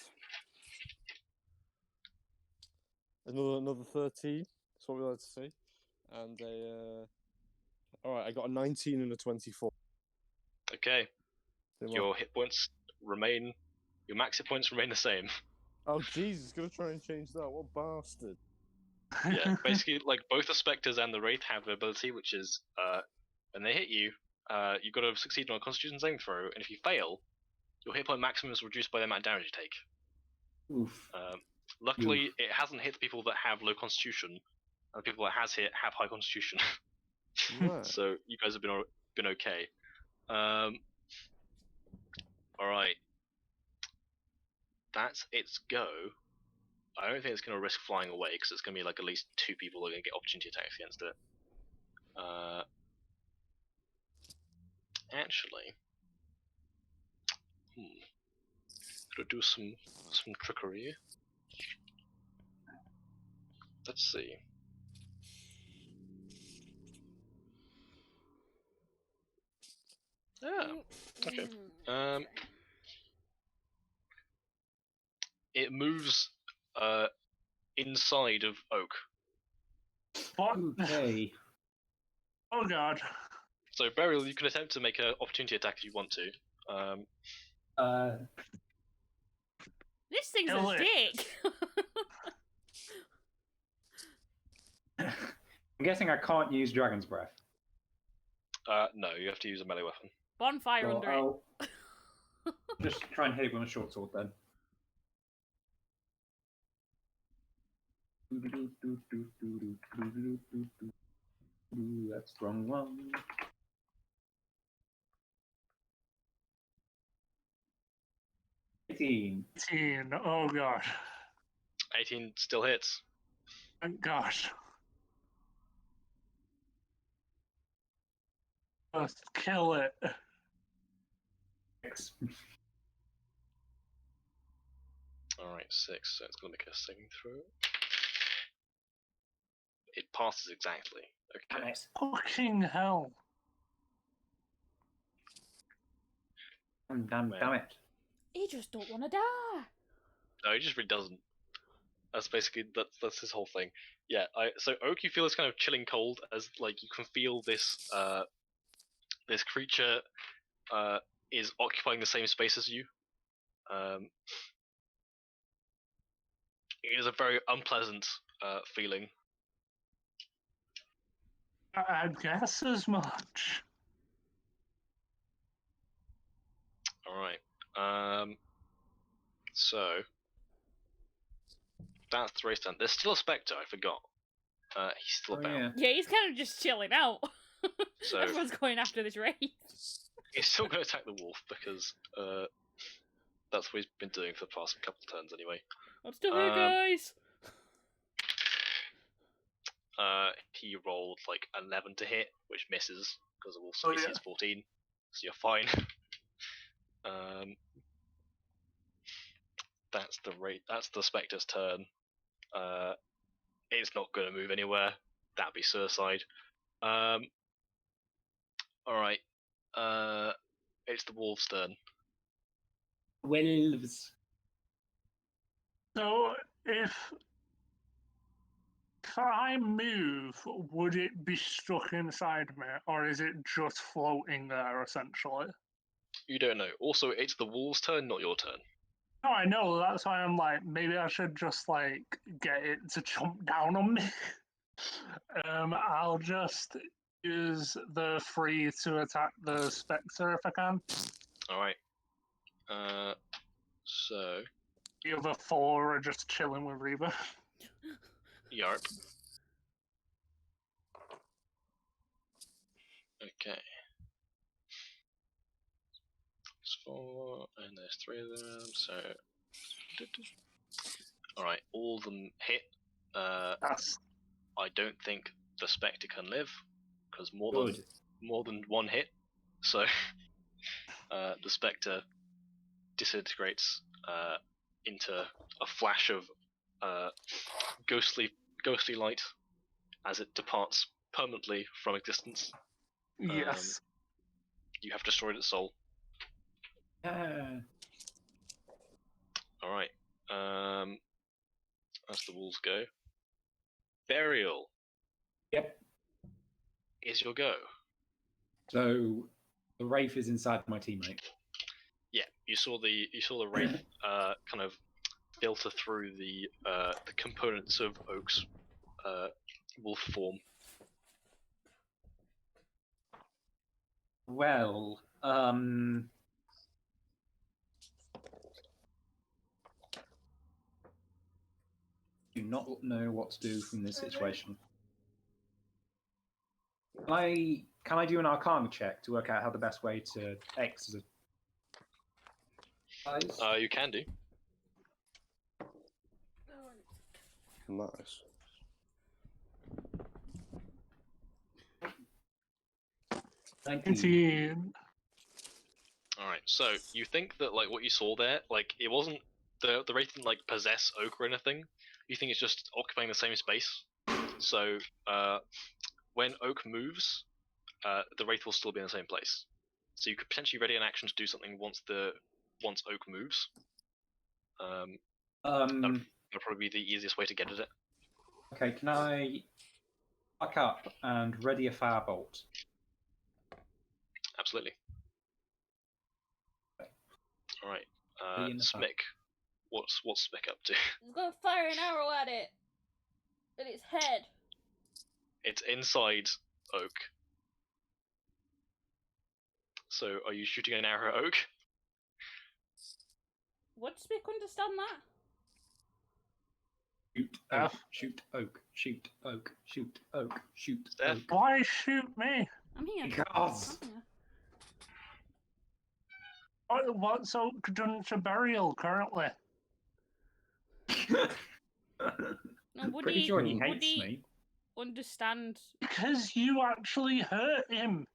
Another 13. That's what we like to see. And alright, I got a 19 and a 24. Okay. So Your hit points remain. Your max hit points remain the same. Oh, Jesus, gonna try and change that. What bastard. Yeah, basically, like both the Spectres and the Wraith have the ability, which is when they hit you, you've got to succeed on a Constitution saving throw, and if you fail, your hit point maximum is reduced by the amount of damage you take. Oof. Luckily, it hasn't hit the people that have low Constitution, and the people that has hit have high Constitution. Right. So you guys have been okay. All right. That's its go. I don't think it's going to risk flying away because it's going to be like at least 2 people that are going to get opportunity attacks against it. Actually, gotta do some trickery. Let's see. Yeah. Okay. It moves inside of Oak. What? Okay. Oh god. So Burial, you can attempt to make an opportunity attack if you want to. This thing's Kill a it. dick. I'm guessing I can't use Dragon's Breath. No, you have to use a melee weapon. Bonfire So under I'll just try and hit it with a short sword then. That's wrong one. $18. 18. Oh god. 18 still hits. Thank god. Let's kill it. 6. Alright, 6, so it's gonna make a saving throw. It passes exactly. Okay. Nice. Fucking hell. Damn it. He just don't want to die. No, he just really doesn't. That's basically that's his whole thing. Yeah, so Oak, you feel this kind of chilling cold as like you can feel this this creature is occupying the same space as you. It is a very unpleasant feeling. I guess as much. All right. So That's the race turn. There's still a Spectre, I forgot. He's still about. yeah. Yeah, he's kind of just chilling out. So- Everyone's going after this race. He's still going to attack the wolf because that's what he's been doing for the past couple of turns anyway. I'm still here, guys. He rolled like 11 to hit, which misses because the wolf's Oh, AC yeah. is 14, so you're fine. That's the rate. That's the Spectre's turn. It's not going to move anywhere. That'd be suicide. All right. It's the wolf's turn. Wolves. So if I move, would it be stuck inside me, or is it just floating there essentially? You don't know. Also, it's the wolf's turn, not your turn. No, I know. That's why I'm like, maybe I should just like get it to jump down on me. I'll just use the free to attack the Spectre if I can. All right. So The other four are just chilling with Reba. Yarp. Okay. There's 4, and there's 3 of them, so... Alright, all of them hit. That's I don't think the Spectre can live, because more Good. than one hit, so the Spectre disintegrates into a flash of ghostly light as it departs permanently from existence. yes. You have destroyed its soul. Yeah. Alright. As the wolves go. Burial Yep. is your go. So the Wraith is inside my teammate. Yeah, you saw the wraith kind of filter through the components of Oak's wolf form. Well, do not know what to do from this situation. Can I do an Arcana check to work out how the best way to exit? You can do. Nice. Indeed. Alright, so you think that like what you saw there, like it wasn't the wraith didn't like possess Oak or anything. You think it's just occupying the same space. So when Oak moves, the wraith will still be in the same place. So you could potentially ready an action to do something once Oak moves. That'll probably be the easiest way to get at it. Okay, can I back up and ready a firebolt? Absolutely. Alright. Ready in the fire. Smick. What's Smick up to? I'm gonna fire an arrow at it. At its head. It's inside Oak. So are you shooting an arrow at Oak? Would Spick understand that? Shoot oak, shoot oak, shoot oak, shoot oak, shoot Steph? oak. Why shoot me? I'm here. Because I'm here. What's Oak done to Burial currently? No, would Pretty he, sure he would hates he me. understand? Because you actually hurt him.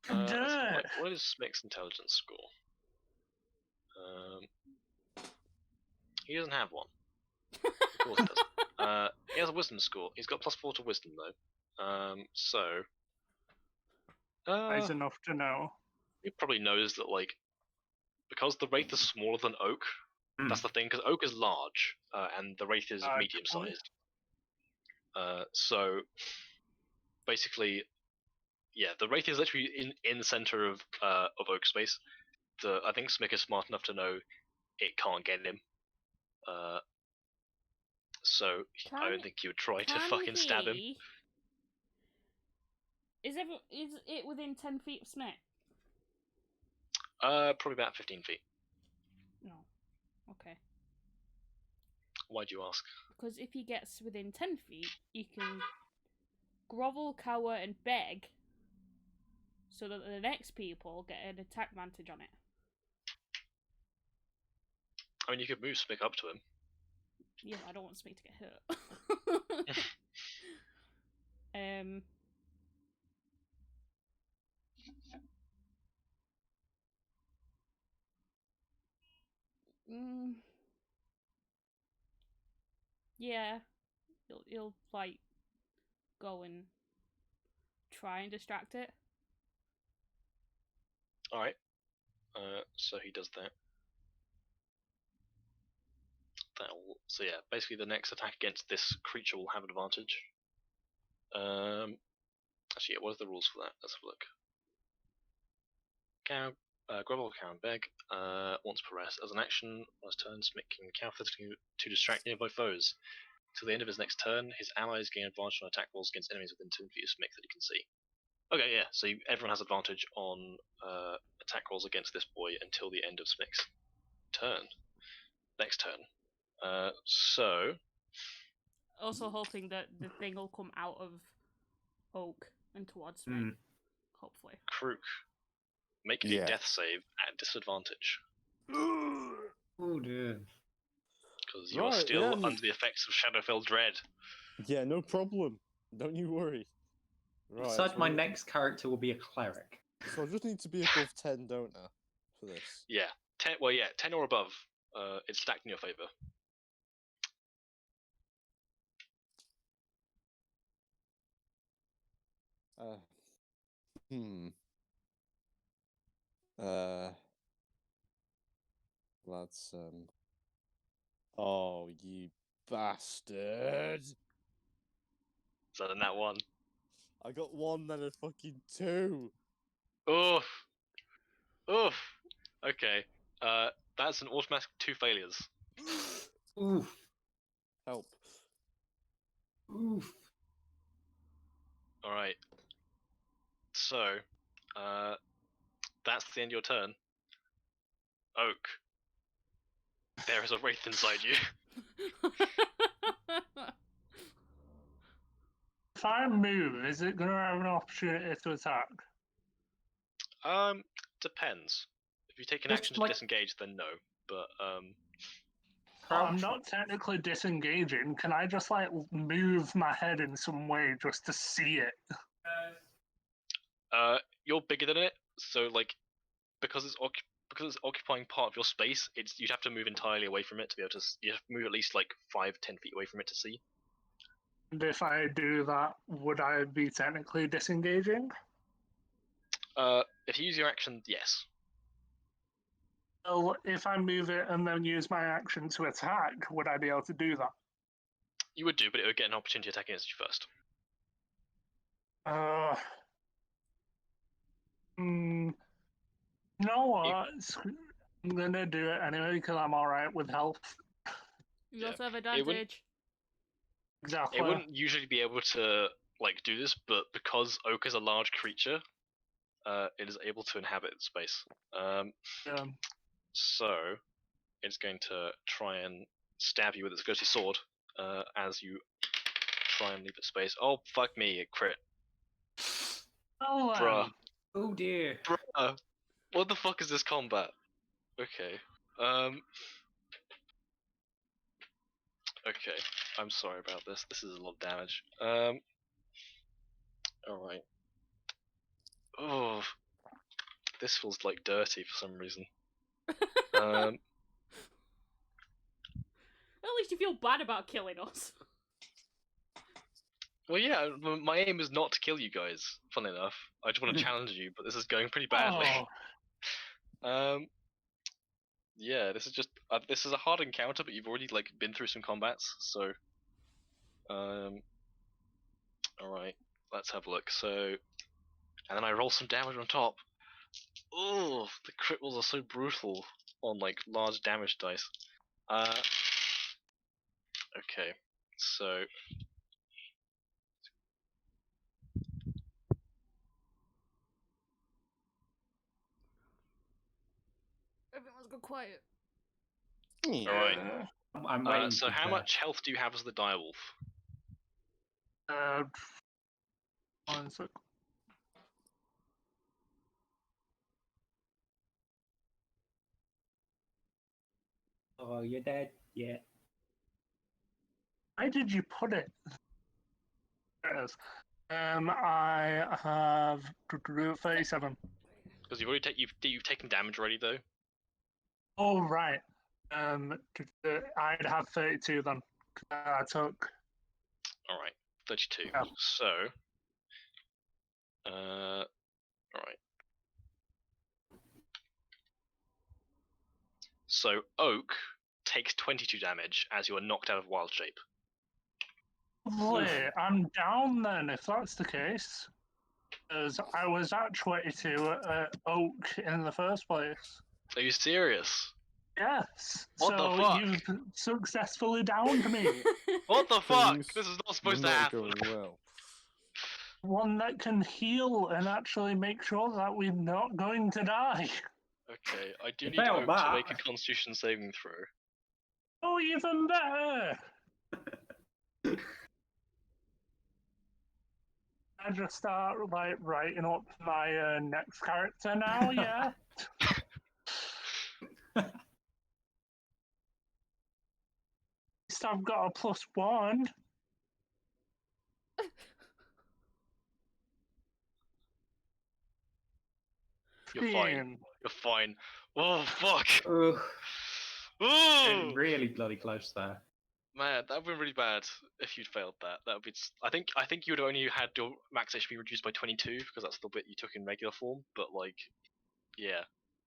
Duh. What is Smick's intelligence score? He doesn't have one. Of course he does. He has a wisdom score. He's got +4 to wisdom though. So That's enough to know. he probably knows that like because the wraith is smaller than Oak. That's the thing, because Oak is large and the wraith is medium sized. So basically, yeah, the wraith is literally in the center of Oak space. I think Smick is smart enough to know it can't get him. So I don't think he would try to fucking stab him. Is it within 10 feet of Smick? Probably about 15 feet. No. Okay. Why'd you ask? Because if he gets within 10 feet, he can grovel, cower, and beg, so that the next people get an attack advantage on it. I mean, you could move Smick up to him. Yeah, I don't want Smig to get hurt. um. Yeah, he'll like go and try and distract it. All right. So he does that. So yeah, basically the next attack against this creature will have an advantage. Actually, yeah, what are the rules for that? Let's have a look. Cow, grovel, cow, and beg. Once per rest. As an action, last turn, Smick can cow physically to distract nearby foes. Till the end of his next turn, his allies gain advantage on attack rolls against enemies within 10 feet of Smick that he can see. Okay, yeah, so everyone has advantage on attack rolls against this boy until the end of Smick's turn. Next turn. So Also hoping that the thing will come out of Oak and towards me. Hopefully. Krook, make a Yeah. death save at disadvantage. Oh dear. Because you're Right, still yeah, under the effects of Shadowfell Dread. Yeah, no problem. Don't you worry. Right. Such so my we- next character will be a cleric. So I just need to be above 10, don't I, for this? Yeah, 10. Well, yeah, 10 or above. It's stacked in your favor. Hmm. That's Oh, you bastard! Is that in that one? I got 1, then a fucking 2. Oof. Oof. Okay. That's an automatic 2 failures. Oof. Help. Oof. Alright. So, that's the end of your turn. Oak. There is a wraith inside you. If I move, is it going to have an opportunity to attack? Depends. If you take an Just action to like- disengage, then no. But, Oh, I'm not technically disengaging. Can I just like move my head in some way just to see it? you're bigger than it, so like, because it's occupying part of your space, you'd have to move entirely away from it to be able to. You have to move at least like 5-10 feet away from it to see. And if I do that, would I be technically disengaging? If you use your action, yes. Well, if I move it and then use my action to attack, would I be able to do that? You would do, but it would get an opportunity attack against you first. You know what? I'm gonna do it anyway because I'm alright with health. You Yeah. also have It wouldn't- advantage. Exactly. It wouldn't usually be able to like do this, but because Oak is a large creature, it is able to inhabit space. Yeah. So it's going to try and stab you with its ghostly sword as you try and leave its space. Oh fuck me, it crit. Oh, Bruh. Oh dear. Bruh. What the fuck is this combat? Okay. Okay. I'm sorry about this. This is a lot of damage. Alright. Oh. This feels like dirty for some reason. At least you feel bad about killing us. Well, yeah, my aim is not to kill you guys, funnily enough. I just want to challenge you, but this is going pretty badly. Oh. Yeah, this is just this is a hard encounter, but you've already like been through some combats, so all right, let's have a look. So, and then I roll some damage on top. Oh, the crit rolls are so brutal on like large damage dice. Okay, so Everyone's go quiet. all right, I'm waiting. So for how the- much health do you have as the direwolf? 1 sec. Oh, you're dead. Yeah. Where did you put it? There it is. I have 37. Because you've already you've taken damage already though. Oh right. I'd have 32 then. I took. All right, 32. Yeah. So, all right. So Oak takes 22 damage as you are knocked out of wild shape. Lovely. I'm down then, if that's the case. Because I was at 22 at Oak in the first place. Are you serious? Yes. What the so fuck? you've successfully downed me. What the fuck? Things This is not were supposed to not happen. going well. One that can heal and actually make sure that we're not going to die. Okay, I do You need failed Oak to that. make a Constitution saving throw. Oh, even better. I just start like writing up my next character now, yeah. At least I've got a +1. You're fine. You're fine. Oh fuck! Ugh, Ooh! really bloody close there. Man, that would been really bad if you'd failed that. That would be. I think you would have only had your max HP reduced by 22 because that's the bit you took in regular form. But like, yeah.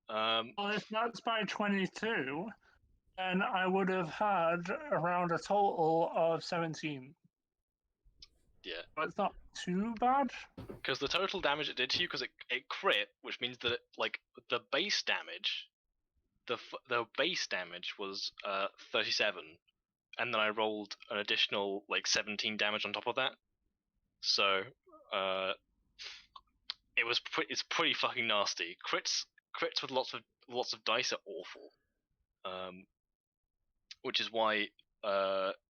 Well, if that's by 22, then I would have had around a total of 17. Yeah. But it's not too bad. Because the total damage it did to you, because it crit, which means that like the base damage, the base damage was 37, and then I rolled an additional like 17 damage on top of that. So it's pretty fucking nasty. Crits with lots of dice are awful. Which is why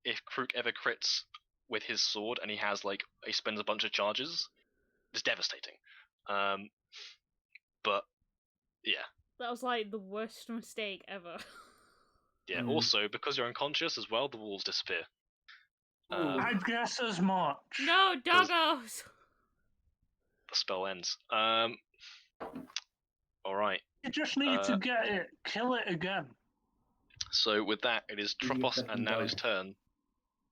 if Krook ever crits with his sword and he spends a bunch of charges, it's devastating. But yeah. That was like the worst mistake ever. Yeah. Also, because you're unconscious as well, the wolves disappear. I guess as much. No, doggos! The spell ends. All right. You just need to get it, kill it again. So with that, it is You Tropos fucking and Nalu's dog.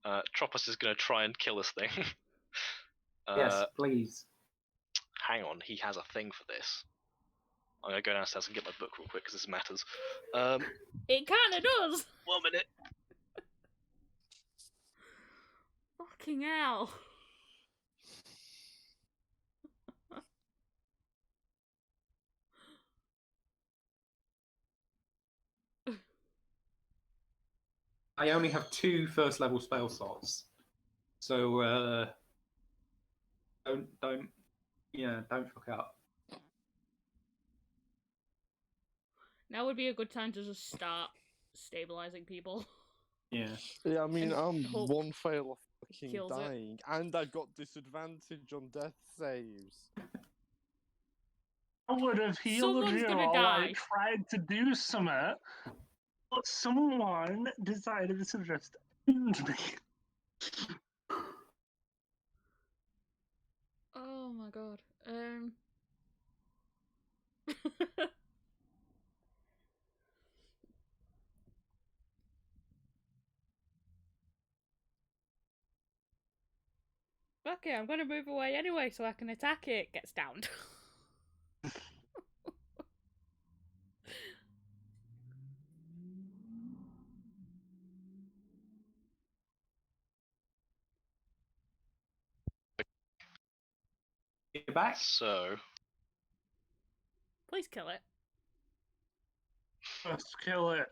turn. Tropos is going to try and kill this thing. Yes, please. Hang on, he has a thing for this. I'm going to go downstairs and get my book real quick because this matters. It kinda does! 1 minute. Fucking hell. I only have 2 first level spell slots, so don't fuck up. Now would be a good time to just start stabilizing people. Yeah. Yeah, I mean, And I'm hope one fail off fucking kills it. dying, and I got disadvantage on death saves. I would have healed Someone's you gonna while I die. tried to do something, but someone decided to just end me. Oh my god. Okay, I'm gonna move away anyway so I can attack it. Gets downed. Get back. So, Please kill it. Just kill it.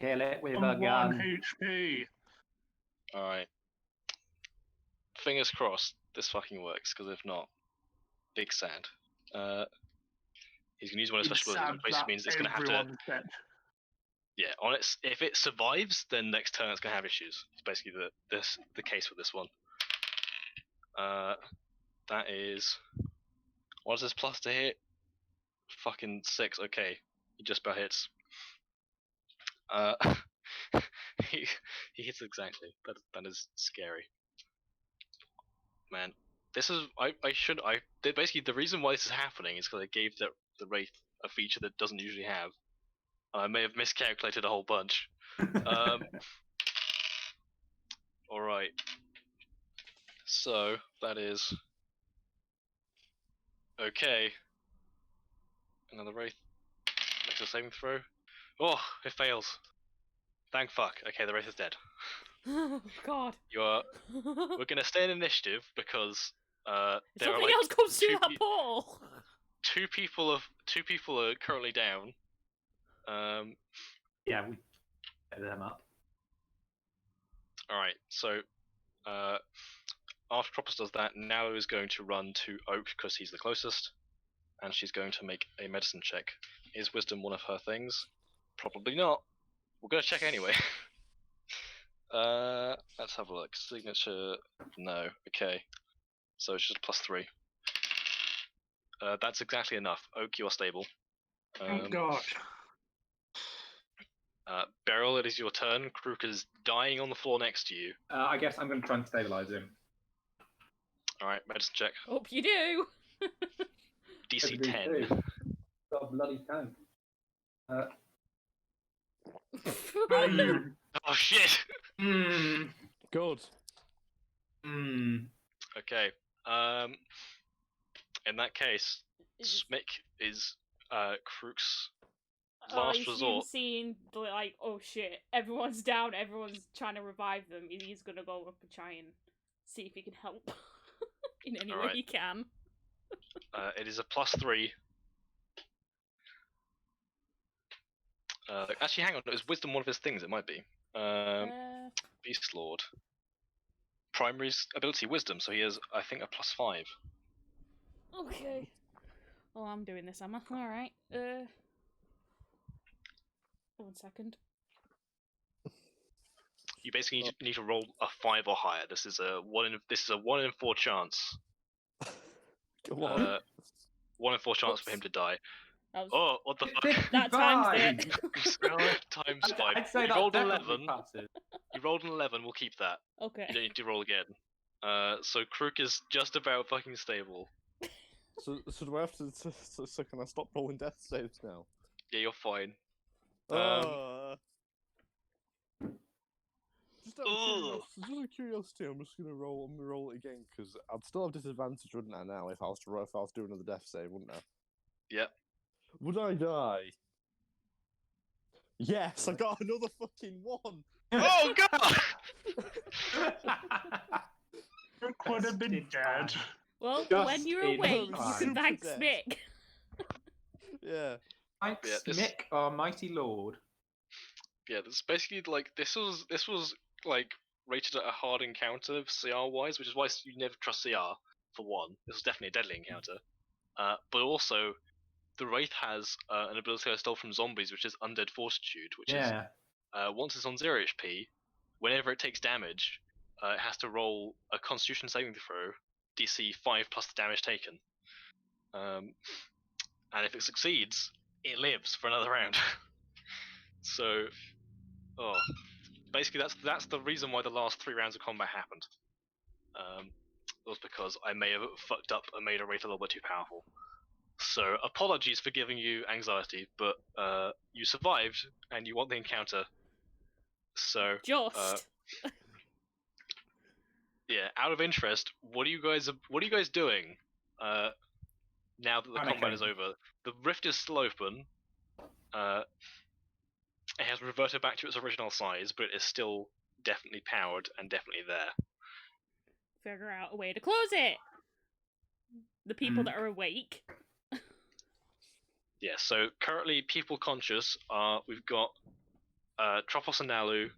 Kill it with I'm a 1 gun. HP. alright. Fingers crossed this fucking works, because if not, big sad. He's going to use one of his It's special sad abilities, which basically that means it's going to have to. everyone's dead. Yeah, on its if it survives, then next turn it's gonna have issues. It's basically the case with this one. That is what is this plus to hit? Fucking 6. Okay, he just about hits. Uh, he hits exactly. That is scary. Man, this is basically the reason why this is happening is because I gave the wraith a feature that doesn't usually have. I may have miscalculated a whole bunch. All right. So that is okay. Another wraith makes a saving throw. Oh, it fails. Thank fuck. Okay, the wraith is dead. Oh God. We're gonna stay in initiative because there are Something like else comes through two that portal. two people are currently down. Yeah, we set them up. All right. So after Tropos does that, Nalu is going to run to Oak because he's the closest, and she's going to make a medicine check. Is wisdom one of her things? Probably not. We're gonna check anyway. Let's have a look. Signature. No. Okay. So it's just +3. That's exactly enough. Oak, you are stable. Oh God. Beryl, it is your turn. Krook is dying on the floor next to you. I guess I'm going to try and stabilize him. Alright, medicine check. Hope you do. DC Everybody 10. too. Got a bloody tank. Oh shit! Good. Okay. In that case, Smick is Krook's last resort. Seeing like, oh shit, everyone's down, everyone's trying to revive them. He's gonna go up and try and see if he can help in any way Alright. he can. It is a +3. Actually, hang on. Is wisdom one of his things? It might be. Beast Lord. Primary ability wisdom, so he has, I think, a +5. Okay. Oh, I'm doing this, am I? Alright. 1 second. You basically need to roll a 5 or higher. This is a 1 in 4 chance. Go on. 1 in 4 chance Oops. for him to die. That was... Oh, what the fuck? That times it. Times 5. I'd say You that rolled an definitely 11. passes. You rolled an 11. We'll keep that. Okay. You don't need to roll again. So Krook is just about fucking stable. So do I have to? So can I stop rolling death saves now? Yeah, you're fine. Just out of curiosity, I'm just gonna roll it again because I'd still have disadvantage, wouldn't I? Now, if I was doing another death save, wouldn't I? Yep. Would I die? Yes, I got another fucking 1. Oh god! Would have been dead. Well, Just when you're in awake, you time. can thank Super Smick. Yeah. Thanks, this- Mick, our mighty lord. Yeah, this is basically like this was like rated at a hard encounter CR wise, which is why you never trust CR for one. This was definitely a deadly encounter. But also the Wraith has an ability I stole from zombies, which is Undead Fortitude, which is once it's on 0 HP, whenever it takes damage, it has to roll a Constitution saving throw, DC 5 plus the damage taken. And if it succeeds, it lives for another round. So, basically that's the reason why the last 3 rounds of combat happened. It was because I may have fucked up and made a Wraith a little bit too powerful. So apologies for giving you anxiety, but you survived and you want the encounter. So Just. yeah, out of interest, what are you guys doing? Now that the combat is over, the rift is still open. It has reverted back to its original size, but it is still definitely powered and definitely there. Figure out a way to close it. The people that are awake. Yeah, so currently people conscious are we've got Tropos and Nalu,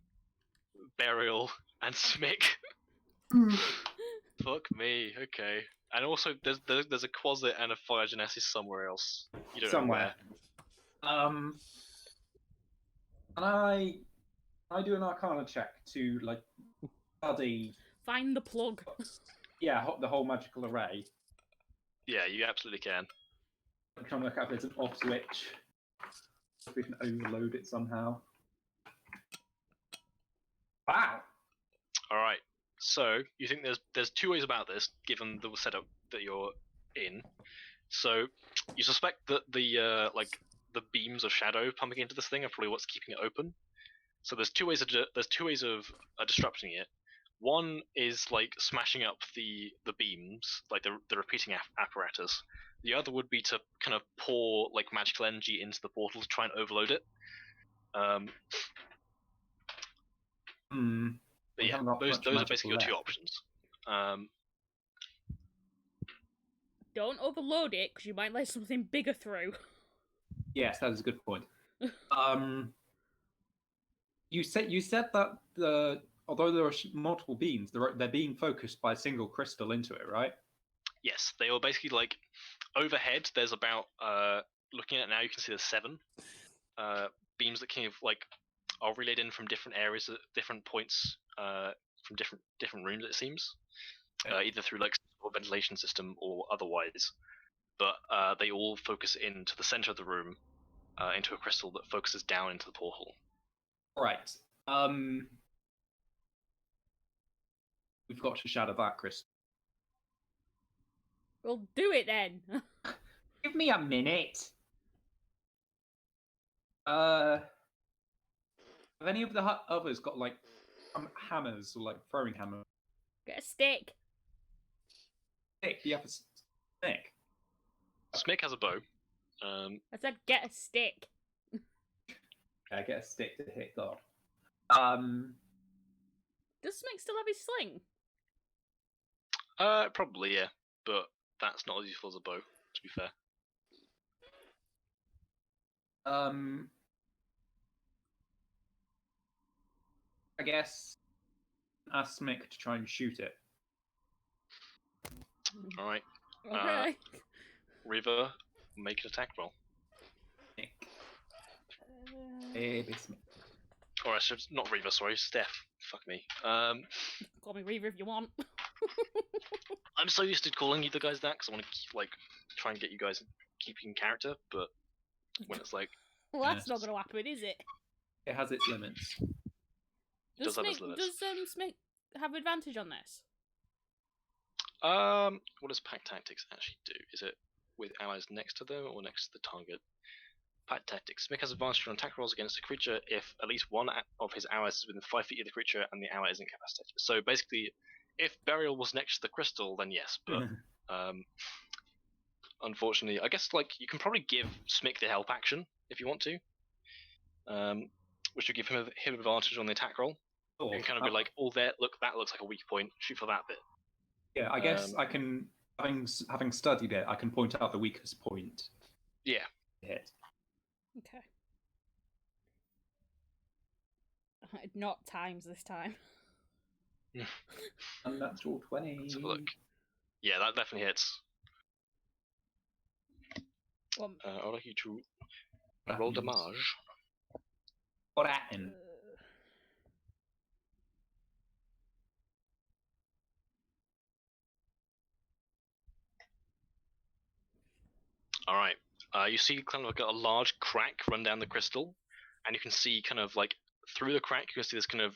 Burial, and Smick. Fuck me, okay. And also there's a Quasit and a Fire Genesis somewhere else. You don't know where. Can I do an Arcana check to like study? Find the plug. Yeah, the whole magical array. Yeah, you absolutely can. I'm trying to work out if there's an off switch. If we can overload it somehow. Wow. All right. So you think there's two ways about this, given the setup that you're in. So you suspect that the the beams of shadow pumping into this thing are probably what's keeping it open. So there's two ways of disrupting it. One is like smashing up the beams, like the repeating apparatus. The other would be to kind of pour like magical energy into the portal to try and overload it. But We yeah, haven't got those much are magic basically your two left. options. Don't overload it, because you might let something bigger through. Yes, that is a good point. You said that although there are multiple beams, they're being focused by a single crystal into it, right? Yes, they were basically like overhead. There's about looking at it now, you can see there's 7 beams that kind of like are relayed in from different areas at different points from different rooms. It seems either through like a ventilation system or otherwise. But they all focus into the center of the room, into a crystal that focuses down into the portal. Right. We've got to shadow that crystal. Well, do it then. Give me a minute. Have any of the others got like hammers or like throwing hammers? Get a stick. Stick? Do you have a stick? Smick has a bow. I said get a stick. Okay, get a stick to hit God. Does Smick still have his sling? Probably yeah, but that's not as useful as a bow, to be fair. I guess ask Mick to try and shoot it. All right, Okay. River, make an attack roll. Mick. Baby Smith. Or so not Reaver, sorry, Steph. Fuck me. Call me Reaver if you want. I'm so used to calling you the guys that because I want to like try and get you guys keeping character, but when it's like Well, that's not going to happen, is it? It has its limits. does have its limits. Does Smick have advantage on this? What does pack tactics actually do? Is it with allies next to them or next to the target? Pack tactics. Smick has advantage on attack rolls against a creature if at least one of his allies is within 5 feet of the creature and the ally is incapacitated. So basically, if Burial was next to the crystal, then yes, but unfortunately, I guess like you can probably give Smick the help action if you want to, which would give him advantage on the attack roll. You can kind of be like, oh, that looks like a weak point. Shoot for that bit. Yeah, I guess I can, having studied it, I can point out the weakest point. Yeah. Hit. Okay. Not times this time. Unnatural 20. Let's have a look. Yeah, that definitely hits. Well, I'd like you to roll damage. What happened? Alright. You see kind of like a large crack run down the crystal, and you can see kind of like through the crack, you can see this kind of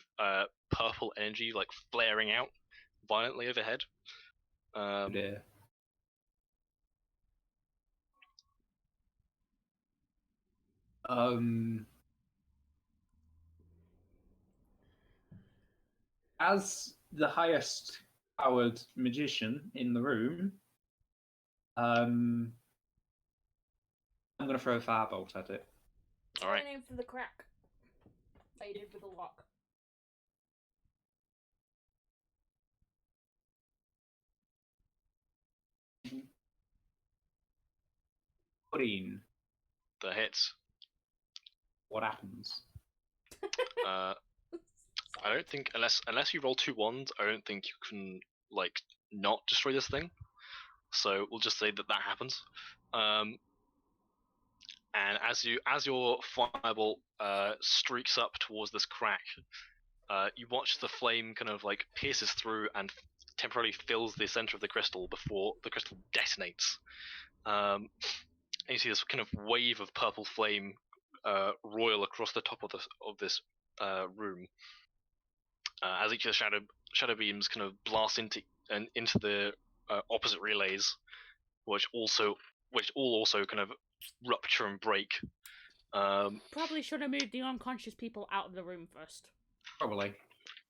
purple energy like flaring out violently overhead. Dear. As the highest powered magician in the room, I'm going to throw a firebolt at it. Alright. Aim for the crack. That you did with the lock. Green. That hits. What happens? I don't think unless you roll 2 ones, I don't think you can like not destroy this thing. So we'll just say that happens. and as your fireball streaks up towards this crack, you watch the flame kind of like pierces through and temporarily fills the center of the crystal before the crystal detonates. And you see this kind of wave of purple flame roil across the top of this room as each of the shadow beams kind of blast into the opposite relays, which all also kind of rupture and break. Probably should have moved the unconscious people out of the room first. Probably.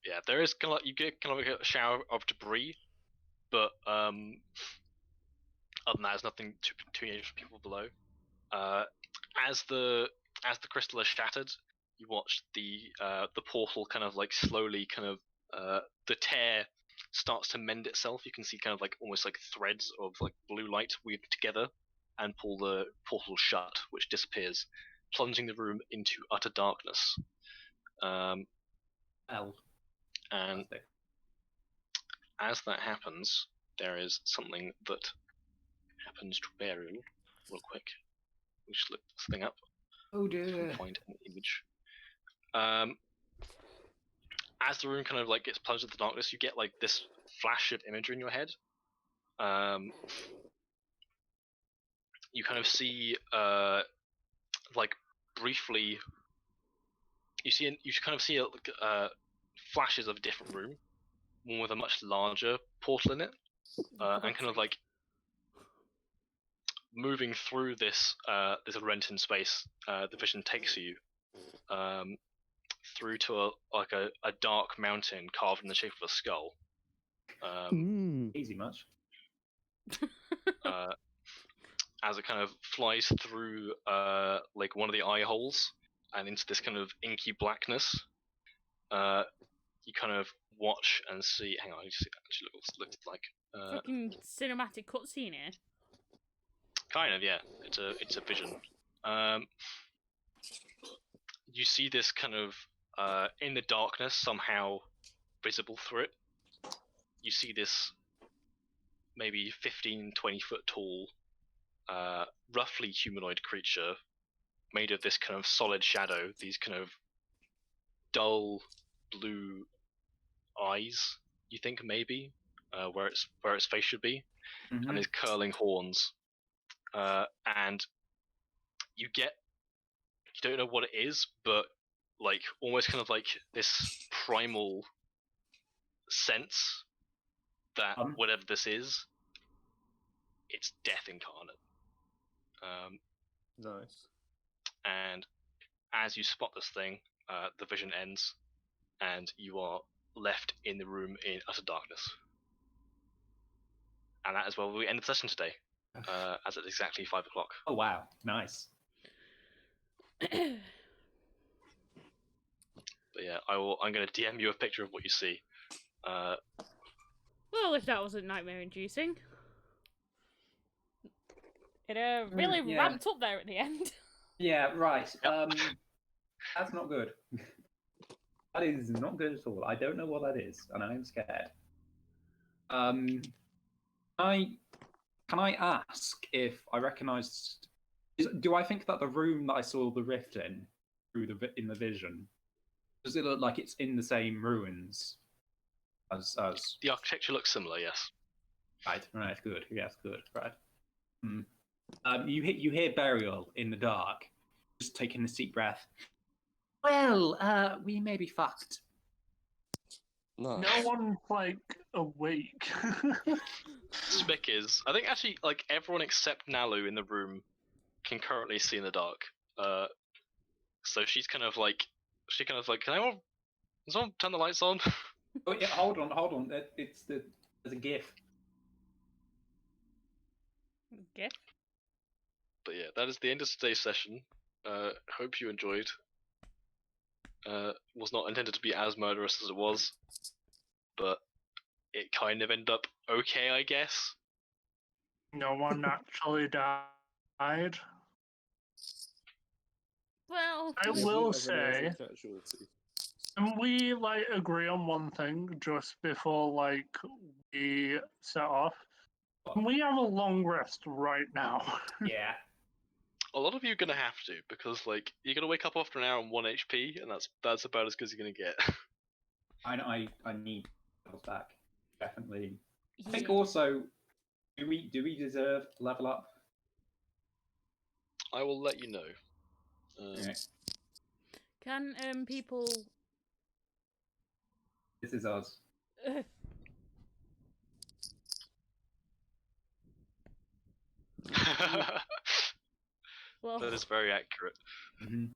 Yeah, there is kind of like you get kind of like a shower of debris, but other than that, there's nothing too dangerous for people below. As the crystal is shattered, you watch the portal kind of like slowly kind of the tear starts to mend itself. You can see kind of like almost like threads of like blue light weaved together and pull the portal shut, which disappears, plunging the room into utter darkness. L. And as that happens, there is something that happens to Burial. Real quick, we just look this thing up. Oh dear. Find an image. As the room kind of like gets plunged into the darkness, you get like this flash of imagery in your head. You kind of see like briefly. You kind of see flashes of a different room, one with a much larger portal in it, and kind of like moving through this rent in space. The vision takes you through to a dark mountain carved in the shape of a skull. Easy much. As it kind of flies through like one of the eye holes and into this kind of inky blackness, you kind of watch and see. Hang on, I just actually look like Fucking cinematic cutscene here. kind of, yeah. It's a vision. You see this kind of in the darkness, somehow visible through it. You see this maybe 15-20 foot tall, roughly humanoid creature made of this kind of solid shadow, these kind of dull blue eyes, you think maybe, where its face should be, and these curling horns. And you don't know what it is, but like almost kind of like this primal sense that whatever this is, it's death incarnate. Nice. And as you spot this thing, the vision ends, and you are left in the room in utter darkness. And that is where we end the session today, as it's exactly 5 o'clock. Oh wow, nice. But yeah, I'm going to DM you a picture of what you see. Well, if that wasn't nightmare-inducing. It really yeah. ramped up there at the end. Yeah, right. Yep. That's not good. That is not good at all. I don't know what that is, and I'm scared. Can I ask if I recognised? Do I think that the room that I saw the rift in in the vision, does it look like it's in the same ruins as? The architecture looks similar, yes. Right, good. Yes, good. Right. You hear Burial in the dark, just taking a deep breath. Well, we may be fucked. Nice. No one's like awake. Spick is. I think actually, like everyone except Nalu in the room can currently see in the dark. So she's kind of like, can someone turn the lights on? Oh yeah, hold on. There's a GIF. Okay. But yeah, that is the end of today's session. Hope you enjoyed. Was not intended to be as murderous as it was, but it kind of ended up okay, I guess. No one actually died. Well, I Yeah, will who say, has a casualty? can we like agree on one thing just before like we set off? Can we have a long rest right now? Yeah. A lot of you are gonna have to, because like you're gonna wake up after an hour on 1 HP, and that's about as good as you're gonna get. I need levels back. Definitely. I think Yeah. also, do we deserve level up? I will let you know. Okay. Can people? This is us. Well, That is very accurate. Mm-hmm.